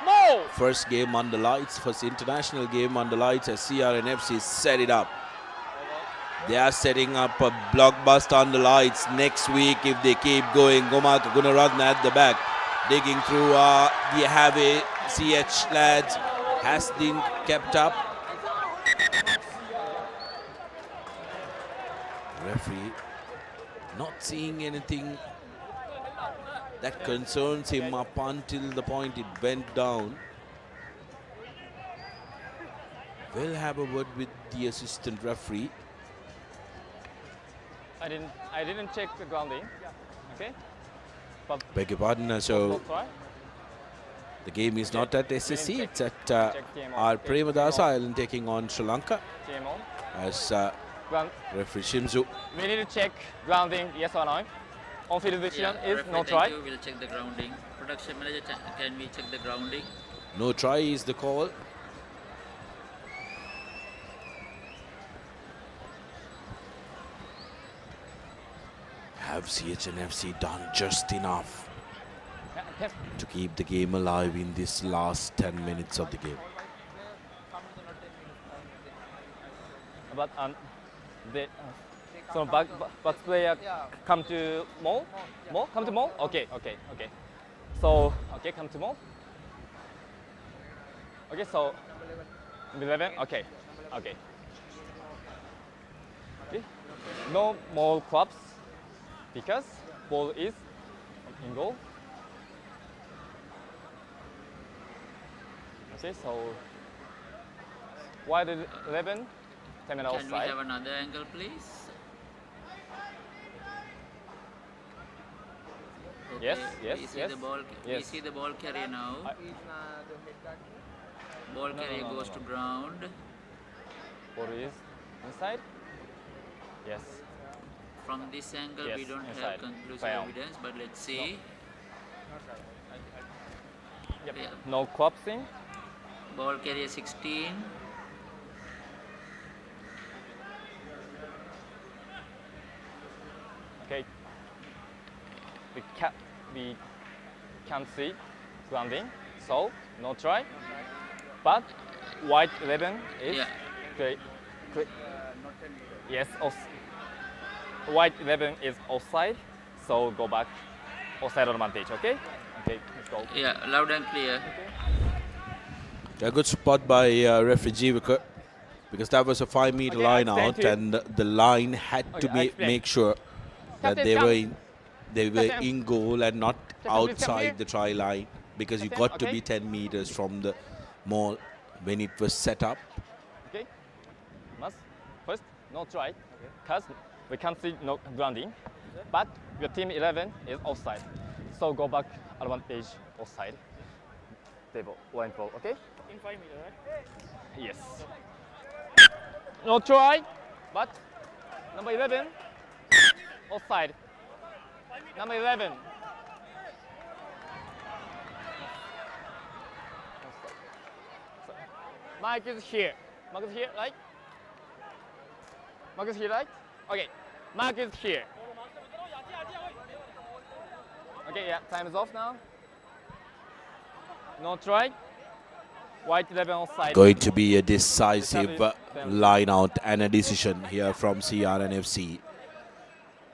No! First game under lights, first international game under lights as CR&FC set it up. They are setting up a blockbuster under lights next week if they keep going. Gomak Gunaratna at the back, digging through the heavy CH lads, has been kept up. Referee not seeing anything that concerns him up until the point it went down. We'll have a word with the assistant referee. I didn't check the grounding. Okay. But Beg your pardon, so the game is not at SSC, it's at our Premadasa Island taking on Sri Lanka. As referee Shimzu. We need to check grounding, yes or no. On-field decision is no try. Thank you. We'll check the grounding. Production manager, can we check the grounding? No try is the call. Have CH&FC done just enough to keep the game alive in this last 10 minutes of the game? But so back player come to mall? Come to mall? Okay. So, come to mall. Okay, so 11, okay. No more clubs because ball is in goal. Okay, so wide 11, 10 and outside. Can we have another angle, please? Okay. Yes. We see the ball. We see the ball carrier now. Ball carrier goes to ground. Ball is inside. Yes. From this angle, we don't inside. have conclusive Foul. evidence, but let's see. Yep. Yeah. No collapsing. Ball carrier 16. Okay. We can't see grounding, so no try. But white 11 is great. Yes, white 11 is offside, so go back. Offside advantage, okay? Okay, let's go. Yeah, loud and clear. A good spot by referee Jivaka, because that was a 5-meter line out, and the line had to make sure that they were in goal and not outside the try line, because you got to be 10 meters from the mall when it was set up. Okay, first no try, because we can't see no grounding, but your team 11 is offside, so go back advantage offside. Table, line ball, okay? In 5 meters, right? Yes. No try, but number 11 offside. Number 11. Mike is here. Mark is here, right? Mark is here, right? Okay. Mark is here. Okay, yeah, time is off now. No try. White 11 offside. Going to be a decisive line out and a decision here from CR&FC.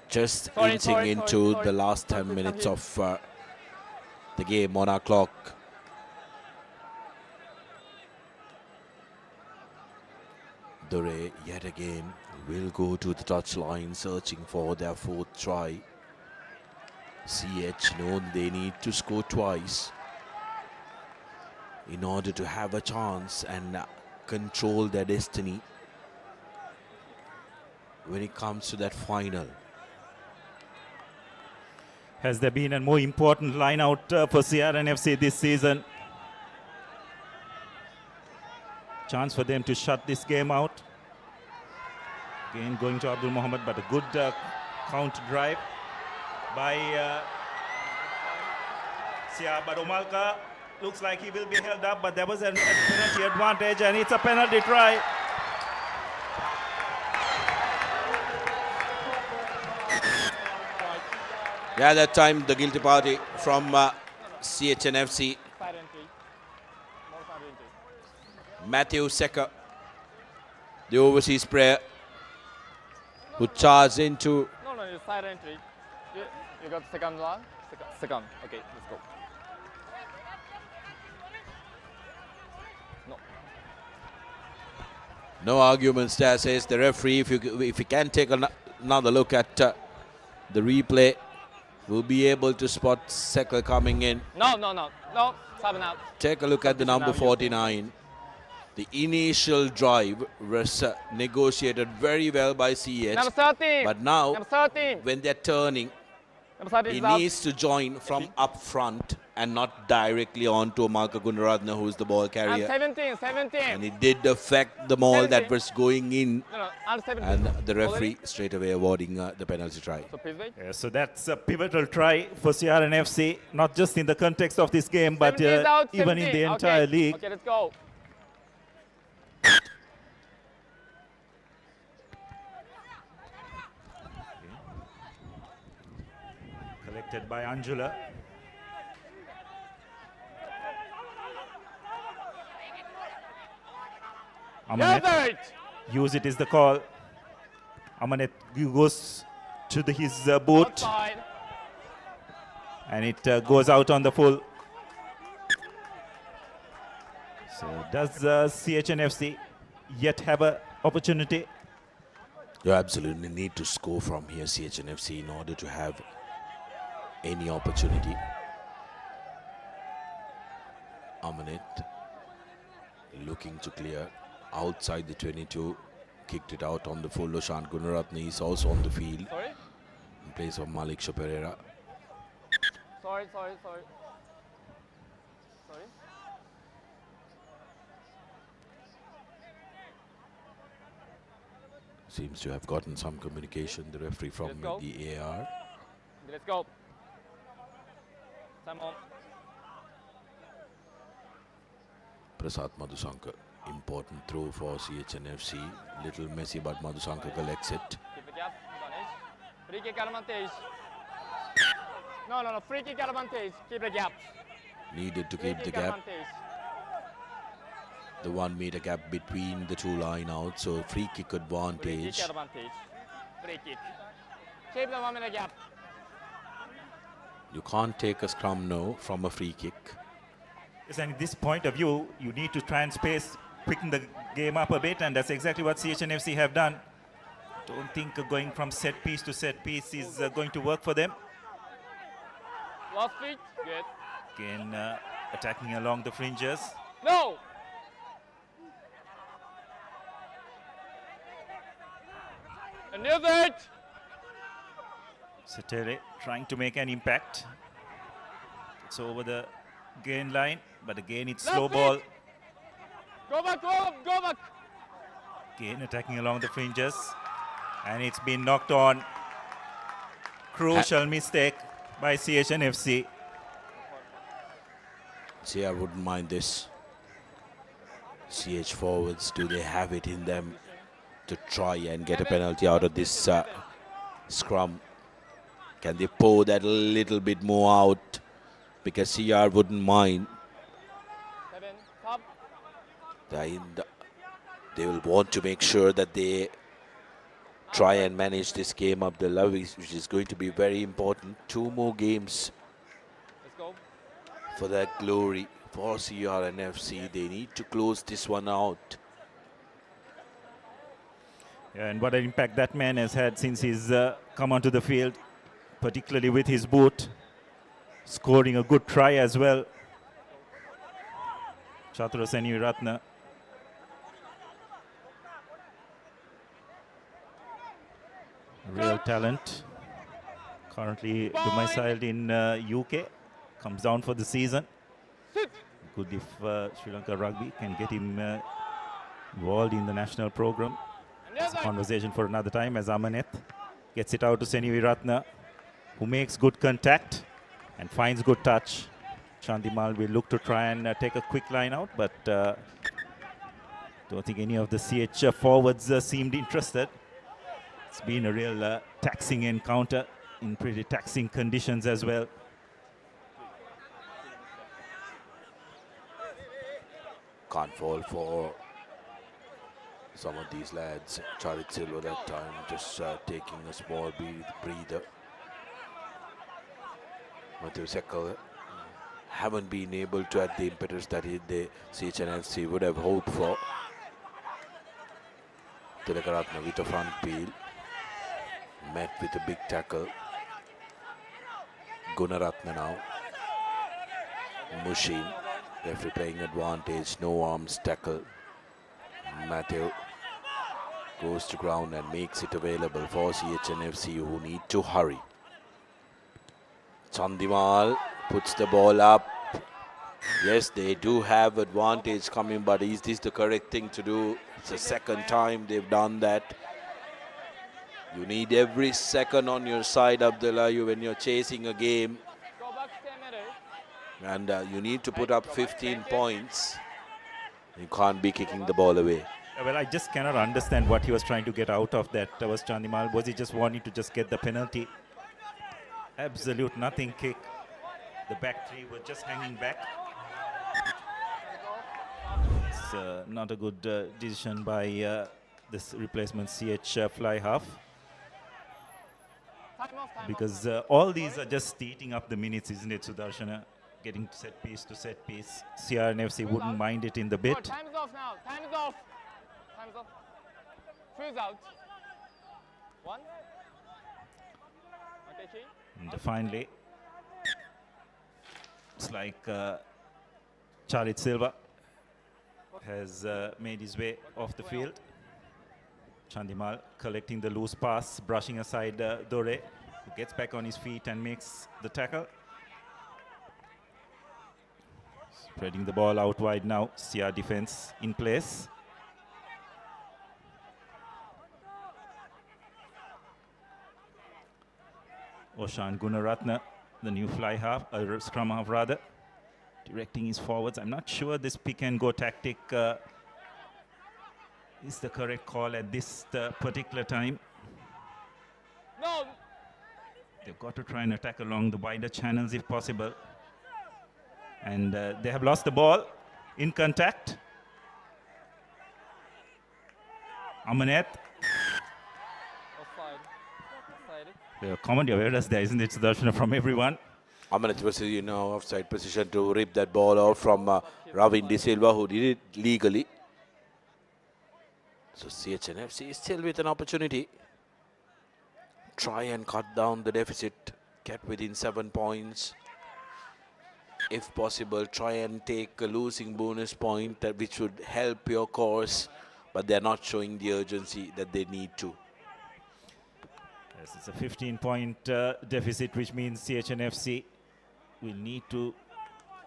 Just inching into the last 10 minutes of the game on our clock. Dore yet again will go to the touchline searching for their 4th try. CH know they need to score twice in order to have a chance and control their destiny when it comes to that final. Has there been a more important line out for CR&FC this season? Chance for them to shut this game out. Again going to Abdul Mohammed, but a good counter drive by Sia. But Omalka looks like he will be held up, but there was a penalty advantage, and it's a penalty try. Yeah, that time the guilty party from CH&FC. Matthew Secker, the overseas player, who charged into. No, it's side entry. You got second one? Second. Okay, let's go. No. No arguments there, says the referee. If you can take another look at the replay, we'll be able to spot Secker coming in. No. 7 out. Take a look at the number 49. The initial drive was negotiated very well by CH. Number 13. But now, Number 13. when they're turning, he out. needs to join from up front and not directly onto Malka Gunaratne, who's the ball carrier. And 17. And it did affect the ball that was going in. And 17. And the referee straight away awarding the penalty try. So please wait. Yeah, so that's a pivotal try for CR&FC, not just in the context of this game, but even in the entire league. Okay, let's go. Collected by Angela. Amanet. Use it is the call. Amanet goes to his boot. Outside. And it goes out on the full. So does CH&FC yet have an opportunity? You absolutely need to score from here, CH&FC, in order to have any opportunity. Amanet looking to clear outside the 22, kicked it out on the full. Oshan Gunaratne is also on the field. Sorry? In place of Malik Pereira. Sorry. Seems to have gotten some communication, the referee from the AR. Let's go. Time on. Prasad Madhusankar, important throw for CH&FC. Little messy, but Madhusankar collects it. Keep the gap, Ganesh. Free kick advantage. No, free kick advantage. Keep the gap. Needed to keep the gap. The 1 meter gap between the two line out, so free kick advantage. Free kick advantage. Free kick. Keep the 1 meter gap. You can't take a scrum now from a free kick. Yes, and at this point of view, you need to try and quicken the game up a bit, and that's exactly what CH&FC have done. Don't think going from set piece to set piece is going to work for them. Last feet, good. Again, attacking along the fringes. No! And near that! Setere trying to make an impact. It's over the gain line, but again it's slow ball. Go back! Again attacking along the fringes, and it's been knocked on. Crucial mistake by CH&FC. See, I wouldn't mind this. CH forwards, do they have it in them to try and get a penalty out of this scrum? Can they pour that a little bit more out? Because CR wouldn't mind. They will want to make sure that they try and manage this game up the level, which is going to be very important. 2 more games for that glory for CR&FC. They need to close this one out. Yeah, and what an impact that man has had since he's come onto the field, particularly with his boot, scoring a good try as well. Chaturaseni Ratna. Real talent. Currently domiciled in UK, comes down for the season. Good if Sri Lanka Rugby can get him involved in the national program. It's a conversation for another time as Amaneth gets it out to Seniviratna, who makes good contact and finds good touch. Chandimal will look to try and take a quick line out, but don't think any of the CH forwards seemed interested. It's been a real taxing encounter in pretty taxing conditions as well. Can't fall for some of these lads. Charit Silva that time just taking a small breather. Matthew Sekal haven't been able to add the impetus that the CH&FC would have hoped for. Tilakaratna with a front peel, met with a big tackle. Gunaratna now. Mushin, referee playing advantage, no arms tackle. Matthew goes to ground and makes it available for CH&FC, who need to hurry. Chandimal puts the ball up. Yes, they do have advantage coming, but is this the correct thing to do? It's the second time they've done that. You need every second on your side, Abdullah, when you're chasing a game. And you need to put up 15 points. You can't be kicking the ball away. Well, I just cannot understand what he was trying to get out of that. Was Chandimal, was he just wanting to just get the penalty? Absolute nothing kick. The back three were just hanging back. It's not a good decision by this replacement CH fly half. Because all these are just eating up the minutes, isn't it, Sudarshana? Getting set piece to set piece. CR&FC wouldn't mind it in the bit. Time is off now. Time is off. Time is off. Freeze out. One. Okay, Chi. And finally, it's like Charit Silva has made his way off the field. Chandimal collecting the loose pass, brushing aside Dore, who gets back on his feet and makes the tackle. Spreading the ball out wide now. CR defense in place. Oshan Gunaratna, the new fly half, scrum half rather, directing his forwards. I'm not sure this pick and go tactic is the correct call at this particular time. No. They've got to try and attack along the wider channels if possible. And they have lost the ball in contact. Amaneth. The comedy of errors there, isn't it, Sudarshan, from everyone? Amaneth was in offside position to rip that ball out from Ravin De Silva, who did it legally. So CH&FC is still with an opportunity. Try and cut down the deficit, get within 7 points. If possible, try and take a losing bonus point, which would help your course, but they're not showing the urgency that they need to. Yes, it's a 15-point deficit, which means CH&FC will need to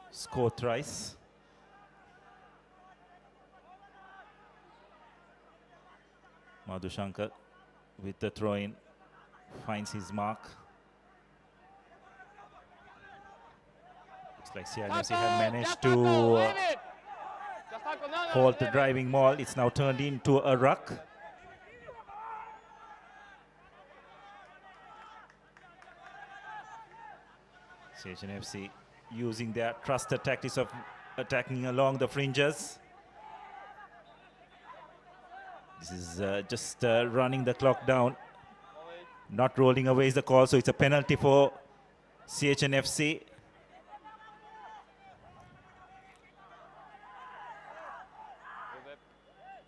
score thrice. Madhushankar with the throw-in finds his mark. Looks like CR&FC have managed to hold the driving maul. It's now turned into a ruck. CH&FC using their trusted tactics of attacking along the fringes. This is just running the clock down. Not rolling away is the call, so it's a penalty for CH&FC.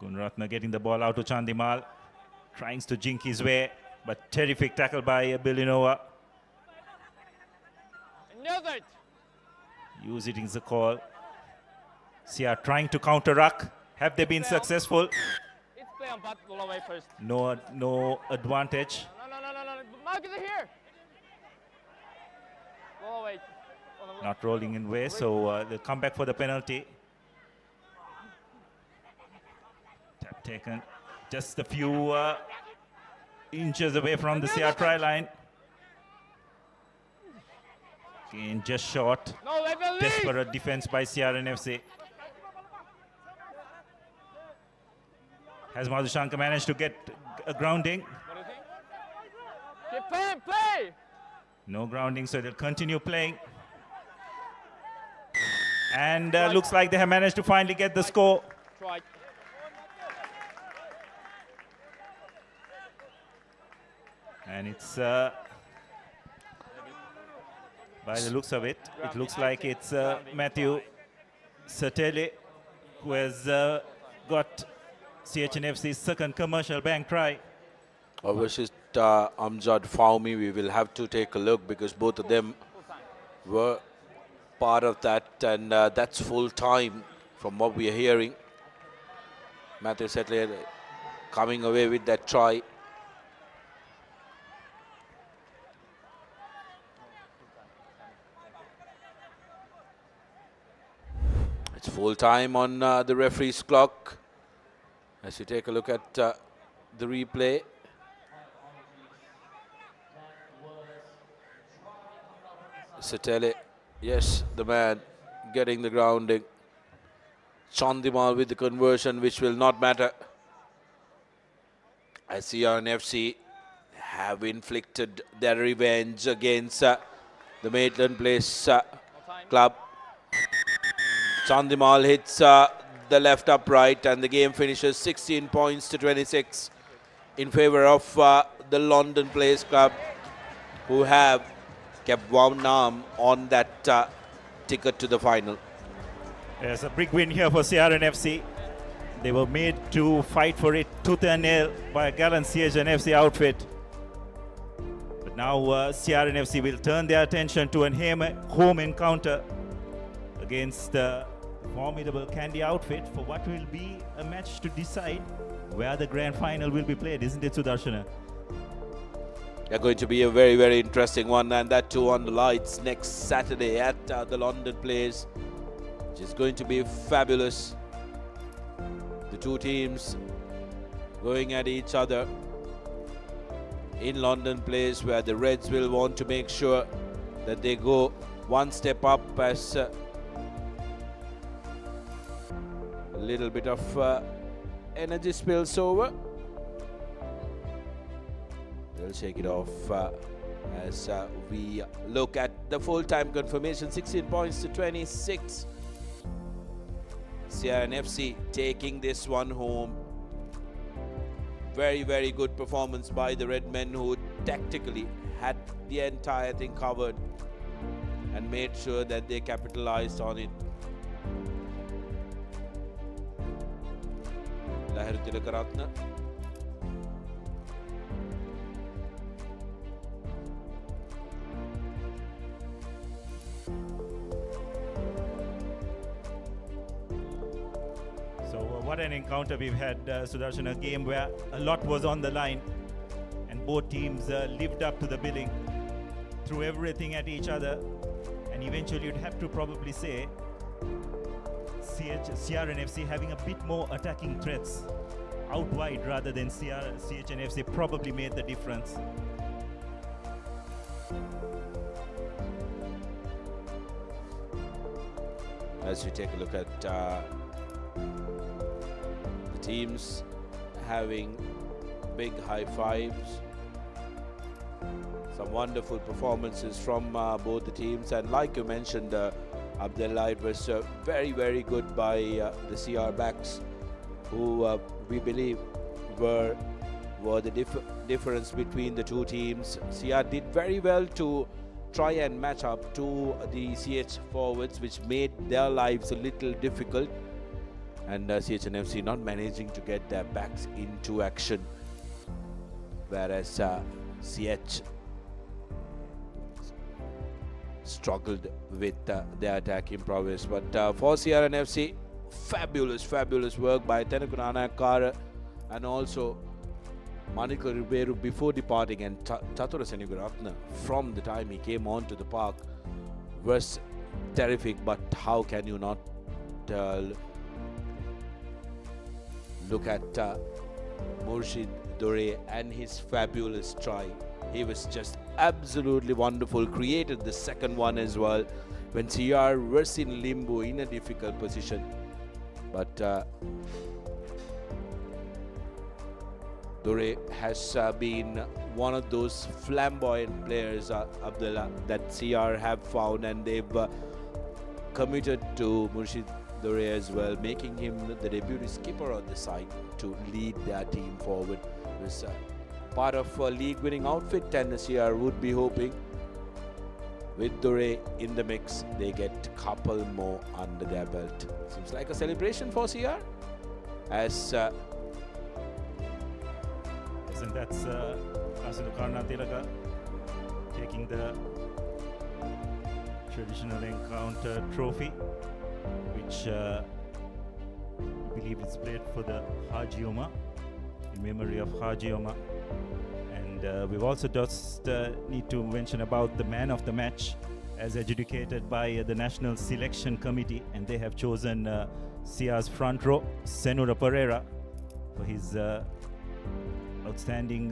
Gunaratna getting the ball out to Chandimal. Trying to jink his way, but terrific tackle by Bilinova. Use it in the call. CR trying to counter ruck. Have they been successful? It's play on but roll away first. No advantage. No. Mark is here. Not rolling in way, so they'll come back for the penalty. Tap taken just a few inches away from the CR try line. Again, just short. Desperate defense by CR&FC. Has Madhushankar managed to get a grounding? Keep playing, play! No grounding, so they'll continue playing. And looks like they have managed to finally get the score. Try. And it's, by the looks of it, it looks like it's Matthew Satele who has got CH&FC's second commercial bank try. Or was it Amjad Fahmy? We will have to take a look because both of them were part of that, and that's full time from what we are hearing. Matthew Satele coming away with that try. It's full time on the referee's clock. As you take a look at the replay. Satele, yes, the man getting the grounding. Chandimal with the conversion, which will not matter. As CR&FC have inflicted their revenge against the Maitland Place club. Chandimal hits the left upright, and the game finishes 16 points to 26 in favor of the London Place club, who have kept one arm on that ticket to the final. There's a big win here for CR&FC. They were made to fight for it tooth and nail by a gallant CH&FC outfit. But now CR&FC will turn their attention to a home encounter against the formidable Kandy outfit for what will be a match to decide where the grand final will be played, isn't it, Sudarshana? They're going to be a very, very interesting one, and that too on the lights next Saturday at the London Place, which is going to be fabulous. The two teams going at each other in London Place, where the Reds will want to make sure that they go one step up as a little bit of energy spills over. They'll shake it off as we look at the full-time confirmation. 16 points to 26. CR&FC taking this one home. Very, very good performance by the Red Men, who tactically had the entire thing covered and made sure that they capitalized on it. Lahiru Tilakaratne. What an encounter we've had, Sudarshan, a game where a lot was on the line and both teams lived up to the billing, threw everything at each other, and eventually you'd have to probably say CR&FC having a bit more attacking threats out wide rather than CH&FC probably made the difference. As you take a look at the teams having big high fives, some wonderful performances from both the teams, and like you mentioned, Abdullah, it was very, very good by the CR backs, who we believe were the difference between the two teams. CR did very well to try and match up to the CH forwards, which made their lives a little difficult, and CH&FC not managing to get their backs into action, whereas CH struggled with their attacking prowess. But for CR&FC, fabulous work by Tenakunana Kara and also Manika Ribeiro before departing, and Chatura Seniguratna from the time he came onto the park was terrific. But how can you not look at Murshid Dore and his fabulous try. He was just absolutely wonderful. Created the second one as well when CR was in limbo in a difficult position. But Dore has been one of those flamboyant players, Abdullah, that CR have found, and they've committed to Murshid Dore as well, making him the deputy skipper on the side to lead their team forward. It was part of a league-winning outfit, and CR would be hoping with Dore in the mix, they get a couple more under their belt. Seems like a celebration for CR, as and that's Asidu Karna Tilaka taking the traditional encounter trophy, which I believe is played for the Haji Omar, in memory of Haji Omar. And we've also just need to mention about the man of the match, as adjudicated by the National Selection Committee, and they have chosen CR's front row, Senura Pereira, for his outstanding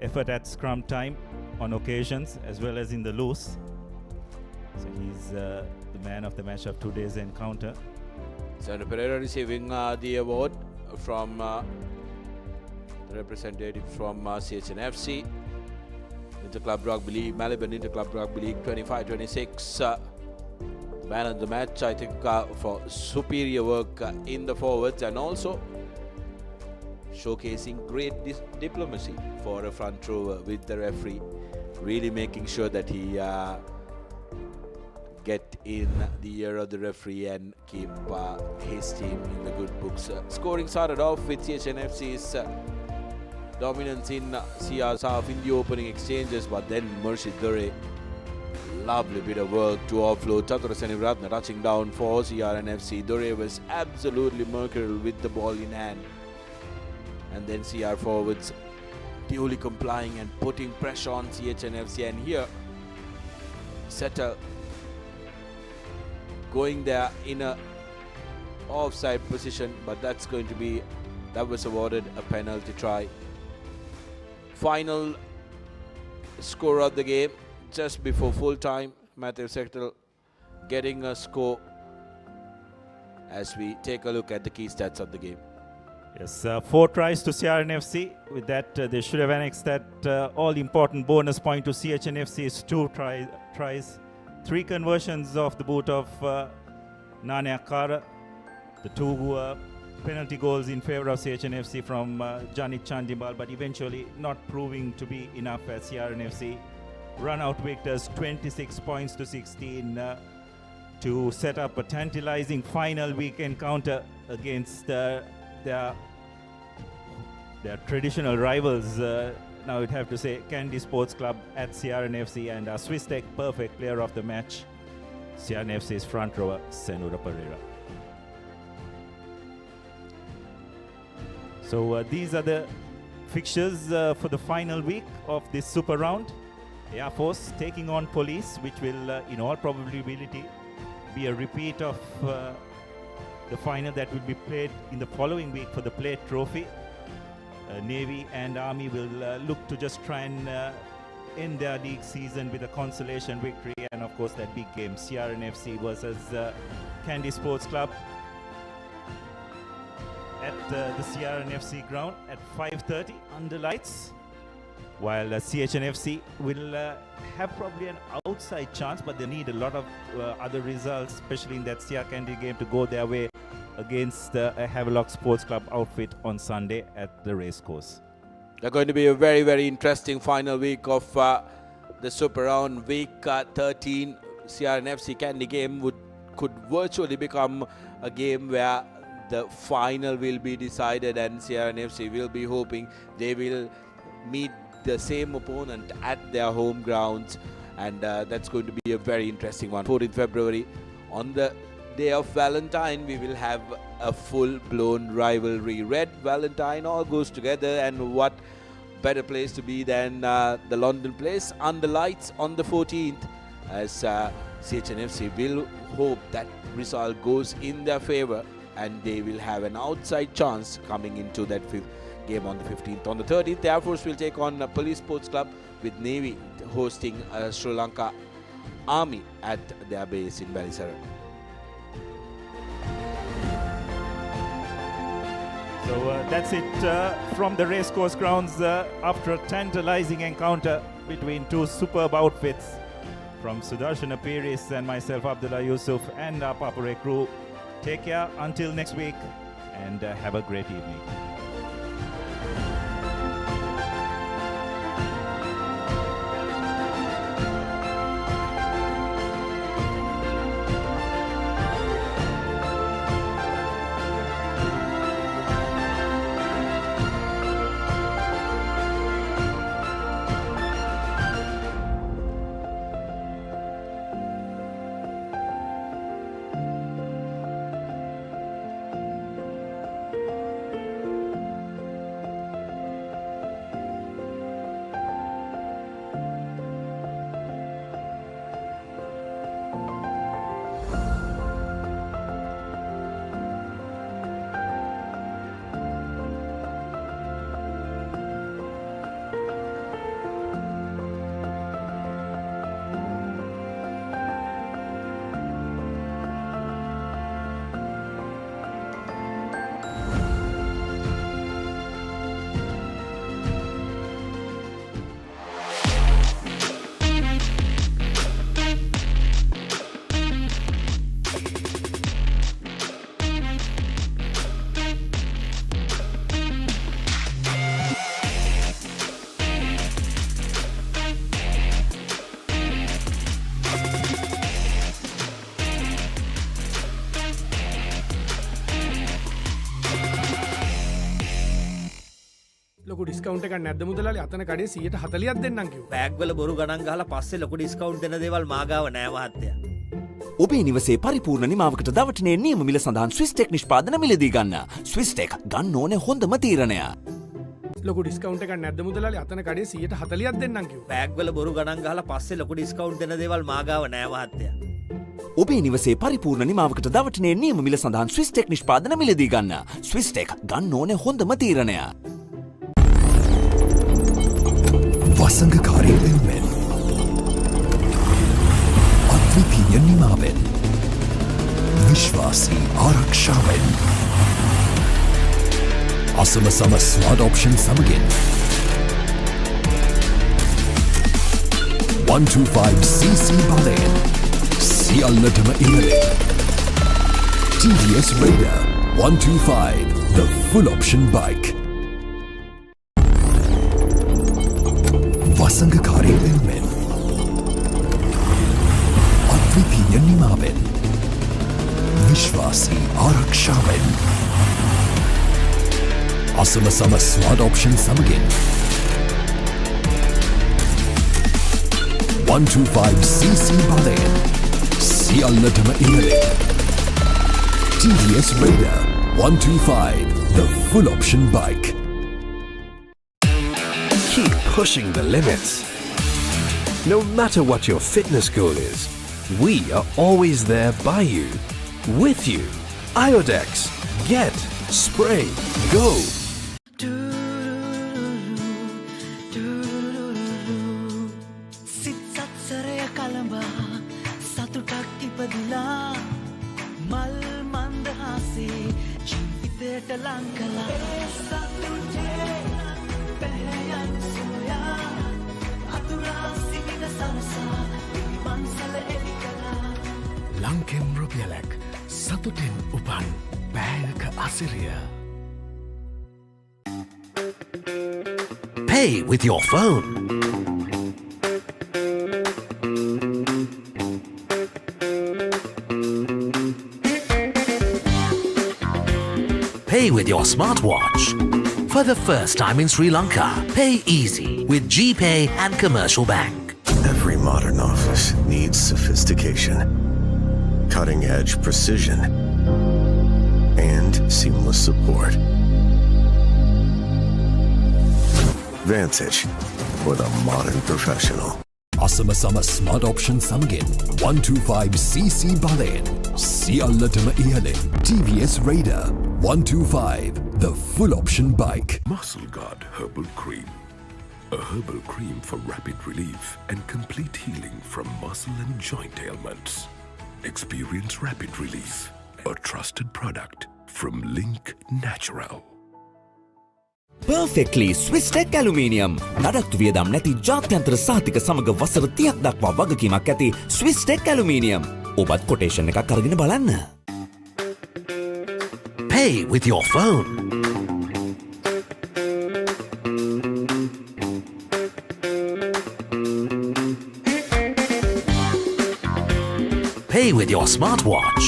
effort at scrum time on occasions as well as in the loose. So he's the man of the match of today's encounter. Senura Pereira receiving the award from the representative from CH&FC, Inter-Club Rugby League, Maliban Inter-Club Rugby League 25-26. Man of the match, I think, for superior work in the forwards, and also showcasing great diplomacy for a front rower with the referee, really making sure that he get in the ear of the referee and keep his team in the good books. Scoring started off with CH&FC's dominance in CR's half in the opening exchanges, but then Murshid Dore, lovely bit of work to offload. Chatura Seniguratna touching down for CR&FC. Dore was absolutely mercurial with the ball in hand, and then CR forwards duly complying and putting pressure on CH&FC. And here Settle going there in a offside position, but that was awarded a penalty try. Final score of the game just before full time, Matthew Settle getting a score as we take a look at the key stats of the game. Yes, 4 tries to CR&FC. With that, they should have annexed that all-important bonus point to CH&FC's 2 tries. 3 conversions off the boot of Nane Akara. The 2 penalty goals in favor of CH&FC from Janit Chandimal, but eventually not proving to be enough as CR&FC run out victors 26 points to 16 to set up a tantalizing final week encounter against their traditional rivals. Now we'd have to say Candy Sports Club at CR&FC, and our Swiss Tech perfect player of the match, CR&FC's front rower, Senura Pereira. So these are the fixtures for the final week of this Super Round. Air Force taking on Police, which will in all probability be a repeat of the final that will be played in the following week for the Plate Trophy. Navy and Army will look to just try and end their league season with a consolation victory, and of course that big game, CR&FC versus Candy Sports Club at the CR&FC ground at 5:30 under lights, while CH&FC will have probably an outside chance, but they need a lot of other results, especially in that CR Candy game, to go their way against a Havelock Sports Club outfit on Sunday at the racecourse. They're going to be a very, very interesting final week of the Super Round. Week 13, CR&FC Candy game could virtually become a game where the final will be decided, and CR&FC will be hoping they will meet the same opponent at their home grounds, and that's going to be a very interesting one. 14th February, on the day of Valentine, we will have a full-blown rivalry. Red Valentine all goes together, and what better place to be than the London place. Under lights on the 14th, as CH&FC will hope that result goes in their favour and they will have an outside chance coming into that game on the 15th. On the 13th, the Air Force will take on Police Sports Club, with Navy hosting Sri Lanka Army at their base in Balisara. So that's it from the racecourse grounds after a tantalizing encounter between two superb outfits from Sudarshan Apiris and myself, Abdullah Yusuf, and our Papare crew. Take care until next week, and have a great evening. ලොකු discount එකක් නැද්ද මුදලාලි? අතන කඩේ 140ක් දෙන්නම් කිව්වා. Bag වල බොරු ගණන් ගහලා පස්සේ ලොකු ඩිස්කවුන්ට් දෙන දේවල් මා ගාව නෑ මහත්තයා. ඔබේ නිවසේ පරිපූර්ණ නිමාවකට දවටනේ නියම මිල සඳහන් ස්විස්ටෙක් නිෂ්පාදන මිලදී ගන්න. ස්විස්ටෙක් ගන්න ඕනේ හොඳම තීරණය. ලොකු ඩිස්කවුන්ට් එකක් නැද්ද මුදලාලි? අතන කඩේ 140ක් දෙන්නම් කිව්වා. බෑග් වල බොරු ගණන් ගහලා පස්සේ ලොකු ඩිස්කවුන්ට් දෙන දේවල් මා ගාව නෑ මහත්තයා. ඔබේ නිවසේ පරිපූර්ණ නිමාවකට දවටනේ නියම මිල සඳහන් ස්විස්ටෙක් නිෂ්පාදන මිලදී ගන්න. ස්විස්ටෙක් ගන්න ඕනේ හොඳම තීරණය. වසඟකාරී වෙනුවෙන් අද්විතීය නිමාවෙන් විශ්වාසී ආරක්ෂාවෙන් අසමසම ස්මාර්ට් ඔප්ෂන් සමගින් 125cc බලයෙන් සියල්ලටම ඉහළින් TVS Raider 125, the full option bike. වසඟකාරී වෙනුවෙන් අද්විතීය නිමාවෙන් විශ්වාසී ආරක්ෂාවෙන් අසමසම ස්මාර්ට් ඔප්ෂන් සමගින් 125cc බලයෙන් සියල්ලටම ඉහළින් TVS Raider 125, the full option bike. Keep pushing the limits. No matter what your fitness goal is, we are always there by you, with you. Iodex. Get, spray, go. සිත් සත්සරය කළඹා සතුටක් ඉපදිලා මල් මන්දහාසේ ජීවිතයට ලං කළා සතුටේ පැහැයන් සොයා අතුරා සිවින සරසා මන්සල එලි කළා ලංකෙන් රුපියලක් සතුටෙන් උපන් බෑයක අසිරිය. Pay with your phone. Pay with your smartwatch. For the first time in Sri Lanka, pay easy with GPay and Commercial Bank. Every modern office needs sophistication, cutting-edge precision, and seamless support. Vantage for the modern professional. අසම සම smart option සමගින් 125cc බලයෙන් සියල්ලටම ඉහළින් TVS Raider 125 the full option bike. Muscle Guard Herbal Cream. A herbal cream for rapid relief and complete healing from muscle and joint ailments. Experience rapid relief. A trusted product from Link Natural. Perfectly Swiss Tech Aluminium නඩත්තු වියදම් නැති ජාත්‍යන්තර සහතික සමග වසර 30ක් දක්වා වගකීමක් ඇති Swiss Tech Aluminium. ඔබත් කොටේෂන් එකක් අරගෙන බලන්න. Pay with your phone. Pay with your smartwatch.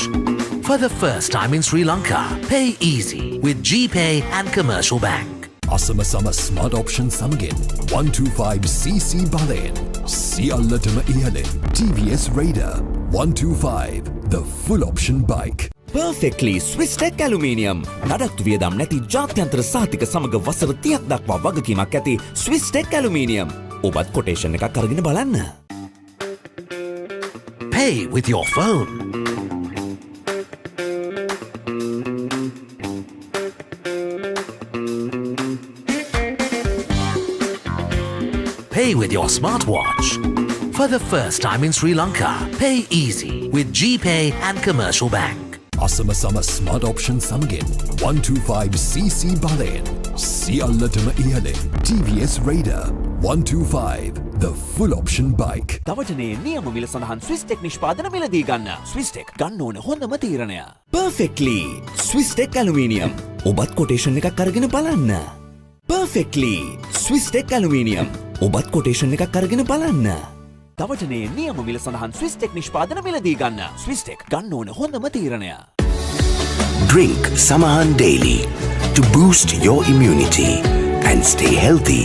For the first time in Sri Lanka, pay easy with GPay and Commercial Bank. අසම සම ස්මාර්ට් ඔප්ෂන් සමගින් 125cc බලයෙන් සියල්ලටම ඉහළින් TVS Raider 125 the full option bike. Perfectly Swiss Tech Aluminium නඩත්තු වියදම් නැති ජාත්‍යන්තර සහතික සමග වසර 30ක් දක්වා වගකීමක් ඇති Swiss Tech Aluminium. ඔබත් කොටේෂන් එකක් අරගෙන බලන්න. Pay with your phone. Pay with your smartwatch. For the first time in Sri Lanka, pay easy with GPay and Commercial Bank. අසම සම ස්මාර්ට් ඔප්ෂන් සමගින් 125cc බලයෙන් සියල්ලටම ඉහළින් TVS Raider 125 the full option bike. තවටනේ නියම මිල සඳහන් Swiss Tech නිෂ්පාදන මිලදී ගන්න. Swiss Tech ගන්න ඕන හොඳම තීරණය. Perfectly Swiss Tech Aluminium. ඔබත් කොටේෂන් එකක් අරගෙන බලන්න. Perfectly Swiss Tech Aluminium. ඔබත් කොටේෂන් එකක් අරගෙන බලන්න. තවටනේ නියම මිල සඳහන් Swiss Tech නිෂ්පාදන මිලදී ගන්න. Swiss Tech ගන්න ඕන හොඳම තීරණය. Drink Samahan daily to boost your immunity and stay healthy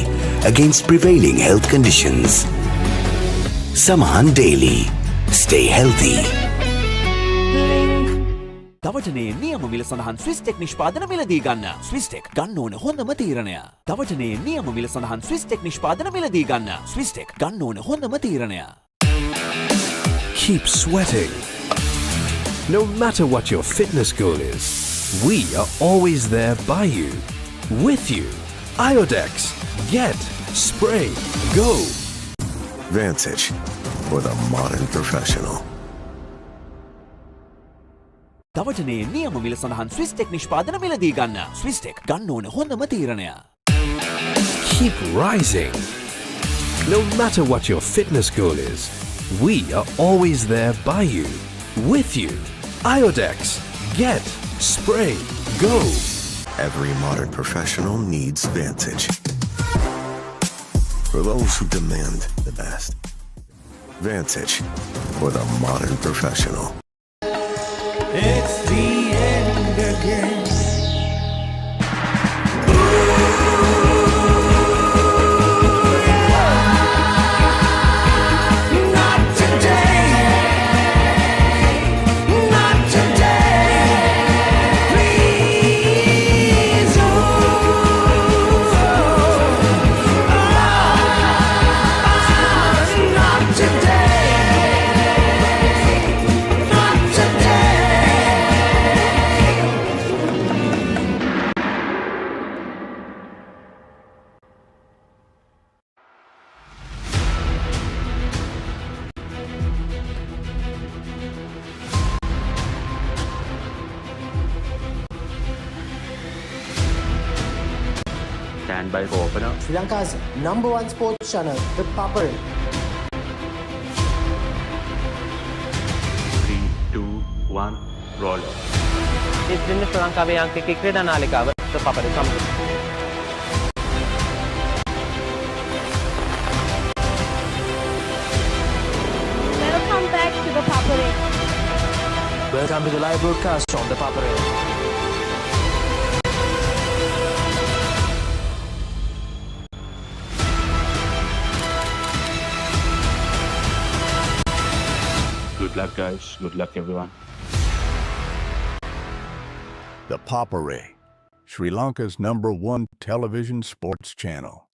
against prevailing health conditions. Samahan daily. Stay healthy. තවටනේ නියම මිල සඳහන් Swiss Tech නිෂ්පාදන මිලදී ගන්න. Swiss Tech ගන්න ඕන හොඳම තීරණය. තවටනේ නියම මිල සඳහන් Swiss Tech නිෂ්පාදන මිලදී ගන්න. Swiss Tech ගන්න ඕන හොඳම තීරණය. Keep sweating. No matter what your fitness goal is, we are always there by you, with you. Iodex. Get, spray, go. Vantage for the modern professional. තවටනේ නියම මිල සඳහන් Swiss Tech නිෂ්පාදන මිලදී ගන්න. Swiss Tech ගන්න ඕන හොඳම තීරණය. Keep rising. No matter what your fitness goal is, we are always there by you, with you. Iodex. Get, spray, go. Every modern professional needs Vantage. For those who demand the best. Vantage for the modern professional. It's the end again. Not today. Not today. Please. Not today. Not today. Stand by for opener. Sri Lanka's #1 sports channel, the Papare. 3, 2, 1, roll. ඉතින් ශ්‍රී ලංකාවේ අංකික ක්‍රීඩා නාලිකාව Papare සමග. Welcome back to the Papare. Welcome to the live broadcast from the Papare. Good luck, guys. Good luck, everyone. The Papare, Sri Lanka's #1 television sports channel.